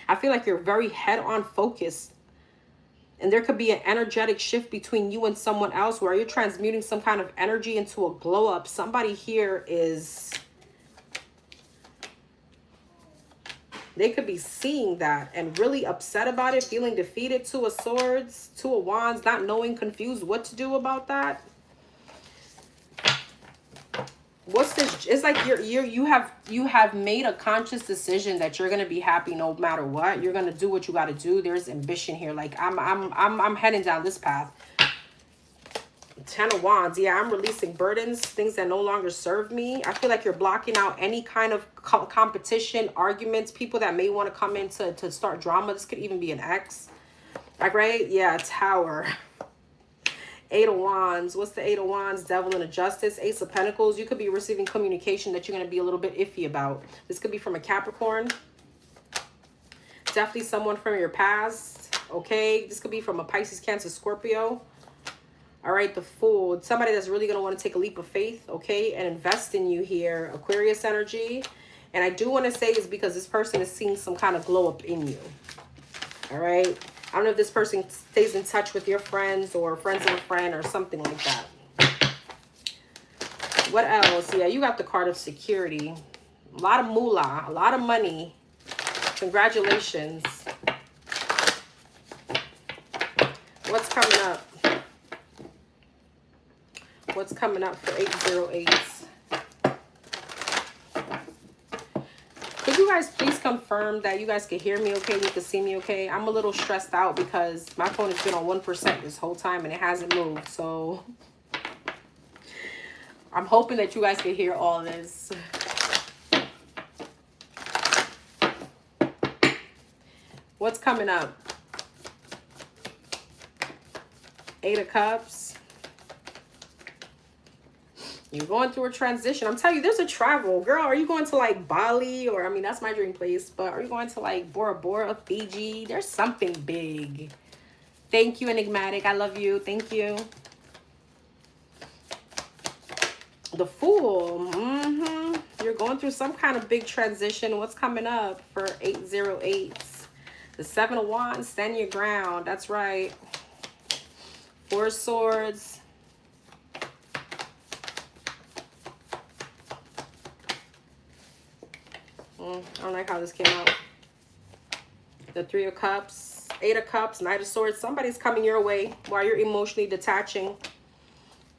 I feel like you're very head-on focused. And there could be an energetic shift between you and someone else where you're transmuting some kind of energy into a glow-up. Somebody here is... They could be seeing that and really upset about it, feeling defeated. Two of Swords, Two of Wands, not knowing, confused what to do about that. What's this? It's like you have made a conscious decision that you're gonna be happy no matter what. You're gonna do what you gotta do. There's ambition here. Like I'm heading down this path. Ten of Wands. Yeah, I'm releasing burdens, things that no longer serve me. I feel like you're blocking out any kind of competition, arguments, people that may want to come in to start drama. This could even be an ex. Like, right? Yeah, Tower. Eight of Wands. What's the Eight of Wands? Devil and a Justice. Ace of Pentacles. You could be receiving communication that you're going to be a little bit iffy about. This could be from a Capricorn. Definitely someone from your past. Okay? This could be from a Pisces, Cancer, Scorpio. All right, the Fool. Somebody that's really going to want to take a leap of faith, okay, and invest in you here. Aquarius energy. And I do want to say is because this person is seeing some kind of glow up in you. All right? I don't know if this person stays in touch with your friends or friends of a friend or something like that. What else? Yeah, you got the card of security. A lot of moolah, a lot of money. Congratulations. What's coming up? What's coming up for 808s? Could you guys please confirm that you guys can hear me okay? You can see me okay? I'm a little stressed out because my phone has been on 1% this whole time and it hasn't moved. So I'm hoping that you guys can hear all this. What's coming up? Eight of Cups. You're going through a transition. I'm telling you, there's a travel. Girl, are you going to like Bali? Or, I mean, that's my dream place. But are you going to like Bora Bora, Fiji? There's something big. Thank you, Enigmatic. I love you. Thank you. The Fool. You're going through some kind of big transition. What's coming up for 808s? The Seven of Wands. Stand your ground. That's right. Four of Swords. I don't like how this came out. The Three of Cups, Eight of Cups, Knight of Swords. Somebody's coming your way while you're emotionally detaching.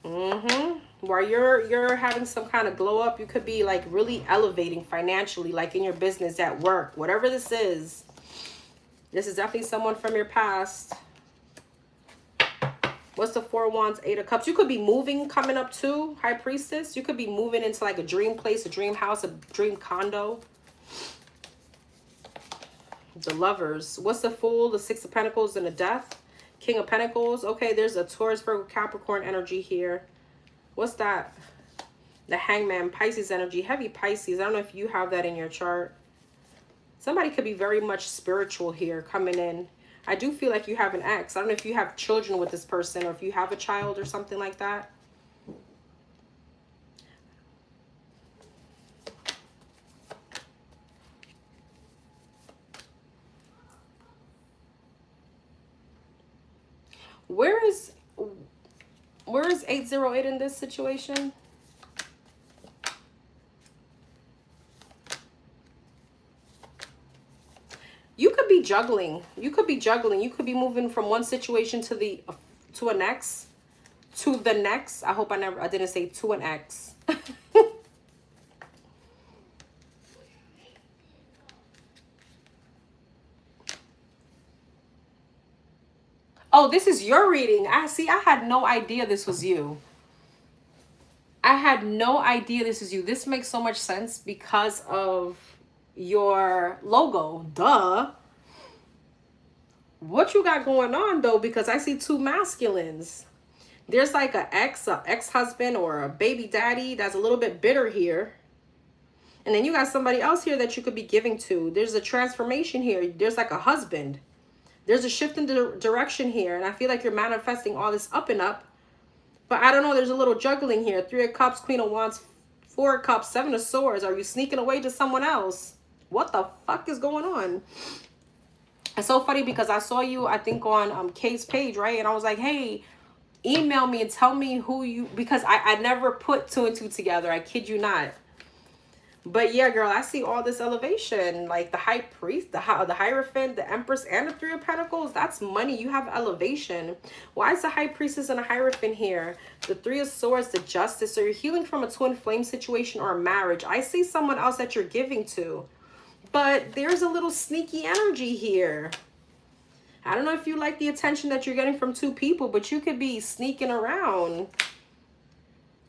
While you're having some kind of glow up, you could be like really elevating financially, like in your business, at work, whatever this is. This is definitely someone from your past. What's the Four of Wands, Eight of Cups? You could be moving coming up too, High Priestess. You could be moving into like a dream place, a dream house, a dream condo. The Lovers. What's the Fool? The Six of Pentacles and the Death. King of Pentacles. Okay, there's a Taurus, Virgo, Capricorn energy here. What's that? The Hangman, Pisces energy. Heavy Pisces. I don't know if you have that in your chart. Somebody could be very much spiritual here coming in. I do feel like you have an ex. I don't know if you have children with this person or if you have a child or something like that. Where is 808 in this situation? You could be juggling. You could be juggling. You could be moving from one situation to the next. I hope I didn't say to an ex. Oh, this is your reading. I see. I had no idea this was you. I had no idea this is you. This makes so much sense because of your logo. Duh. What you got going on though? Because I see two masculines. There's like a ex-husband or a baby daddy that's a little bit bitter here. And then you got somebody else here that you could be giving to. There's a transformation here. There's like a husband. There's a shift in the direction here. And I feel like you're manifesting all this up and up. But I don't know. There's a little juggling here. 3 of Cups, Queen of Wands, 4 of Cups, 7 of Swords. Are you sneaking away to someone else? What the fuck is going on? It's so funny because I saw you, I think, on Kay's page, right? And I was like, hey, email me and tell me who you... Because I never put 2 and 2 together. I kid you not. But yeah, girl, I see all this elevation. Like the High Priest, the Hierophant, the Empress, and the 3 of Pentacles. That's money. You have elevation. Why is the High Priestess and a Hierophant here? The 3 of Swords, the Justice. So you're healing from a twin flame situation or a marriage. I see someone else that you're giving to. But there's a little sneaky energy here. I don't know if you like the attention that you're getting from 2 people, but you could be sneaking around.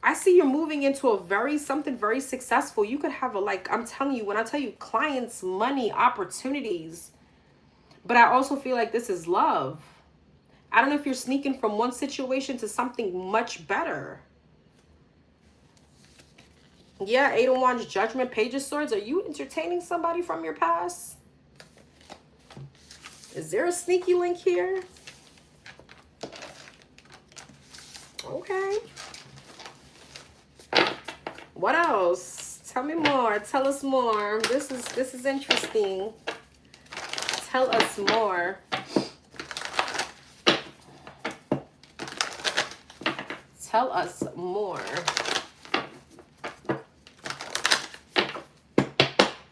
I see you're moving into something very successful. You could have like, I'm telling you, when I tell you clients, money, opportunities. But I also feel like this is love. I don't know if you're sneaking from one situation to something much better. Yeah, 8 of Wands, Judgment, Page of Swords. Are you entertaining somebody from your past? Is there a sneaky link here? Okay. What else? Tell me more. Tell us more. This is interesting. Tell us more. Tell us more.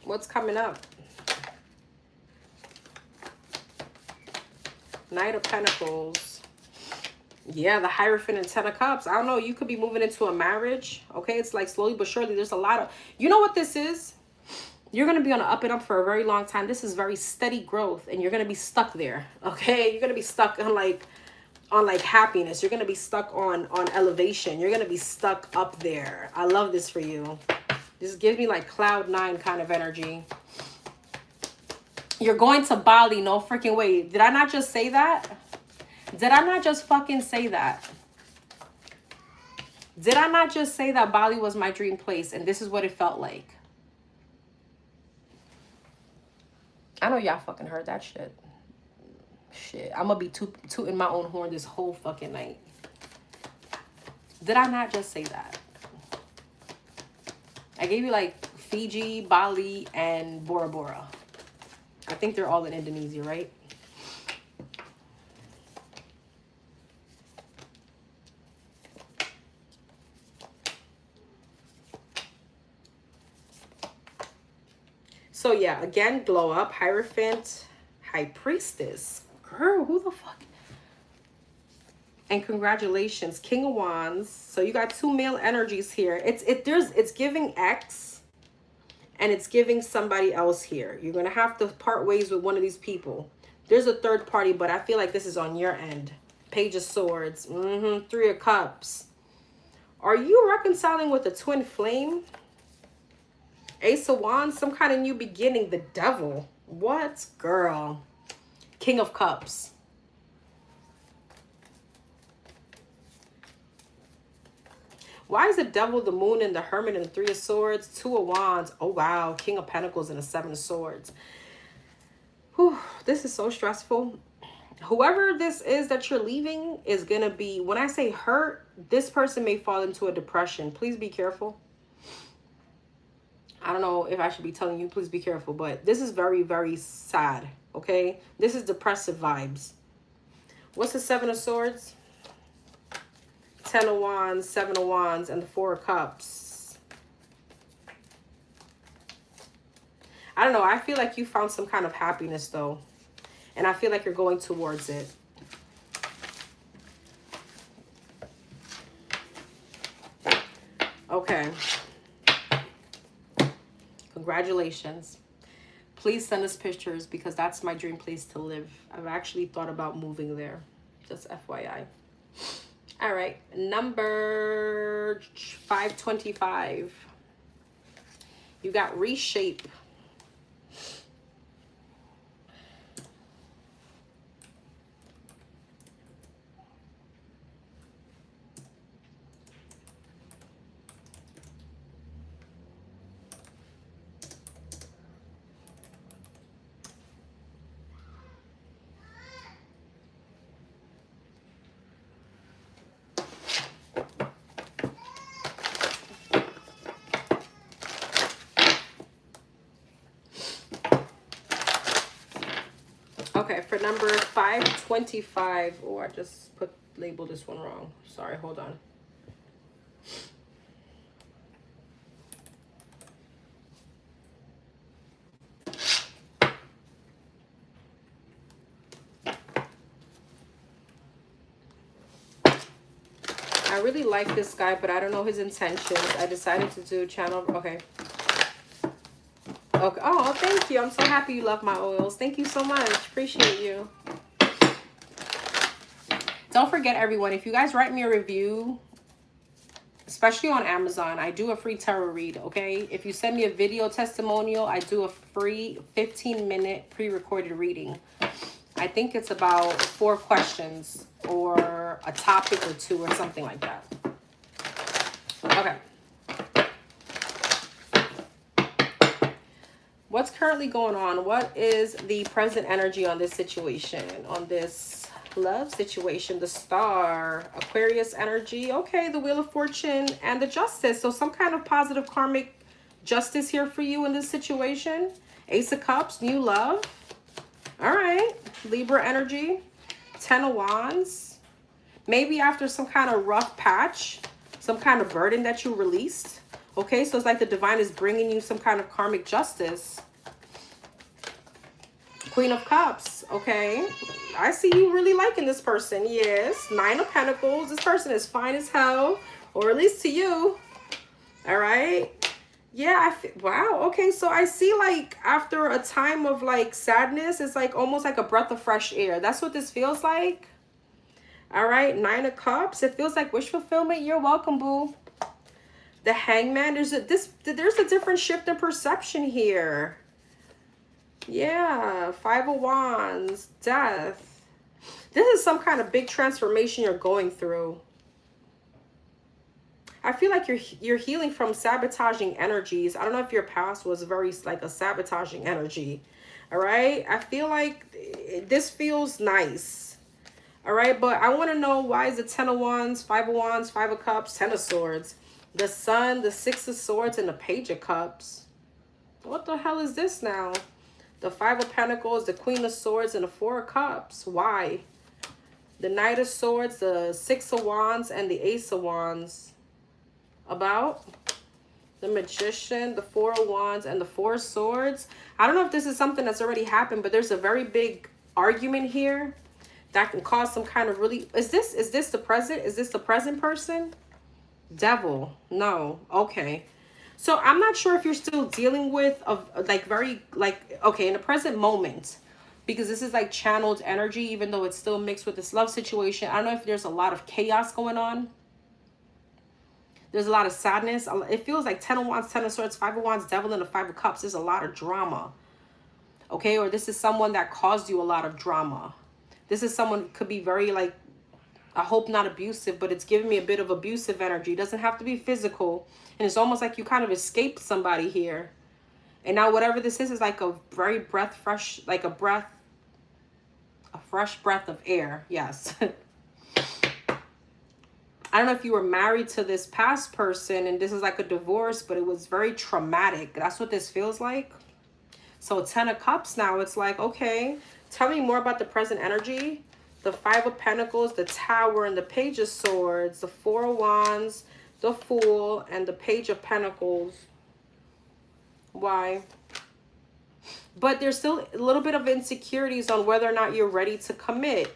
What's coming up? Knight of Pentacles. Yeah, the Hierophant and 10 of Cups. I don't know. You could be moving into a marriage. Okay, it's like slowly but surely. There's a lot of... You know what this is? You're going to be on an up and up for a very long time. This is very steady growth. And you're going to be stuck there. Okay? You're going to be stuck on like happiness. You're going to be stuck on elevation. You're going to be stuck up there. I love this for you. This gives me like cloud 9 kind of energy. You're going to Bali. No freaking way. Did I not just say that? Did I not just fucking say that? Did I not just say that Bali was my dream place and this is what it felt like? I know y'all fucking heard that shit. Shit. I'm gonna be tooting my own horn this whole fucking night. Did I not just say that? I gave you like Fiji, Bali, and Bora Bora. I think they're all in Indonesia, right? So yeah, again, glow up, Hierophant, High Priestess. Girl, who the fuck? And congratulations, King of Wands. So you got 2 male energies here. It's giving X and it's giving somebody else here. You're gonna have to part ways with one of these people. There's a third party, but I feel like this is on your end. Page of Swords. 3 of Cups. Are you reconciling with a twin flame? Ace of Wands, some kind of new beginning. The Devil. What? Girl. King of Cups. Why is the Devil, the Moon, and the Hermit, and the 3 of Swords? 2 of Wands. Oh, wow. King of Pentacles and the 7 of Swords. Whew, this is so stressful. Whoever this is that you're leaving is going to be, when I say hurt, this person may fall into a depression. Please be careful. I don't know if I should be telling you, please be careful, but this is very, very sad, okay? This is depressive vibes. What's the 7 of Swords? 10 of Wands, 7 of Wands, and the 4 of Cups. I don't know. I feel like you found some kind of happiness, though. And I feel like you're going towards it. Okay. Congratulations. Please send us pictures because that's my dream place to live. I've actually thought about moving there. Just FYI. All right, number 525. You got reshape. Okay, for number 525. Oh, I just labeled this one wrong. Sorry, hold on. I really like this guy, but I don't know his intentions. I decided to do channel. Okay. Okay. Oh, thank you. I'm so happy you love my oils. Thank you so much. Appreciate you. Don't forget, everyone, if you guys write me a review, especially on Amazon, I do a free tarot read, okay? If you send me a video testimonial, I do a free 15-minute pre-recorded reading. I think it's about 4 questions or a topic or 2 or something like that. Okay. What's currently going on? What is the present energy on this situation, on this love situation? The Star, Aquarius energy. Okay, the Wheel of Fortune and the Justice. So some kind of positive karmic justice here for you in this situation. Ace of Cups, new love. All right, Libra energy. 10 of Wands. Maybe after some kind of rough patch, some kind of burden that you released. Okay, so it's like the divine is bringing you some kind of karmic justice. Queen of Cups. Okay, I see you really liking this person. Yes, 9 of Pentacles. This person is fine as hell, or at least to you. All right. Yeah, wow. Okay, so I see like after a time of like sadness, it's like almost like a breath of fresh air. That's what this feels like. All right, 9 of Cups. It feels like wish fulfillment. You're welcome, boo. The Hangman. There's a different shift in perception here. Yeah, 5 of Wands. Death. This is some kind of big transformation you're going through. I feel like you're healing from sabotaging energies. I don't know if your past was very like a sabotaging energy. All right, I feel like this feels nice. All right, but I want to know, why is the 10 of Wands, 5 of Wands, 5 of Cups, 10 of Swords, the Sun, the 6 of Swords, and the Page of Cups? What the hell is this now? The 5 of Pentacles, the Queen of Swords, and the 4 of Cups. Why? The Knight of Swords, the 6 of Wands, and the Ace of Wands. About the Magician, the 4 of Wands, and the 4 of Swords. I don't know if this is something that's already happened, but there's a very big argument here that can cause some kind of really... Is this the present? Is this the present person? Devil. No. Okay. So I'm not sure if you're still dealing with okay, in the present moment, because this is like channeled energy, even though it's still mixed with this love situation. I don't know if there's a lot of chaos going on. There's a lot of sadness. It feels like 10 of Wands, 10 of Swords, 5 of Wands, Devil, and the 5 of Cups. There's a lot of drama. Okay, or this is someone that caused you a lot of drama. This is someone could be very like, I hope not abusive, but it's giving me a bit of abusive energy. It doesn't have to be physical. And it's almost like you kind of escaped somebody here. And now whatever this is like a very fresh breath of air. Yes. I don't know if you were married to this past person and this is like a divorce, but it was very traumatic. That's what this feels like. So 10 of Cups now, it's like, okay, tell me more about the present energy. The 5 of Pentacles, the Tower, and the Page of Swords, the 4 of Wands, the Fool, and the Page of Pentacles. Why? But there's still a little bit of insecurities on whether or not you're ready to commit.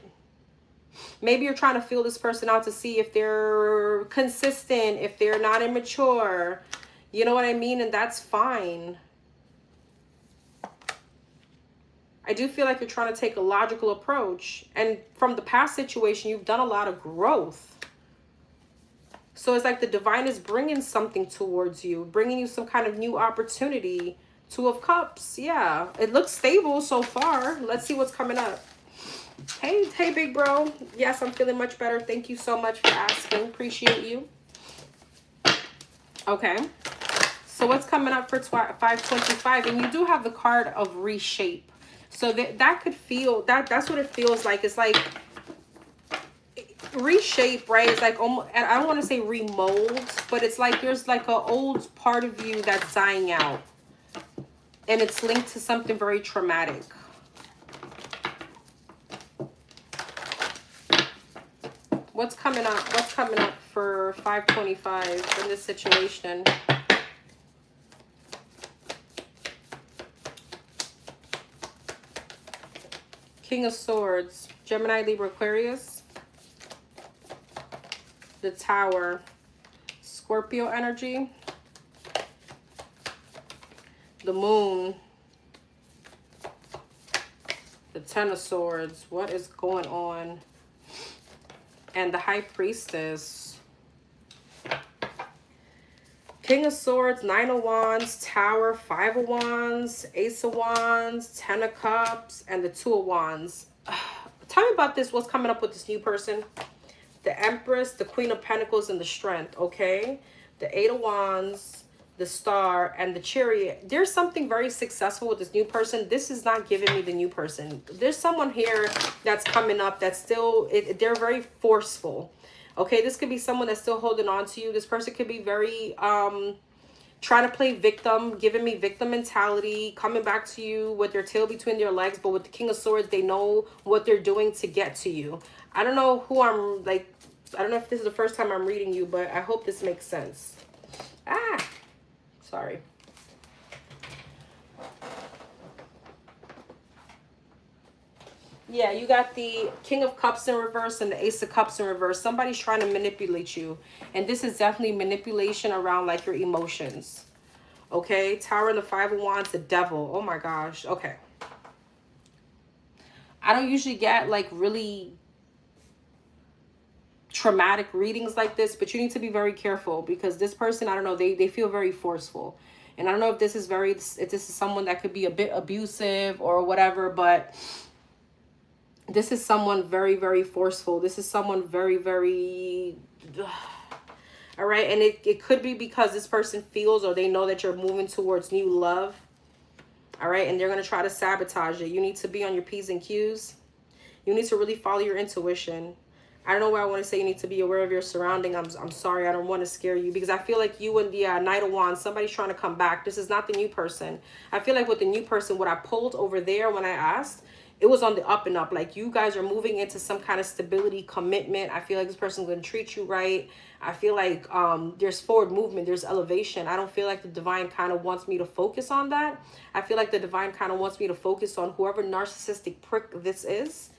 Maybe you're trying to feel this person out to see if they're consistent, if they're not immature. You know what I mean? And that's fine. I do feel like you're trying to take a logical approach. And from the past situation, you've done a lot of growth. So it's like the divine is bringing something towards you, bringing you some kind of new opportunity. Two of Cups. Yeah, it looks stable so far. Let's see what's coming up. Hey, big bro. Yes, I'm feeling much better. Thank you so much for asking. Appreciate you. Okay. So what's coming up for 525? And you do have the card of reshape. So that could feel, that's what it feels like. It's like reshape, right? It's like almost, I don't want to say remold, but it's like there's like an old part of you that's dying out. And it's linked to something very traumatic. What's coming up? What's coming up for 525 in this situation? King of Swords, Gemini, Libra, Aquarius. The Tower, Scorpio energy. The Moon. The Ten of Swords. What is going on? And the High Priestess. King of Swords, Nine of Wands, Tower, Five of Wands, Ace of Wands, Ten of Cups, and the Two of Wands. Tell me about this. What's coming up with this new person? The Empress, the Queen of Pentacles, and the Strength, okay? The Eight of Wands, the Star, and the Chariot. There's something very successful with this new person. This is not giving me the new person. There's someone here that's coming up that's still, they're very forceful. Okay, this could be someone that's still holding on to you. This person could be very, trying to play victim, giving me victim mentality, coming back to you with their tail between their legs. But with the King of Swords, they know what they're doing to get to you. I don't know who I'm, like, I don't know if this is the first time I'm reading you, but I hope this makes sense. Ah, sorry. Yeah, you got the King of Cups in reverse and the Ace of Cups in reverse. Somebody's trying to manipulate you. And this is definitely manipulation around, like, your emotions. Okay, Tower and the Five of Wands, the Devil. Oh, my gosh. Okay. I don't usually get, like, really traumatic readings like this, but you need to be very careful because this person, I don't know, they feel very forceful. And I don't know if this is someone that could be a bit abusive or whatever, but this is someone very, very forceful. This is someone very, very, all right. And it could be because this person feels or they know that you're moving towards new love. All right. And they're going to try to sabotage it. You need to be on your P's and Q's. You need to really follow your intuition. I don't know why I want to say you need to be aware of your surrounding. I'm sorry. I don't want to scare you because I feel like you and the Knight of Wands, somebody's trying to come back. This is not the new person. I feel like with the new person, what I pulled over there when I asked, it was on the up and up. Like you guys are moving into some kind of stability, commitment. I feel like this person's going to treat you right. I feel like there's forward movement. There's elevation. I don't feel like the divine kind of wants me to focus on that. I feel like the divine kind of wants me to focus on whoever narcissistic prick this is.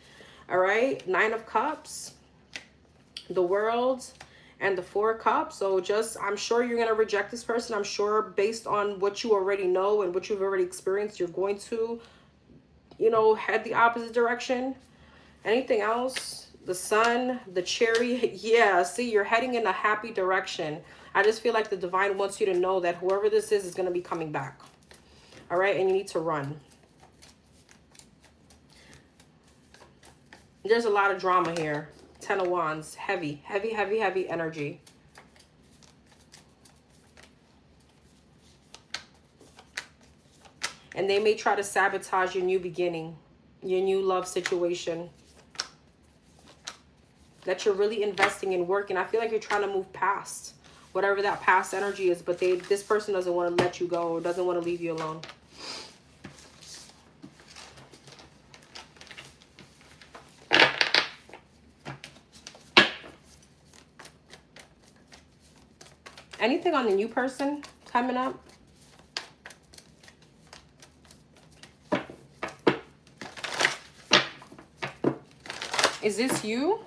All right. Nine of Cups, the World, and the Four of Cups. So just, I'm sure you're going to reject this person. I'm sure based on what you already know and what you've already experienced, you're going to, you know, head the opposite direction. Anything else? The Sun, the Chariot. Yeah, see, you're heading in a happy direction. I just feel like the divine wants you to know that whoever this is going to be coming back. All right, and you need to run. There's a lot of drama here. Ten of Wands, heavy, heavy, heavy, heavy energy. And they may try to sabotage your new beginning, your new love situation. That you're really investing in work. And I feel like you're trying to move past whatever that past energy is. But this person doesn't want to let you go or doesn't want to leave you alone. Anything on the new person coming up? Is this you?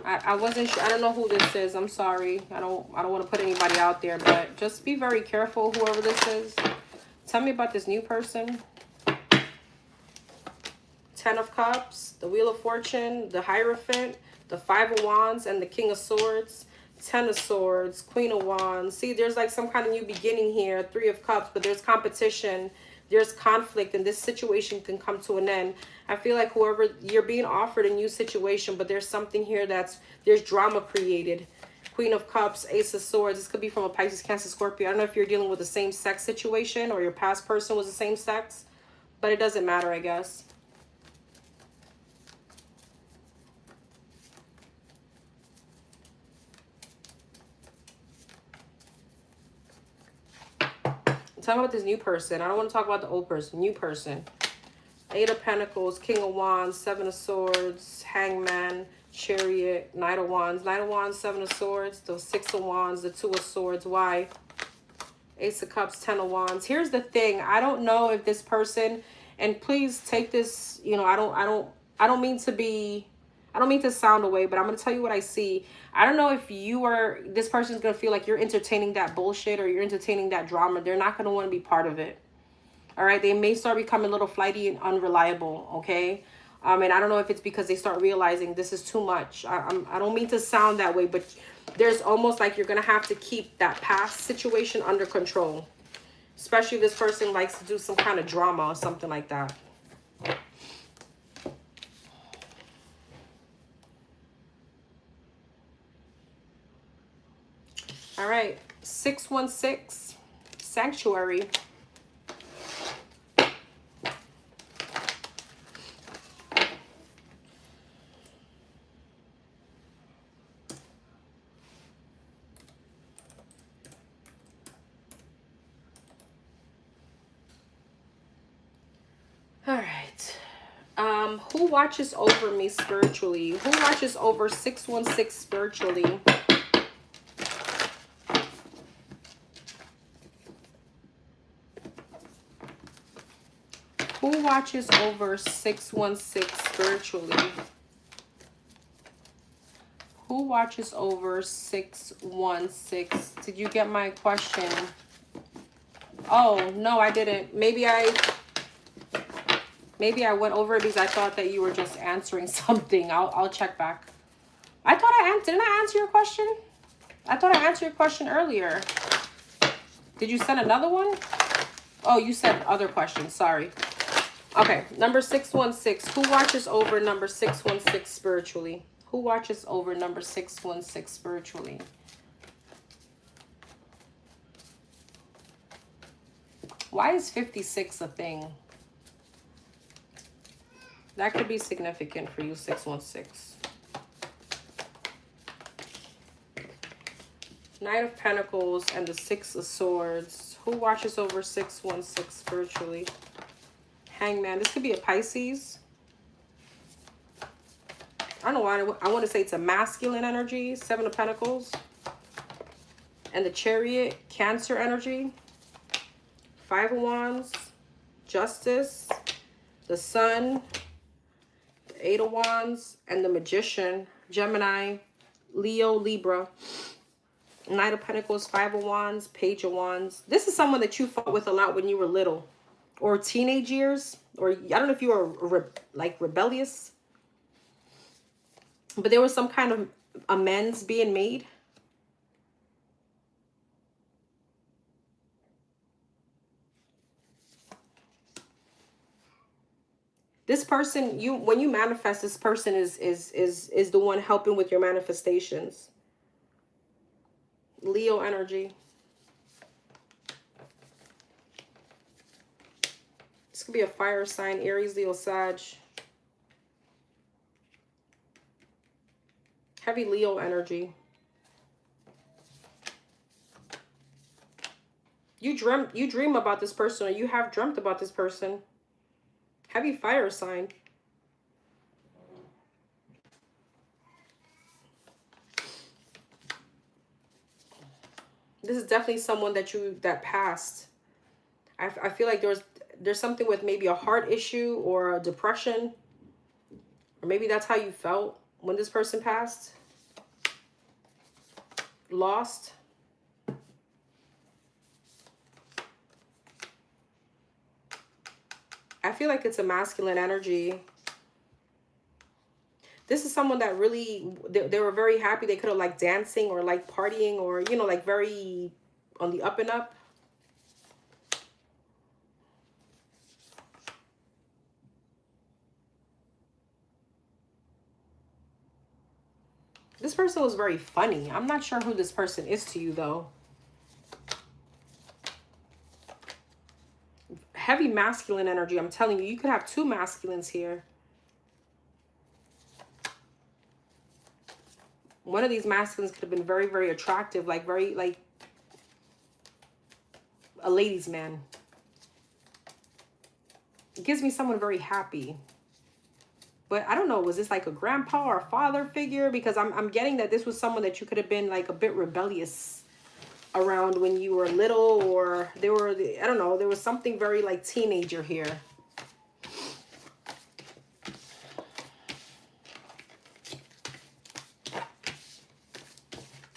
I wasn't sure. I don't know who this is. I'm sorry. I don't want to put anybody out there, but just be very careful, whoever this is. Tell me about this new person. Ten of Cups, the Wheel of Fortune, the Hierophant, the Five of Wands, and the King of Swords. Ten of Swords, Queen of Wands. See, there's like some kind of new beginning here. Three of Cups, but there's competition. There's conflict, and this situation can come to an end. I feel like whoever, you're being offered a new situation, but there's something here there's drama created. Queen of Cups, Ace of Swords. This could be from a Pisces, Cancer, Scorpio. I don't know if you're dealing with the same sex situation or your past person was the same sex, but it doesn't matter, I guess. Talk about this new person. I don't want to talk about the old person. New person. Eight of Pentacles, King of Wands, Seven of Swords, Hangman, Chariot, Knight of Wands. Knight of Wands, Seven of Swords, the Six of Wands, the Two of Swords. Why? Ace of Cups, Ten of Wands. Here's the thing. I don't know if this person, and please take this, you know, I don't mean to sound away, but I'm going to tell you what I see. I don't know if this person's going to feel like you're entertaining that bullshit or you're entertaining that drama. They're not going to want to be part of it. All right. They may start becoming a little flighty and unreliable. Okay. And I don't know if it's because they start realizing this is too much. I don't mean to sound that way, but there's almost like you're going to have to keep that past situation under control. Especially if this person likes to do some kind of drama or something like that. All right, 616, Sanctuary. All right. Who watches over me spiritually? Who watches over 616 spiritually? Who watches over 616 spiritually? Who watches over 616? Did you get my question? Oh, no, I didn't. Maybe I went over it because I thought that you were just answering something. I'll check back. I thought didn't I answer your question? I thought I answered your question earlier. Did you send another one? Oh, you said other questions. Sorry. Okay, number 616. Who watches over number 616 spiritually? Who watches over number 616 spiritually? Why is 56 a thing? That could be significant for you, 616. Knight of Pentacles and the Six of Swords. Who watches over 616 spiritually? Hangman. This could be a Pisces. I don't know why I want to say it's a masculine energy. Seven of Pentacles. And the Chariot, Cancer energy. Five of Wands. Justice. The Sun. The Eight of Wands. And the Magician. Gemini. Leo, Libra. Knight of Pentacles. Five of Wands. Page of Wands. This is someone that you fought with a lot when you were little. Or teenage years, or I don't know if you were like rebellious, but there was some kind of amends being made. This person, when you manifest, this person is the one helping with your manifestations. Leo energy. This could be a fire sign, Aries, Leo, Sag. Heavy Leo energy. You dream about this person, or you have dreamt about this person. Heavy fire sign. This is definitely someone that passed. I feel like there's something with maybe a heart issue or a depression, or maybe that's how you felt when this person passed. Lost. I feel like it's a masculine energy. This is someone that really, they were very happy. They could have liked dancing or like partying or, you know, like very on the up and up. This person was very funny. I'm not sure who this person is to you, though. Heavy masculine energy. I'm telling you, you could have two masculines here. One of these masculines could have been very, very attractive, like very, like a ladies' man. It gives me someone very happy. But I don't know, was this like a grandpa or a father figure? Because I'm getting that this was someone that you could have been like a bit rebellious around when you were little, or they were, I don't know, there was something very like teenager here.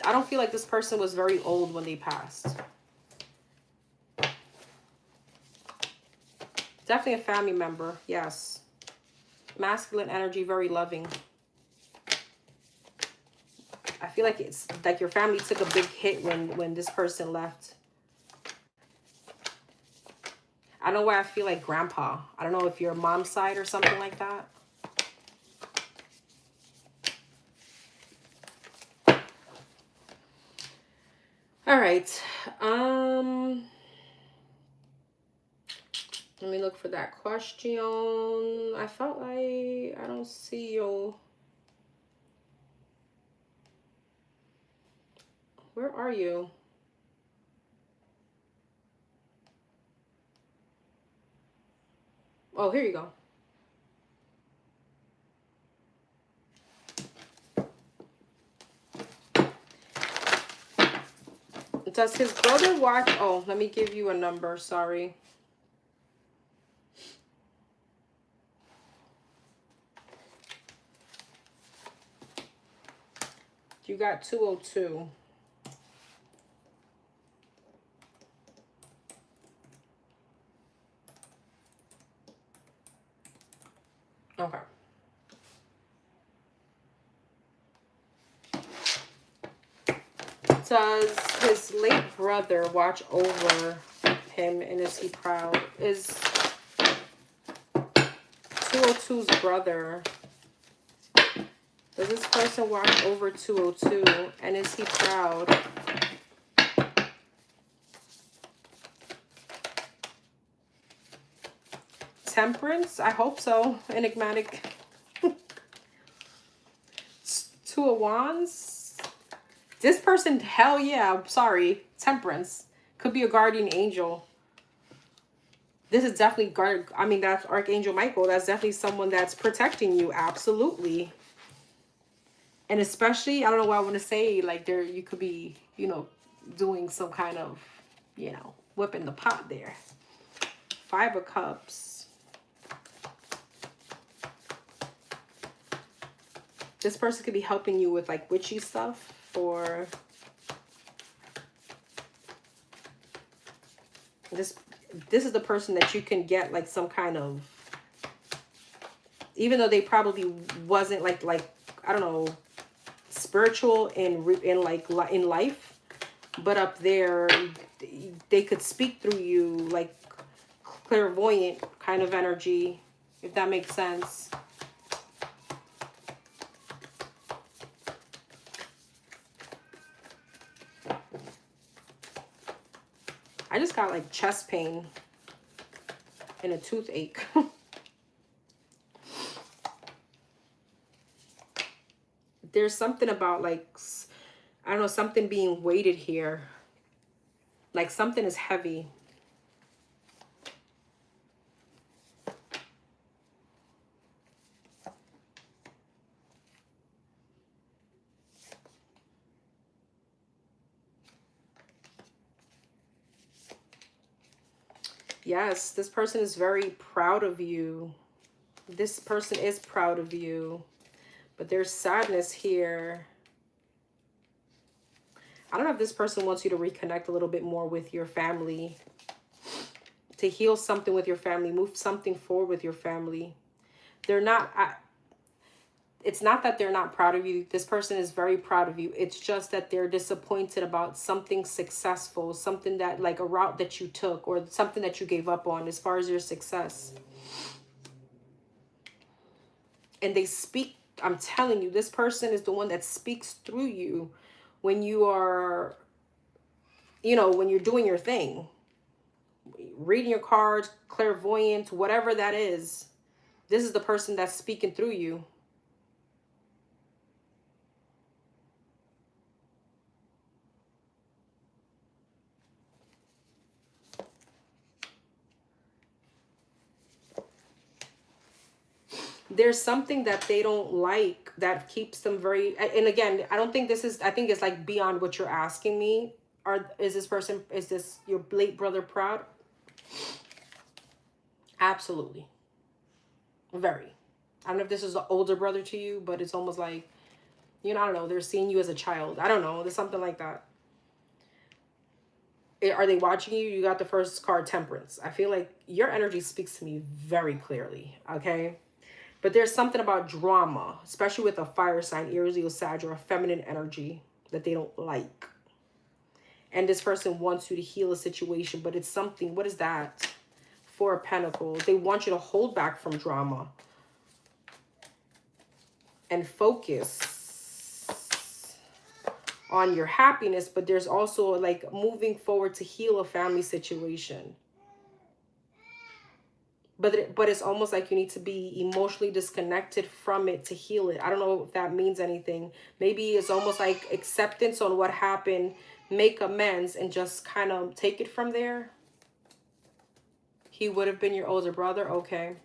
I don't feel like this person was very old when they passed. Definitely a family member, yes. Masculine energy, very loving. I feel like it's like your family took a big hit when this person left. I don't know why I feel like grandpa. I don't know if you're mom's side or something like that. All right. Let me look for that question. I felt like I don't see you. Where are you? Oh, here you go. Does his brother watch? Oh, let me give you a number. Sorry. You got 202. Okay. Does his late brother watch over him, and is he proud? Is 202's brother, does this person watch over 202, and is he proud? Temperance? I hope so. Enigmatic. Two of Wands? This person, hell yeah, sorry. Temperance. Could be a guardian angel. This is definitely that's Archangel Michael. That's definitely someone that's protecting you. Absolutely. And especially, I don't know what I want to say, like you could be, you know, doing some kind of, you know, whipping the pot there. 5 of Cups. This person could be helping you with like witchy stuff, or this is the person that you can get like some kind of, even though they probably wasn't like I don't know, spiritual in life, but up there they could speak through you, like clairvoyant kind of energy, if that makes sense. I just got like chest pain and a toothache. There's something about like, I don't know, something being weighted here. Like something is heavy. Yes, this person is very proud of you. This person is proud of you. But there's sadness here. I don't know if this person wants you to reconnect a little bit more with your family. To heal something with your family. Move something forward with your family. They're not... it's not that they're not proud of you. This person is very proud of you. It's just that they're disappointed about something successful, something that, like a route that you took or something that you gave up on as far as your success. And they speak, I'm telling you, this person is the one that speaks through you when you are, you know, when you're doing your thing. Reading your cards, clairvoyant, whatever that is. This is the person that's speaking through you. There's something that they don't like that keeps them very, and again, I don't think this is, I think it's like beyond what you're asking me. Is this your late brother proud? Absolutely. Very. I don't know if this is an older brother to you, but it's almost like, you know, I don't know, they're seeing you as a child. I don't know, there's something like that. Are they watching you? You got the first card, Temperance. I feel like your energy speaks to me very clearly, okay? But there's something about drama, especially with a fire sign, Aries, Leo, Sag, or a feminine energy that they don't like. And this person wants you to heal a situation, but it's something, what is that? Four of Pentacles. They want you to hold back from drama and focus on your happiness, but there's also like moving forward to heal a family situation. But it's almost like you need to be emotionally disconnected from it to heal it. I don't know if that means anything. Maybe it's almost like acceptance on what happened, make amends, and just kind of take it from there. He would have been your older brother. Okay.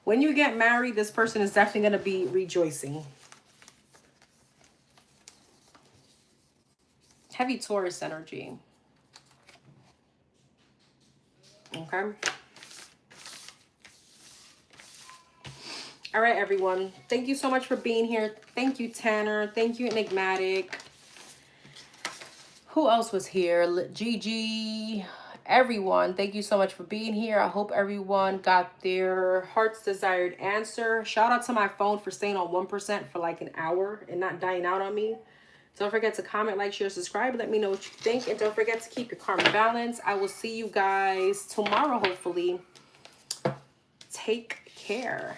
When you get married, this person is definitely going to be rejoicing. Heavy Taurus energy. Okay. All right, everyone. Thank you so much for being here. Thank you, Tanner. Thank you, Enigmatic. Who else was here? Gigi. Everyone, thank you so much for being here. I hope everyone got their heart's desired answer. Shout out to my phone for staying on 1% for like an hour and not dying out on me. Don't forget to comment, like, share, subscribe. Let me know what you think. And don't forget to keep your karma balance. I will see you guys tomorrow, hopefully. Take care.